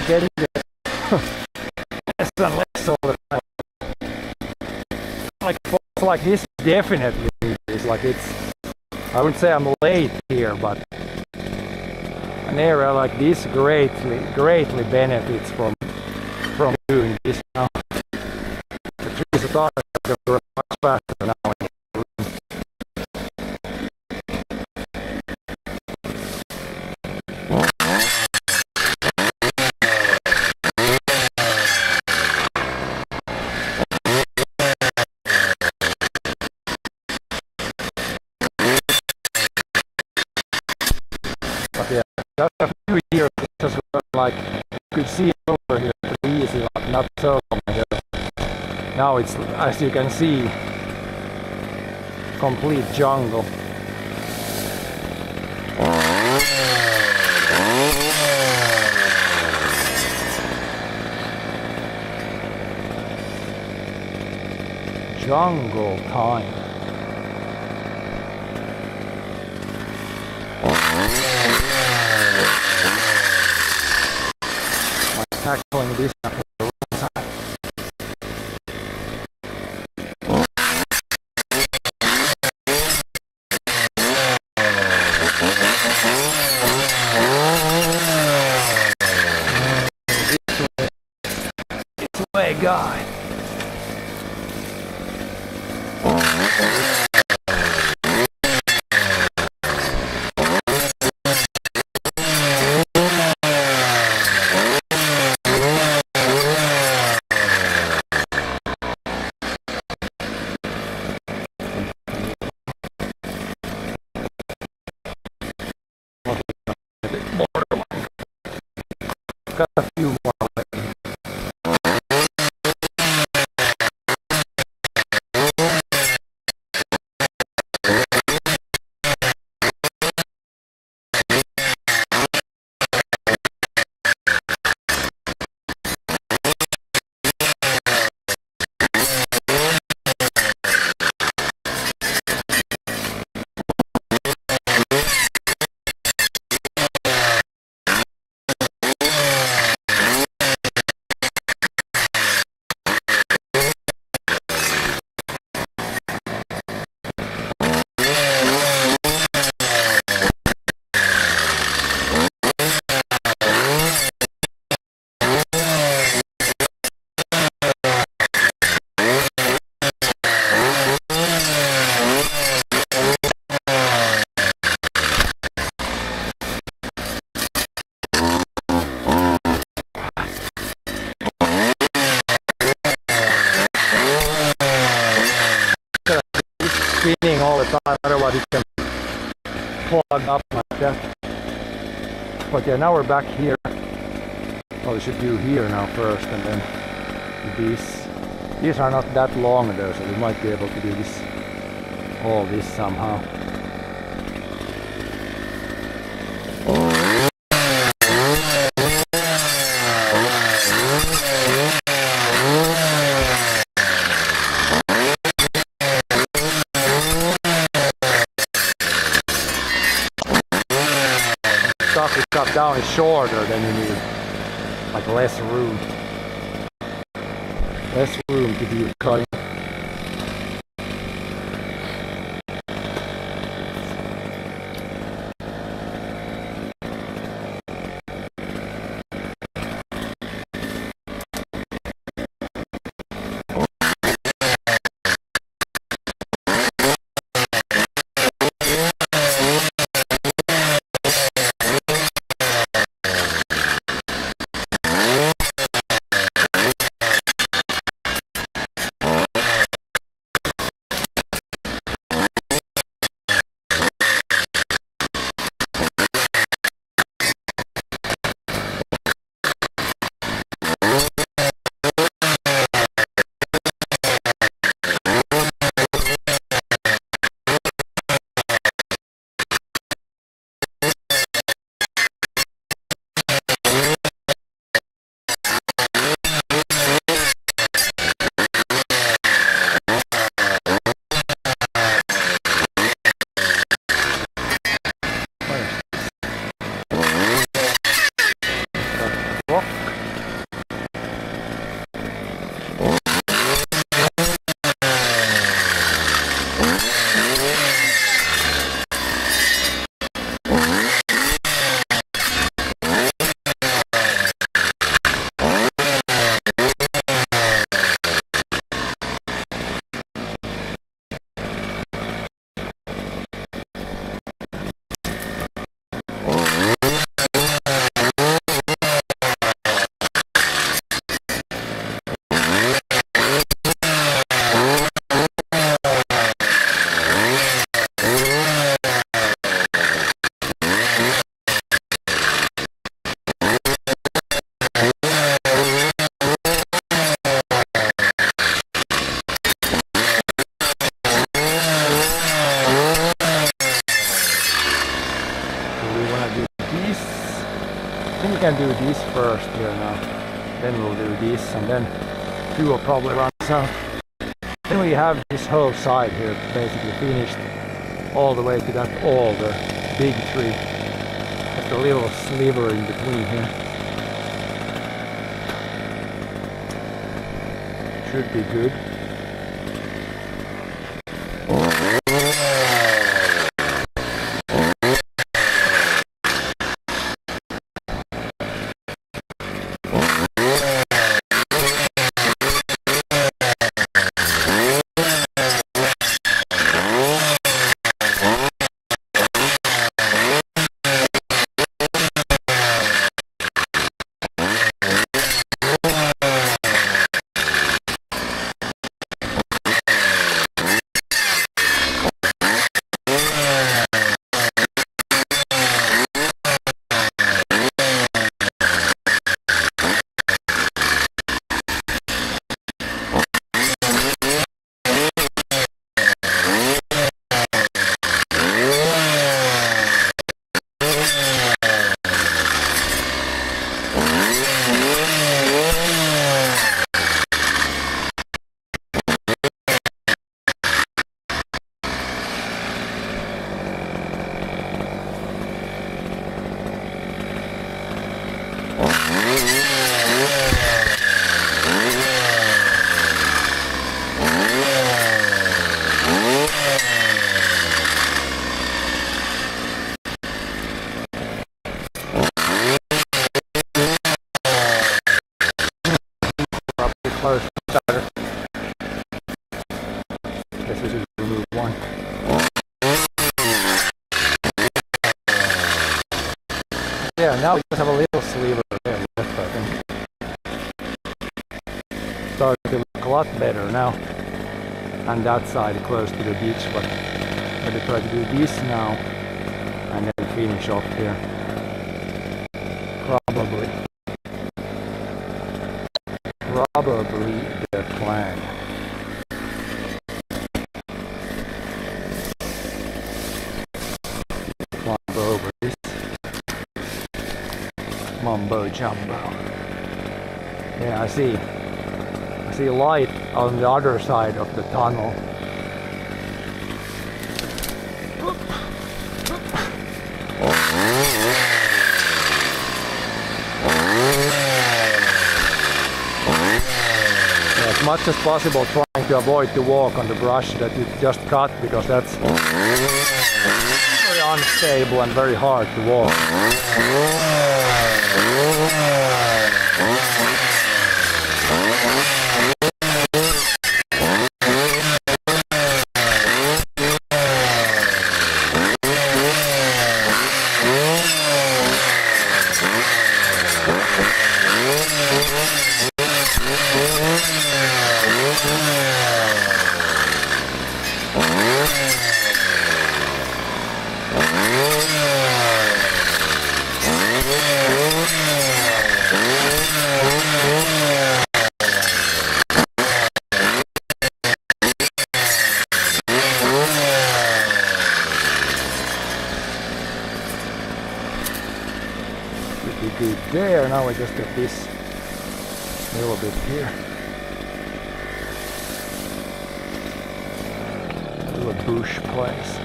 Getting there. Less and less all the time. Like this definitely is like it's, I wouldn't say I'm late here, but an area like this greatly benefits from doing this now. The trees are starting to grow much faster now. Just a few years, just like you could see over here pretty easy, like not so long ago. Now it's, as you can see, complete jungle. jungle time. I'm tackling this one from the wrong side. This way, guy. Got a few more. Spinning all the time, otherwise it can plug up like that. But yeah, now we're back here. Well, we should do here now first, and then these. These are not that long though, so we might be able to do this, all this somehow. Stuff you cut down is shorter, then you need like less room to do cutting. can do this first here now. Then we'll do this, and then fuel probably runs out. Then we have this whole side here basically finished all the way to that alder, big tree. Just a little sliver in between here. Should be good. Close better. Guess we should remove one. Yeah, now we just have a little sliver there left, I think. Starting to look a lot better now. And that side close to the ditch, but I'm going to try to do this now and then finish off here. Probably the plan. Climb over this mumbo jumbo. Yeah, I see light on the other side of the tunnel. As much as possible trying to avoid to walk on the brush that you just cut, because that's very unstable and very hard to walk. Pretty good there. Now we just get this little bit here. Do a bush place.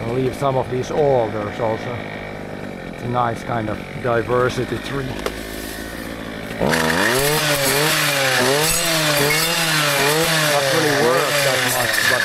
I'll leave some of these alders also. It's a nice kind of diversity tree. Not really work that much, but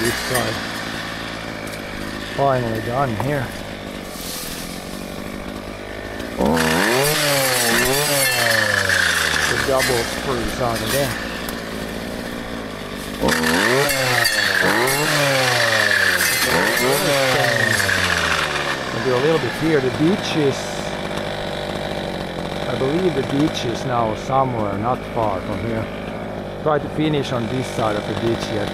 this side. Finally done here. The double spruce out of there. I'll do a little bit here. The beach is, I believe the beach is now somewhere not far from here. Try to finish on this side of the beach yet.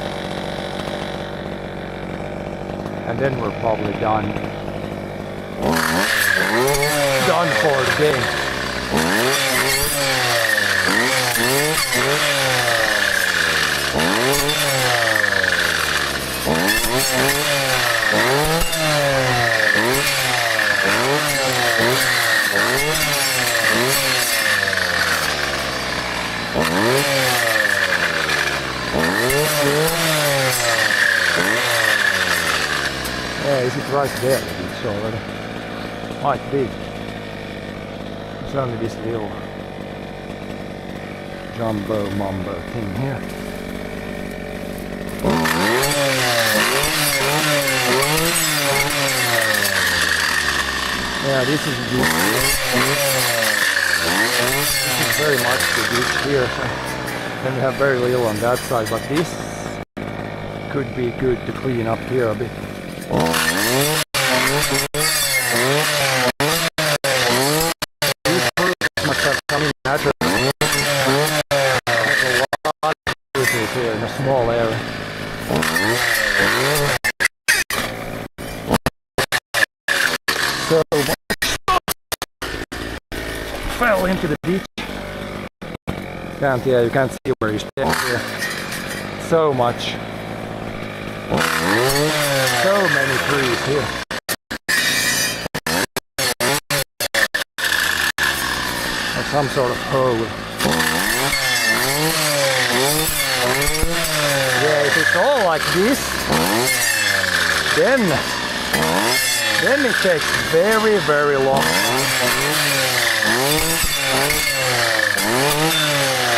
And then we're probably done. Done for the day. Yeah, is it right there? It's already quite big. It's only this little jumbo mumbo thing here. Yeah, this is the beach. This is very much the beach here. So then we have very little on that side, but this could be good to clean up here a bit. These fruits must have come in naturally. There's a lot of fruits here in a small area. So fell into the beach. You can't see where he's standing here. So much. So many trees here. Or some sort of hole. Yeah, if it's all like this, then it takes very, very long.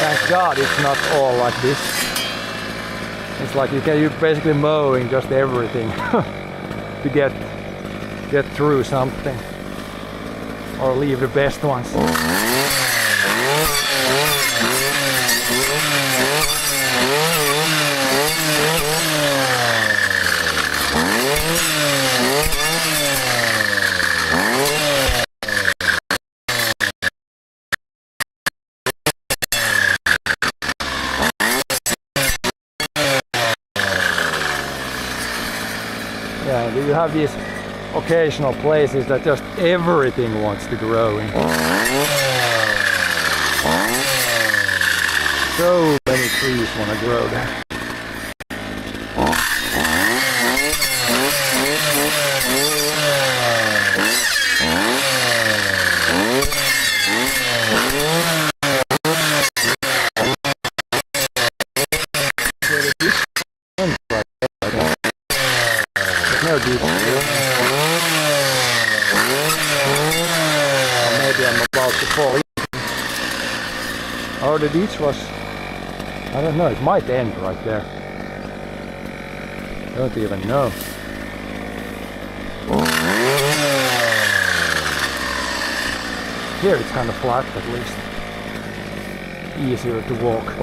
Thank God it's not all like this. It's like you're basically mowing just everything to get through something or leave the best ones. Yeah, you have these occasional places that just everything wants to grow in. So many trees want to grow there. No beach here. Or maybe I'm about to fall in. Oh, the beach was, I don't know, it might end right there. I don't even know. Here it's kind of flat at least. Easier to walk.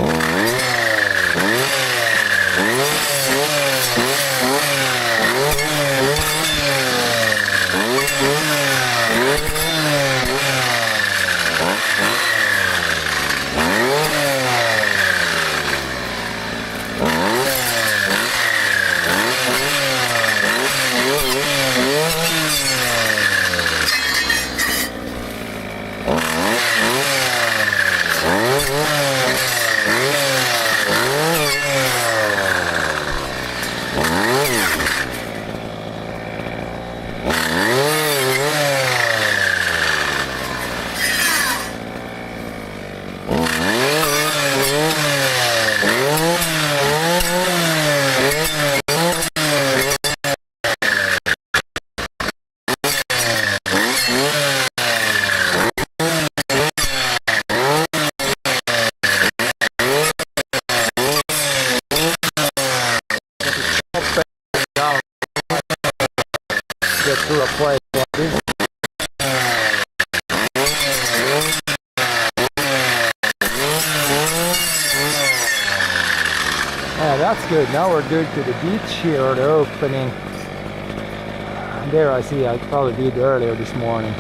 get through a place like this. Yeah, that's good. Now we're good to the beach here, or the opening. There I see I probably did earlier this morning.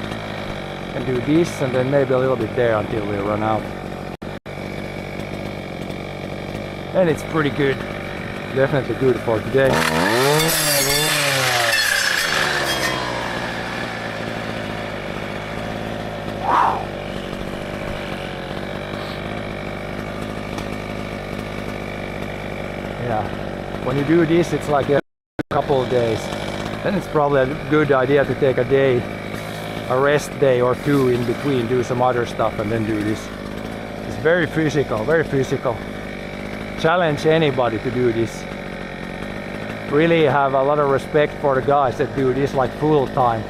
And do this and then maybe a little bit there until we run out. And it's pretty good. Definitely good for today. Yeah, when you do this it's like a couple of days. Then it's probably a good idea to take a day, a rest day or two in between, do some other stuff and then do this. It's very physical, very physical. Challenge anybody to do this. Really have a lot of respect for the guys that do this like full time.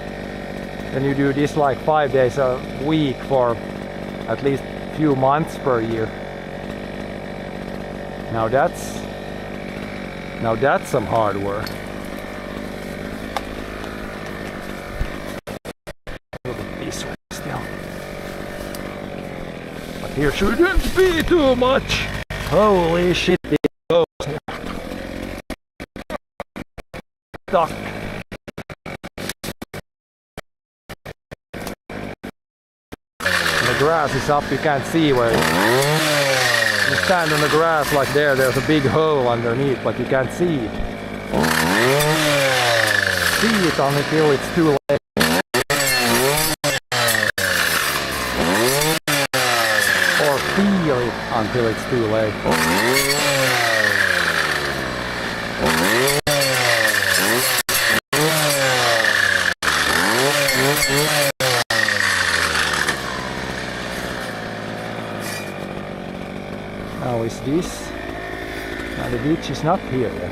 Then you do this like 5 days a week for at least a few months per year. Now that's some hard work. This way still. But here shouldn't be too much. Holy shit, it goes here. Stuck. The grass is up, you can't see where it is. You stand on the grass like there's a big hole underneath, but you can't see it. See it until it's too late. Or feel it until it's too late. Now is this? Now the beach is not here yet.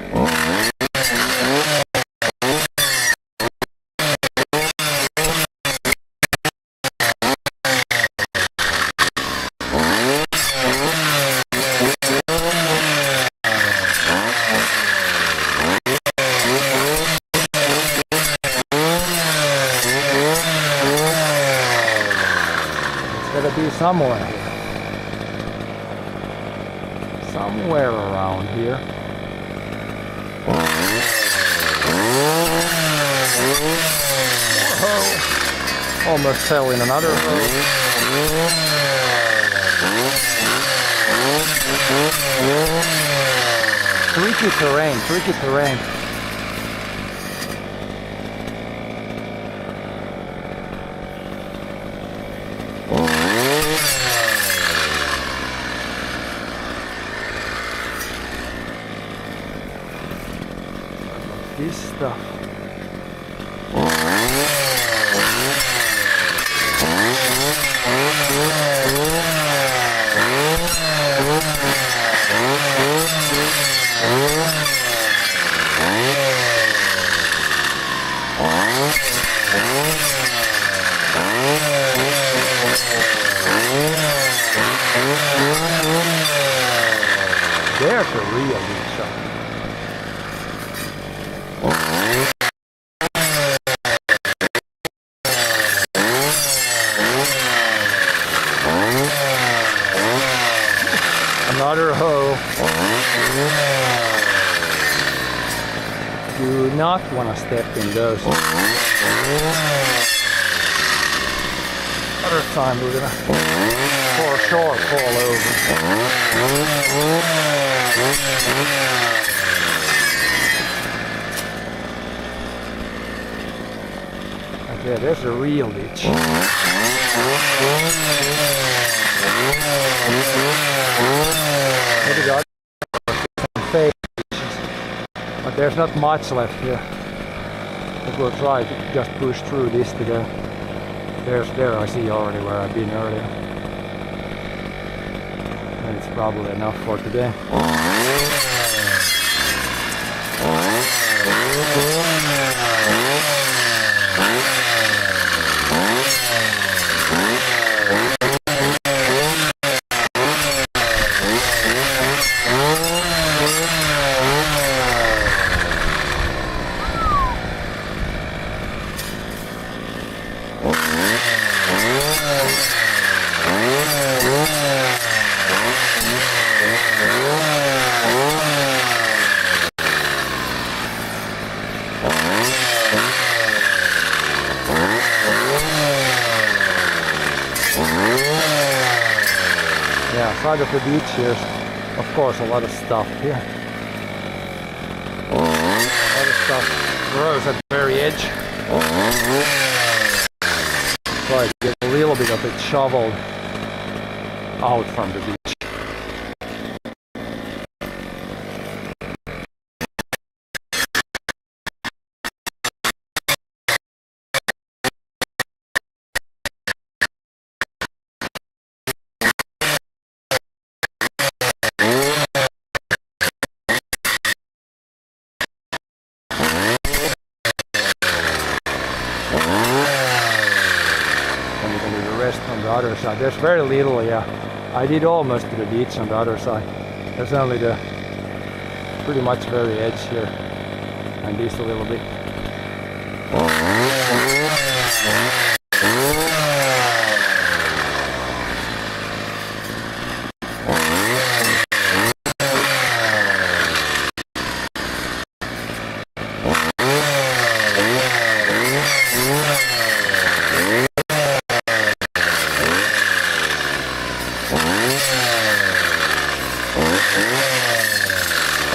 It's gotta be somewhere here. Somewhere around here. Oh, almost fell in another hole. Tricky terrain, tricky terrain. This stuff. There's a real good shot. Another hole. Do not want to step in those. Other time we're gonna for sure fall over. Okay, there's a real ditch. Maybe got some fake ditches, but there's not much left here. But we'll try to just push through this today. There I see already where I've been earlier. And it's probably enough for today. Yeah, side of the beach here's of course a lot of stuff here. A lot of stuff grows at the very edge. Try to get a little bit of it shoveled out from the beach. On the other side. There's very little, yeah. I did almost to the beach on the other side. There's only the pretty much very edge here and this a little bit.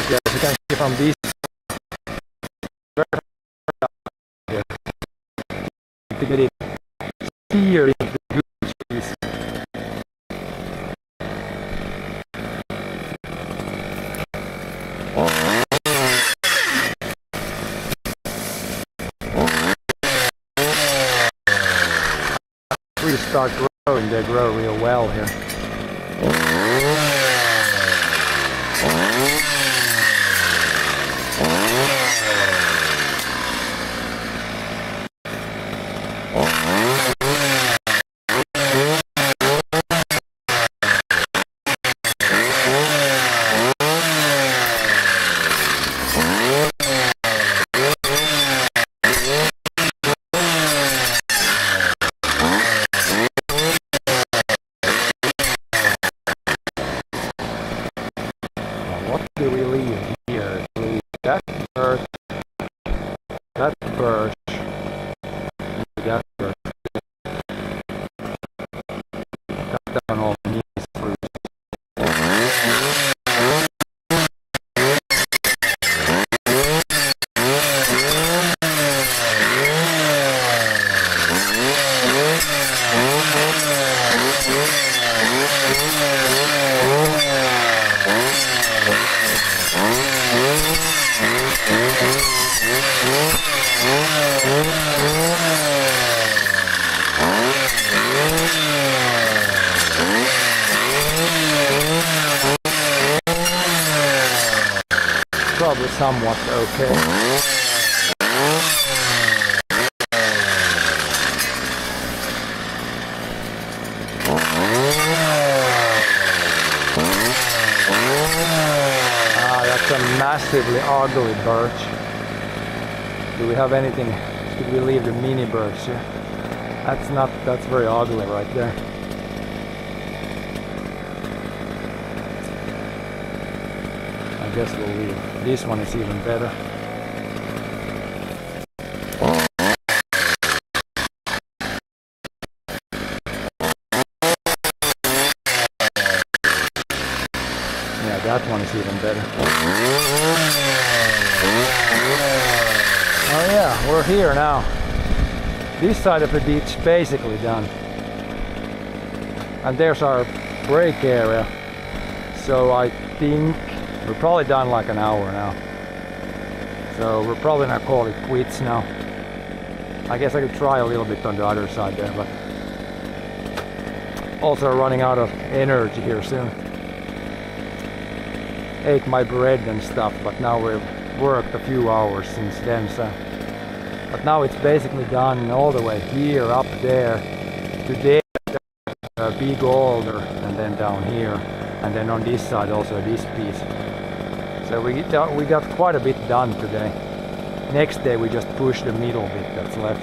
Okay, as you can see from this to get it here into the good trees. Trees start growing, they grow real well here. What do we leave here? We leave that birch, that birch, that birch. Cut down all these fruits. Probably somewhat okay. That's a massively ugly birch. Do we have anything? Should we leave the mini birch here? That's very ugly right there. I guess we'll leave. This one is even better. Yeah, that one is even better. Oh yeah, we're here now. This side of the beach basically done. And there's our break area. So I think we're probably done like an hour now. So we're probably gonna call it quits now. I guess I could try a little bit on the other side there, but also running out of energy here soon. Ate my bread and stuff, but now we've worked a few hours since then, so. But now it's basically done all the way here, up there, to there, a big boulder, and then down here, and then on this side also this piece. So we got quite a bit done today. Next day we just push the middle bit that's left.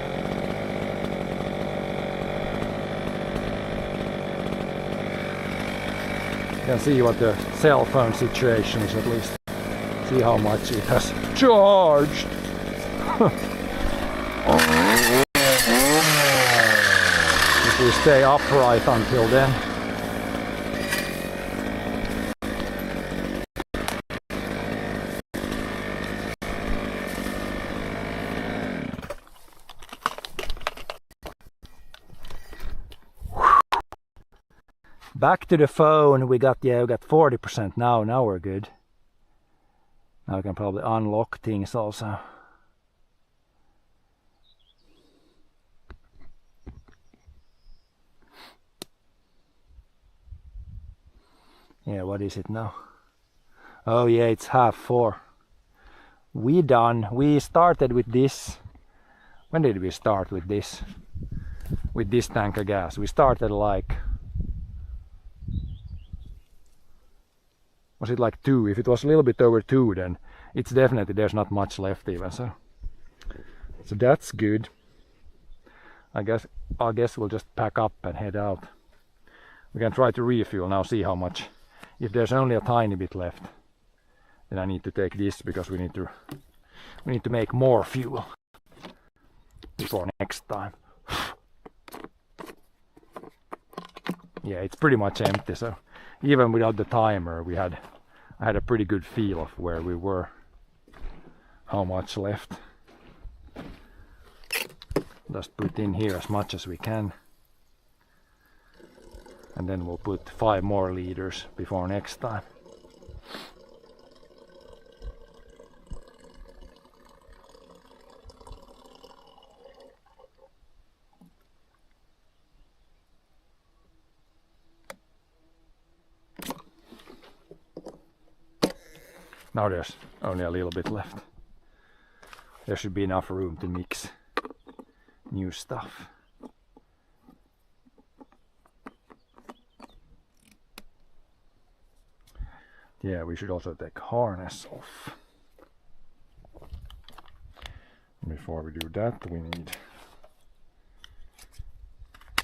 You can see what the cell phone situation is at least. See how much it has charged. If we stay upright until then. Back to the phone. We got 40% now. Now we're good. Now we can probably unlock things also. Yeah, what is it now? Oh yeah, it's 4:30. We started with this. When did we start with this? With this tank of gas. We started like... Was it like 2? If it was a little bit over 2, then it's definitely, there's not much left even, so that's good. I guess we'll just pack up and head out. We can try to refuel now, see how much. If there's only a tiny bit left, then I need to take this because we need to make more fuel before next time. Yeah, it's pretty much empty, so even without the timer I had a pretty good feel of where we were, how much left. Just put in here as much as we can, and then we'll put 5 more liters before next time. Now there's only a little bit left. There should be enough room to mix new stuff. Yeah, we should also take harness off. Before we do that, we need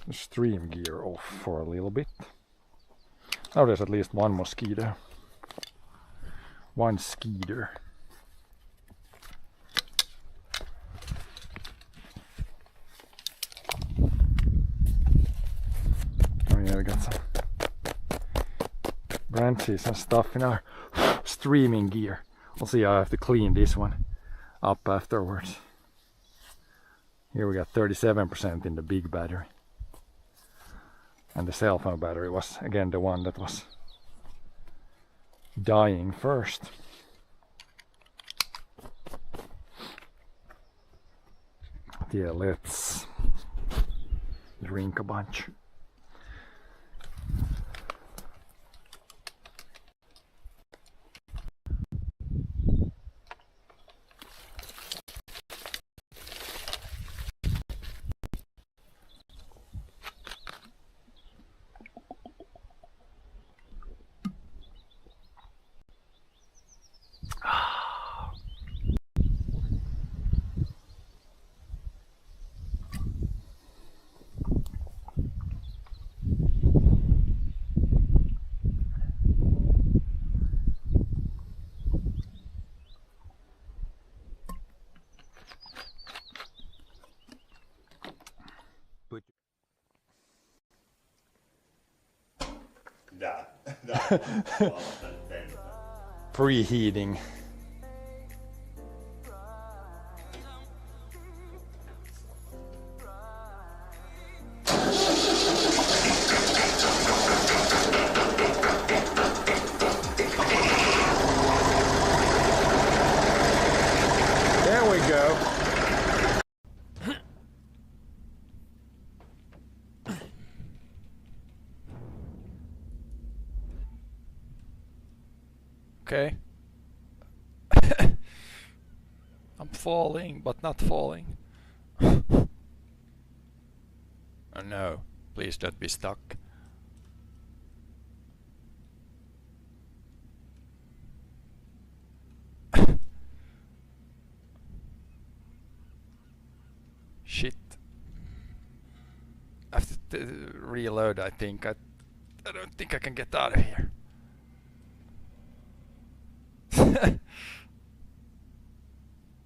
the stream gear off for a little bit. Now there's at least one mosquito. One skeeter. Oh yeah, we got some branches and stuff in our streaming gear. We'll see, I have to clean this one up afterwards. Here we got 37% in the big battery. And the cell phone battery was again the one that was dying first. Yeah, let's drink a bunch. Preheating. There we go. Okay. I'm falling, but not falling. Oh no, please don't be stuck. Shit. I have to reload, I think. I don't think I can get out of here.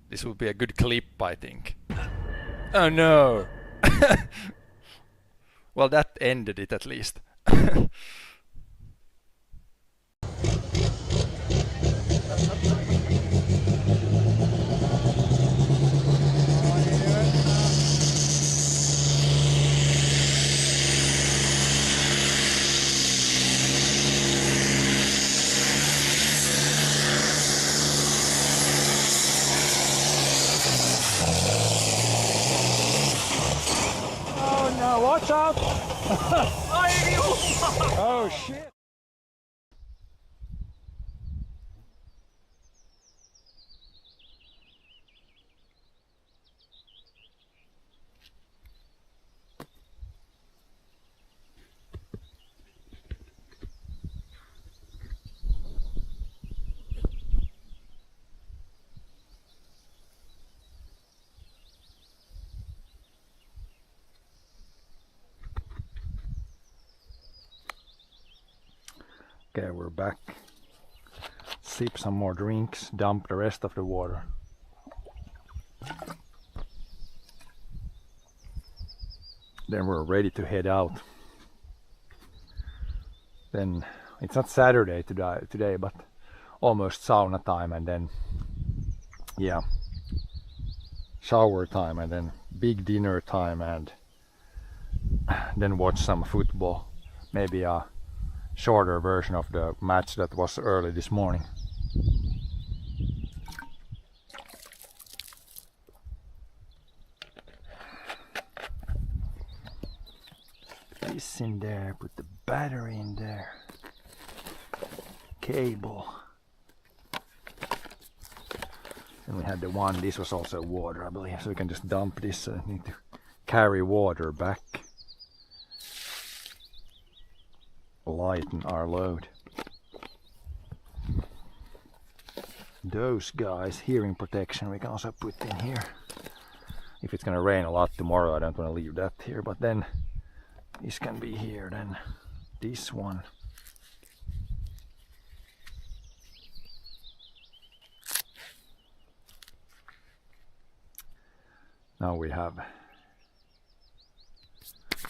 This would be a good clip, I think. Oh no! Well, that ended it at least. Watch out! Oh shit! Okay, we're back. Sip some more drinks, dump the rest of the water. Then we're ready to head out. Then it's not Saturday today, but almost sauna time, and then yeah, shower time, and then big dinner time, and then watch some football. Maybe a shorter version of the match that was early this morning. This in there, put the battery in there, cable. And we had the one, this was also water I believe, so we can just dump this, so I need to carry water back. Lighten our load. Those guys, hearing protection, we can also put in here. If it's gonna rain a lot tomorrow, I don't want to leave that here, but then this can be here, then this one. Now we have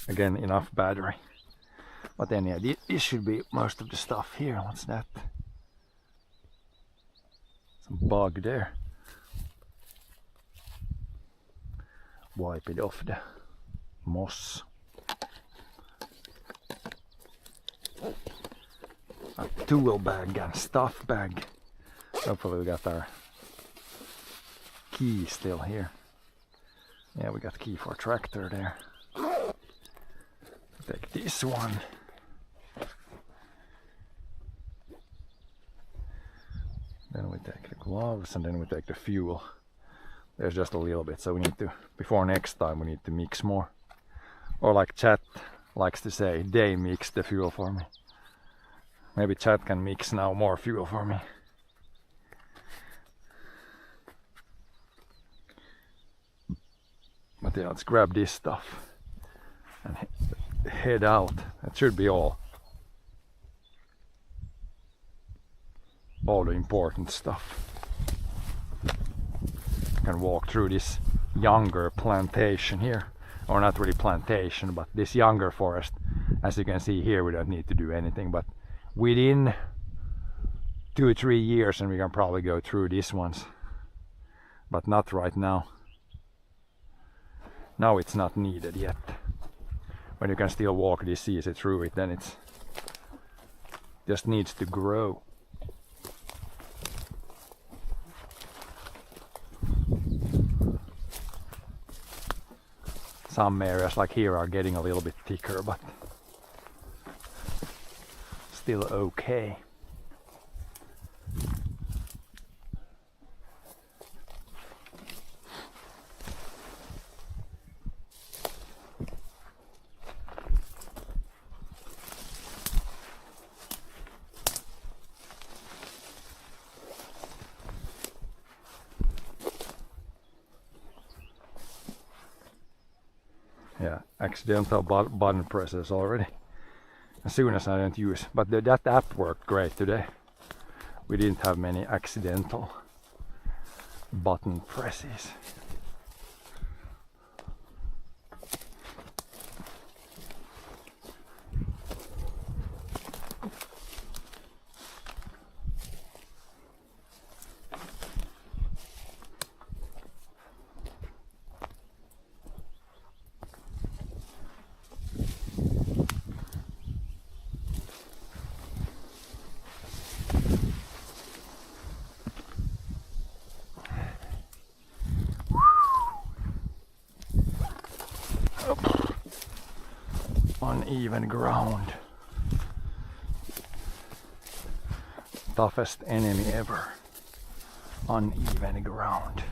again enough battery. But then yeah, this should be most of the stuff here. What's that? Some bug there. Wipe it off the moss. A tool bag and stuff bag. Hopefully we got our key still here. Yeah, we got key for tractor there. Take this one. Then we take the gloves, and then we take the fuel. There's just a little bit, so we need to, before next time, we need to mix more. Or like Chat likes to say, they mix the fuel for me. Maybe Chat can mix now more fuel for me. But yeah, let's grab this stuff and head out. That should be all the important stuff. I can walk through this younger plantation here, or not really plantation, but this younger forest. As you can see here, we don't need to do anything, but within 2 or 3 years and we can probably go through these ones, but not right now. Now it's not needed yet. When you can still walk this easy through it, then it's just needs to grow. Some areas like here are getting a little bit thicker, but still okay. Yeah, accidental button presses already. As soon as I don't use, but that app worked great today. We didn't have many accidental button presses. uneven ground. Toughest enemy ever. Uneven ground.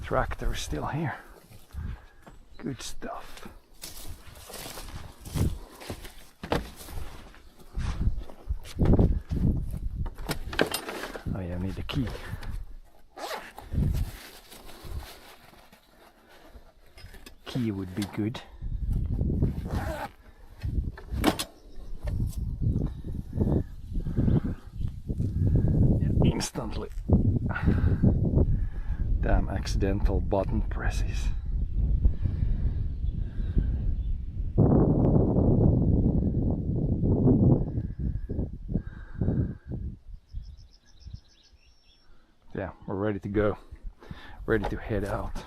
Tractor is still here. Good stuff. Oh yeah, I need a key. Key would be good. Instantly. Damn accidental button presses. Yeah, we're ready to go. Ready to head out.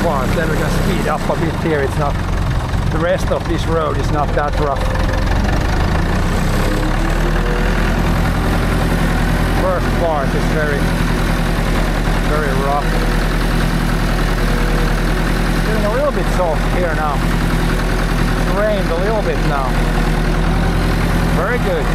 part, then we can speed up a bit here. It's not, the rest of this road is not that rough. First part is very rough. Getting a little bit soft here now. It's rained a little bit now. Very good.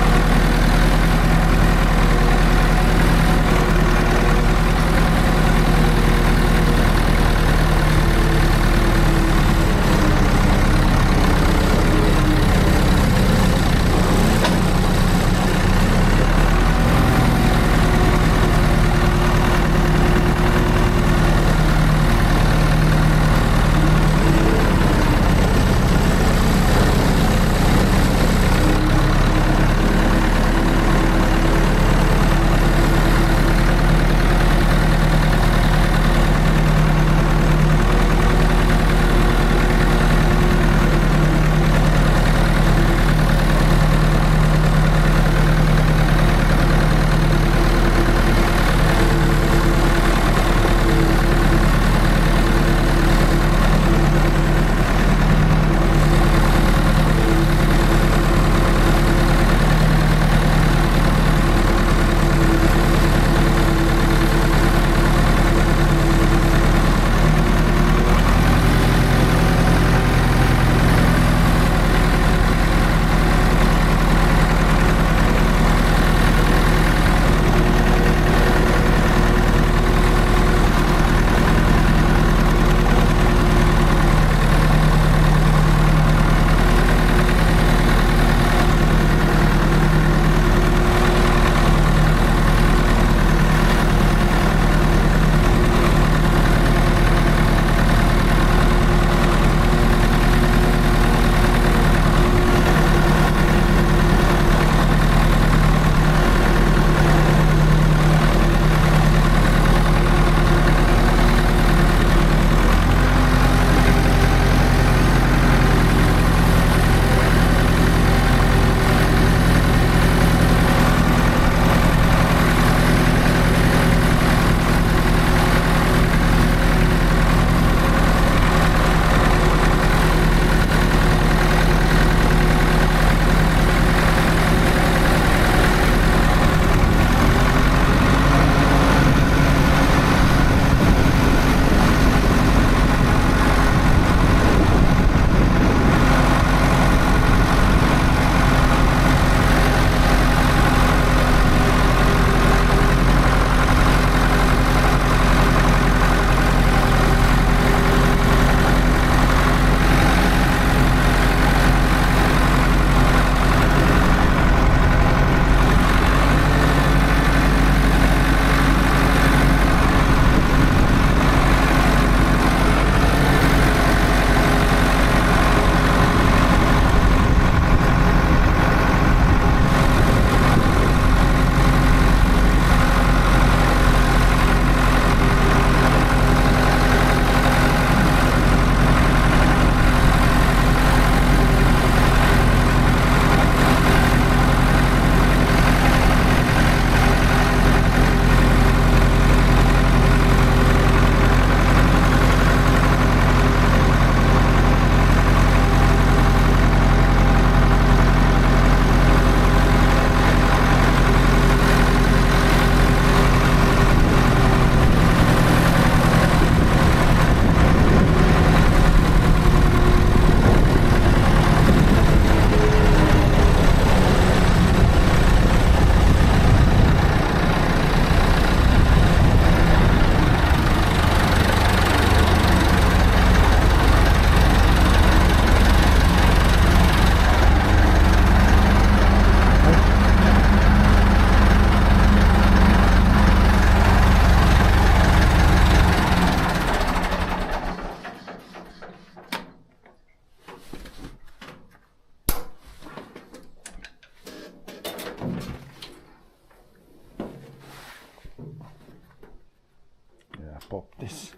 pop this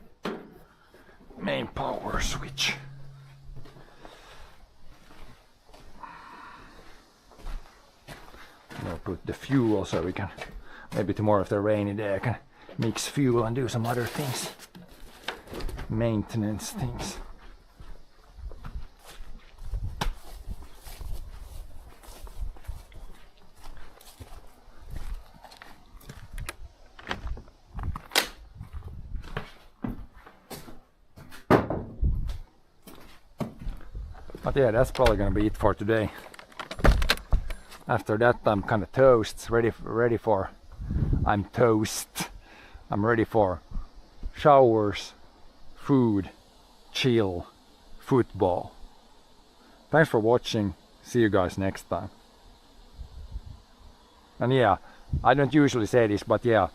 main power switch. I'll put the fuel so we can, maybe tomorrow if they're rainy day I can mix fuel and do some other things. maintenance things. But yeah, that's probably gonna be it for today. After that, I'm kind of toast, ready for. I'm toast. I'm ready for showers, food, chill, football. Thanks for watching. See you guys next time. And yeah, I don't usually say this, but yeah,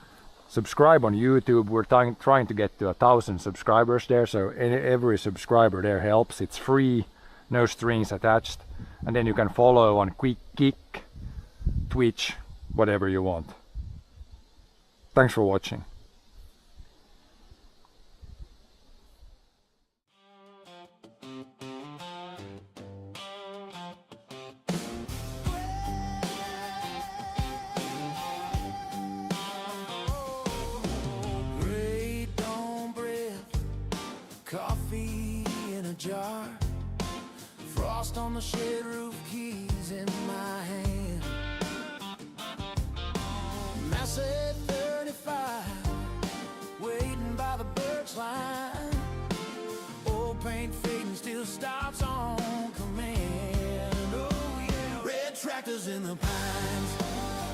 subscribe on YouTube. We're trying to get to 1,000 subscribers there, so every subscriber there helps. It's free, no strings attached. And then you can follow on Kick, Twitch, whatever you want. Thanks for watching. Great dawn bread, coffee in a jar, frost on the shed roof, keys in my hand. Massive 35, waiting by the birch line. Old paint fading, still stops on command. Oh yeah, red tractors in the pines,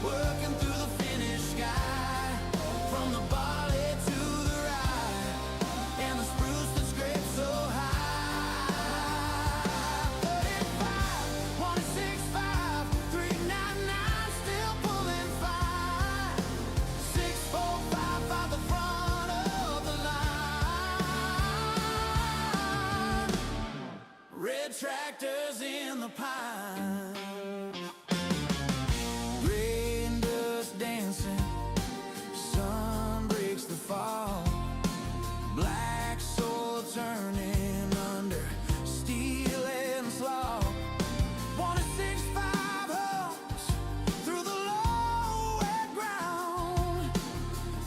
working through the finished sky. From the barley to the rye, and the spruce that scrapes so high. 35, 165, 399, still pulling fine. 645 by the front of the line. Red tractors in the pine. Rain dust dancing, sun breaks the fall. Black soil turning under steel and slaw. 165 homes through the low wet ground.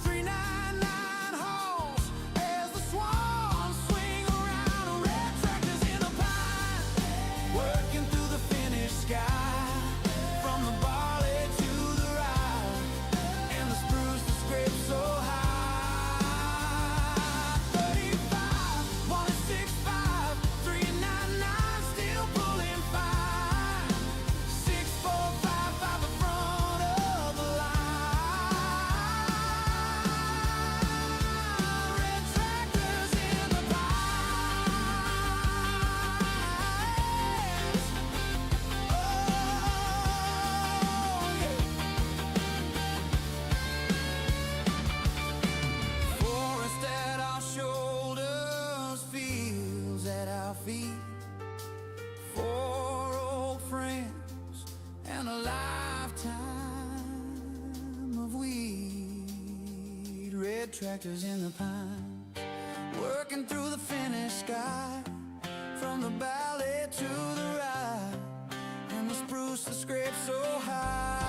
399 holes as the swans swing around. Red tractors in the pine, working through the finished sky. From the barley to the rye, and the spruce that scrapes so high. 35, 165, 399, still pulling fine. 645 by the front of the line. Red tractors in the pines. Oh yeah. Forest at our shoulders, fields at our feet. 4 old friends and a lifetime of weed. Red tractors in the pines, working through the finished sky. From the valley to the rye, and the spruce that scrapes so high.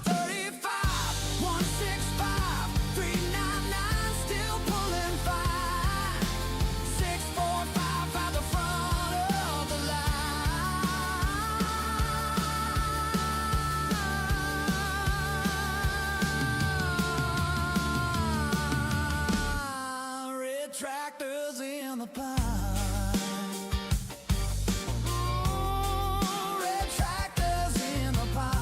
35, 165, 399, still pulling fine. 645 by the front of the line. Red tractors in the pine. Ooh, red tractors in the pine.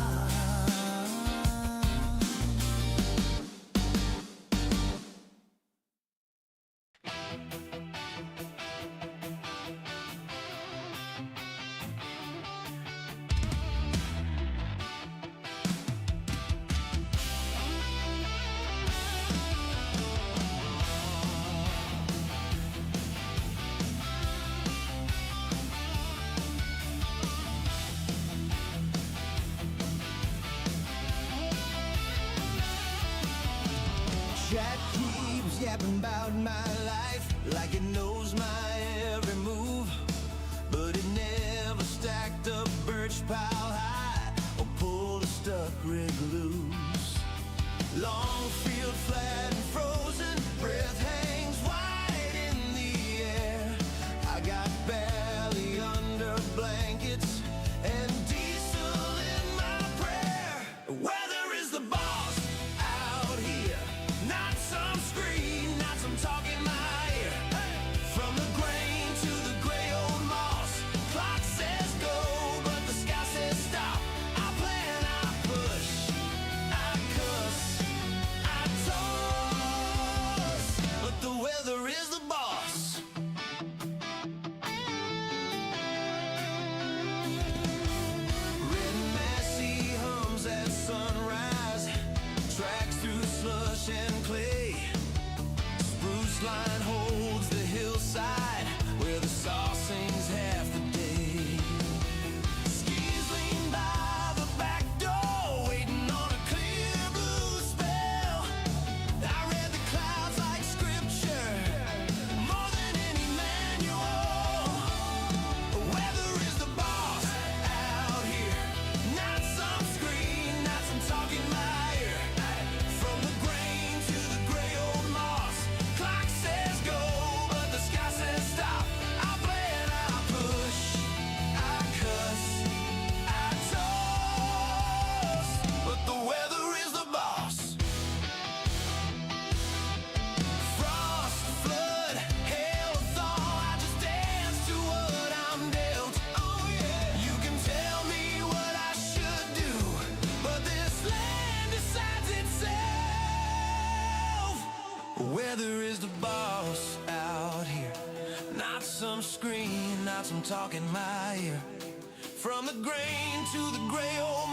Chat keeps yapping about my life like it knows my every move, but it never stacked up birch pile high or pulled a stuck rig loose. Long field flat and frozen, breath hangs wide in the air. I got belly under blankets and diesel in my prayer. Weather is the boss out here, not some screen, not some talk in my ear. From the grain to the gray old moss, clock says go, but the sky says stop. I plan, I push, I cuss, I toss, but the weather is the boss. Red Massey hums at sunrise, tracks through slush and clay. Spruce line holds the hillside where the saw sings half the day. Skis lean by the back door, waiting on a clear blue spell. I read the clouds like scripture, more than any manual. Weather is the boss out here, not some screen, not some talk in my ear. From the grain to the gray old moss, clock says go, but the sky says stop. I plan, I push, I cuss, I toss, but the weather is the boss. Frost, flood, hail, thaw, I just dance to what I'm dealt. Oh yeah. You can tell me what I should do, but this land decides itself. Weather is the boss out here, not some screen, not some talk in my ear. From the grain to the gray old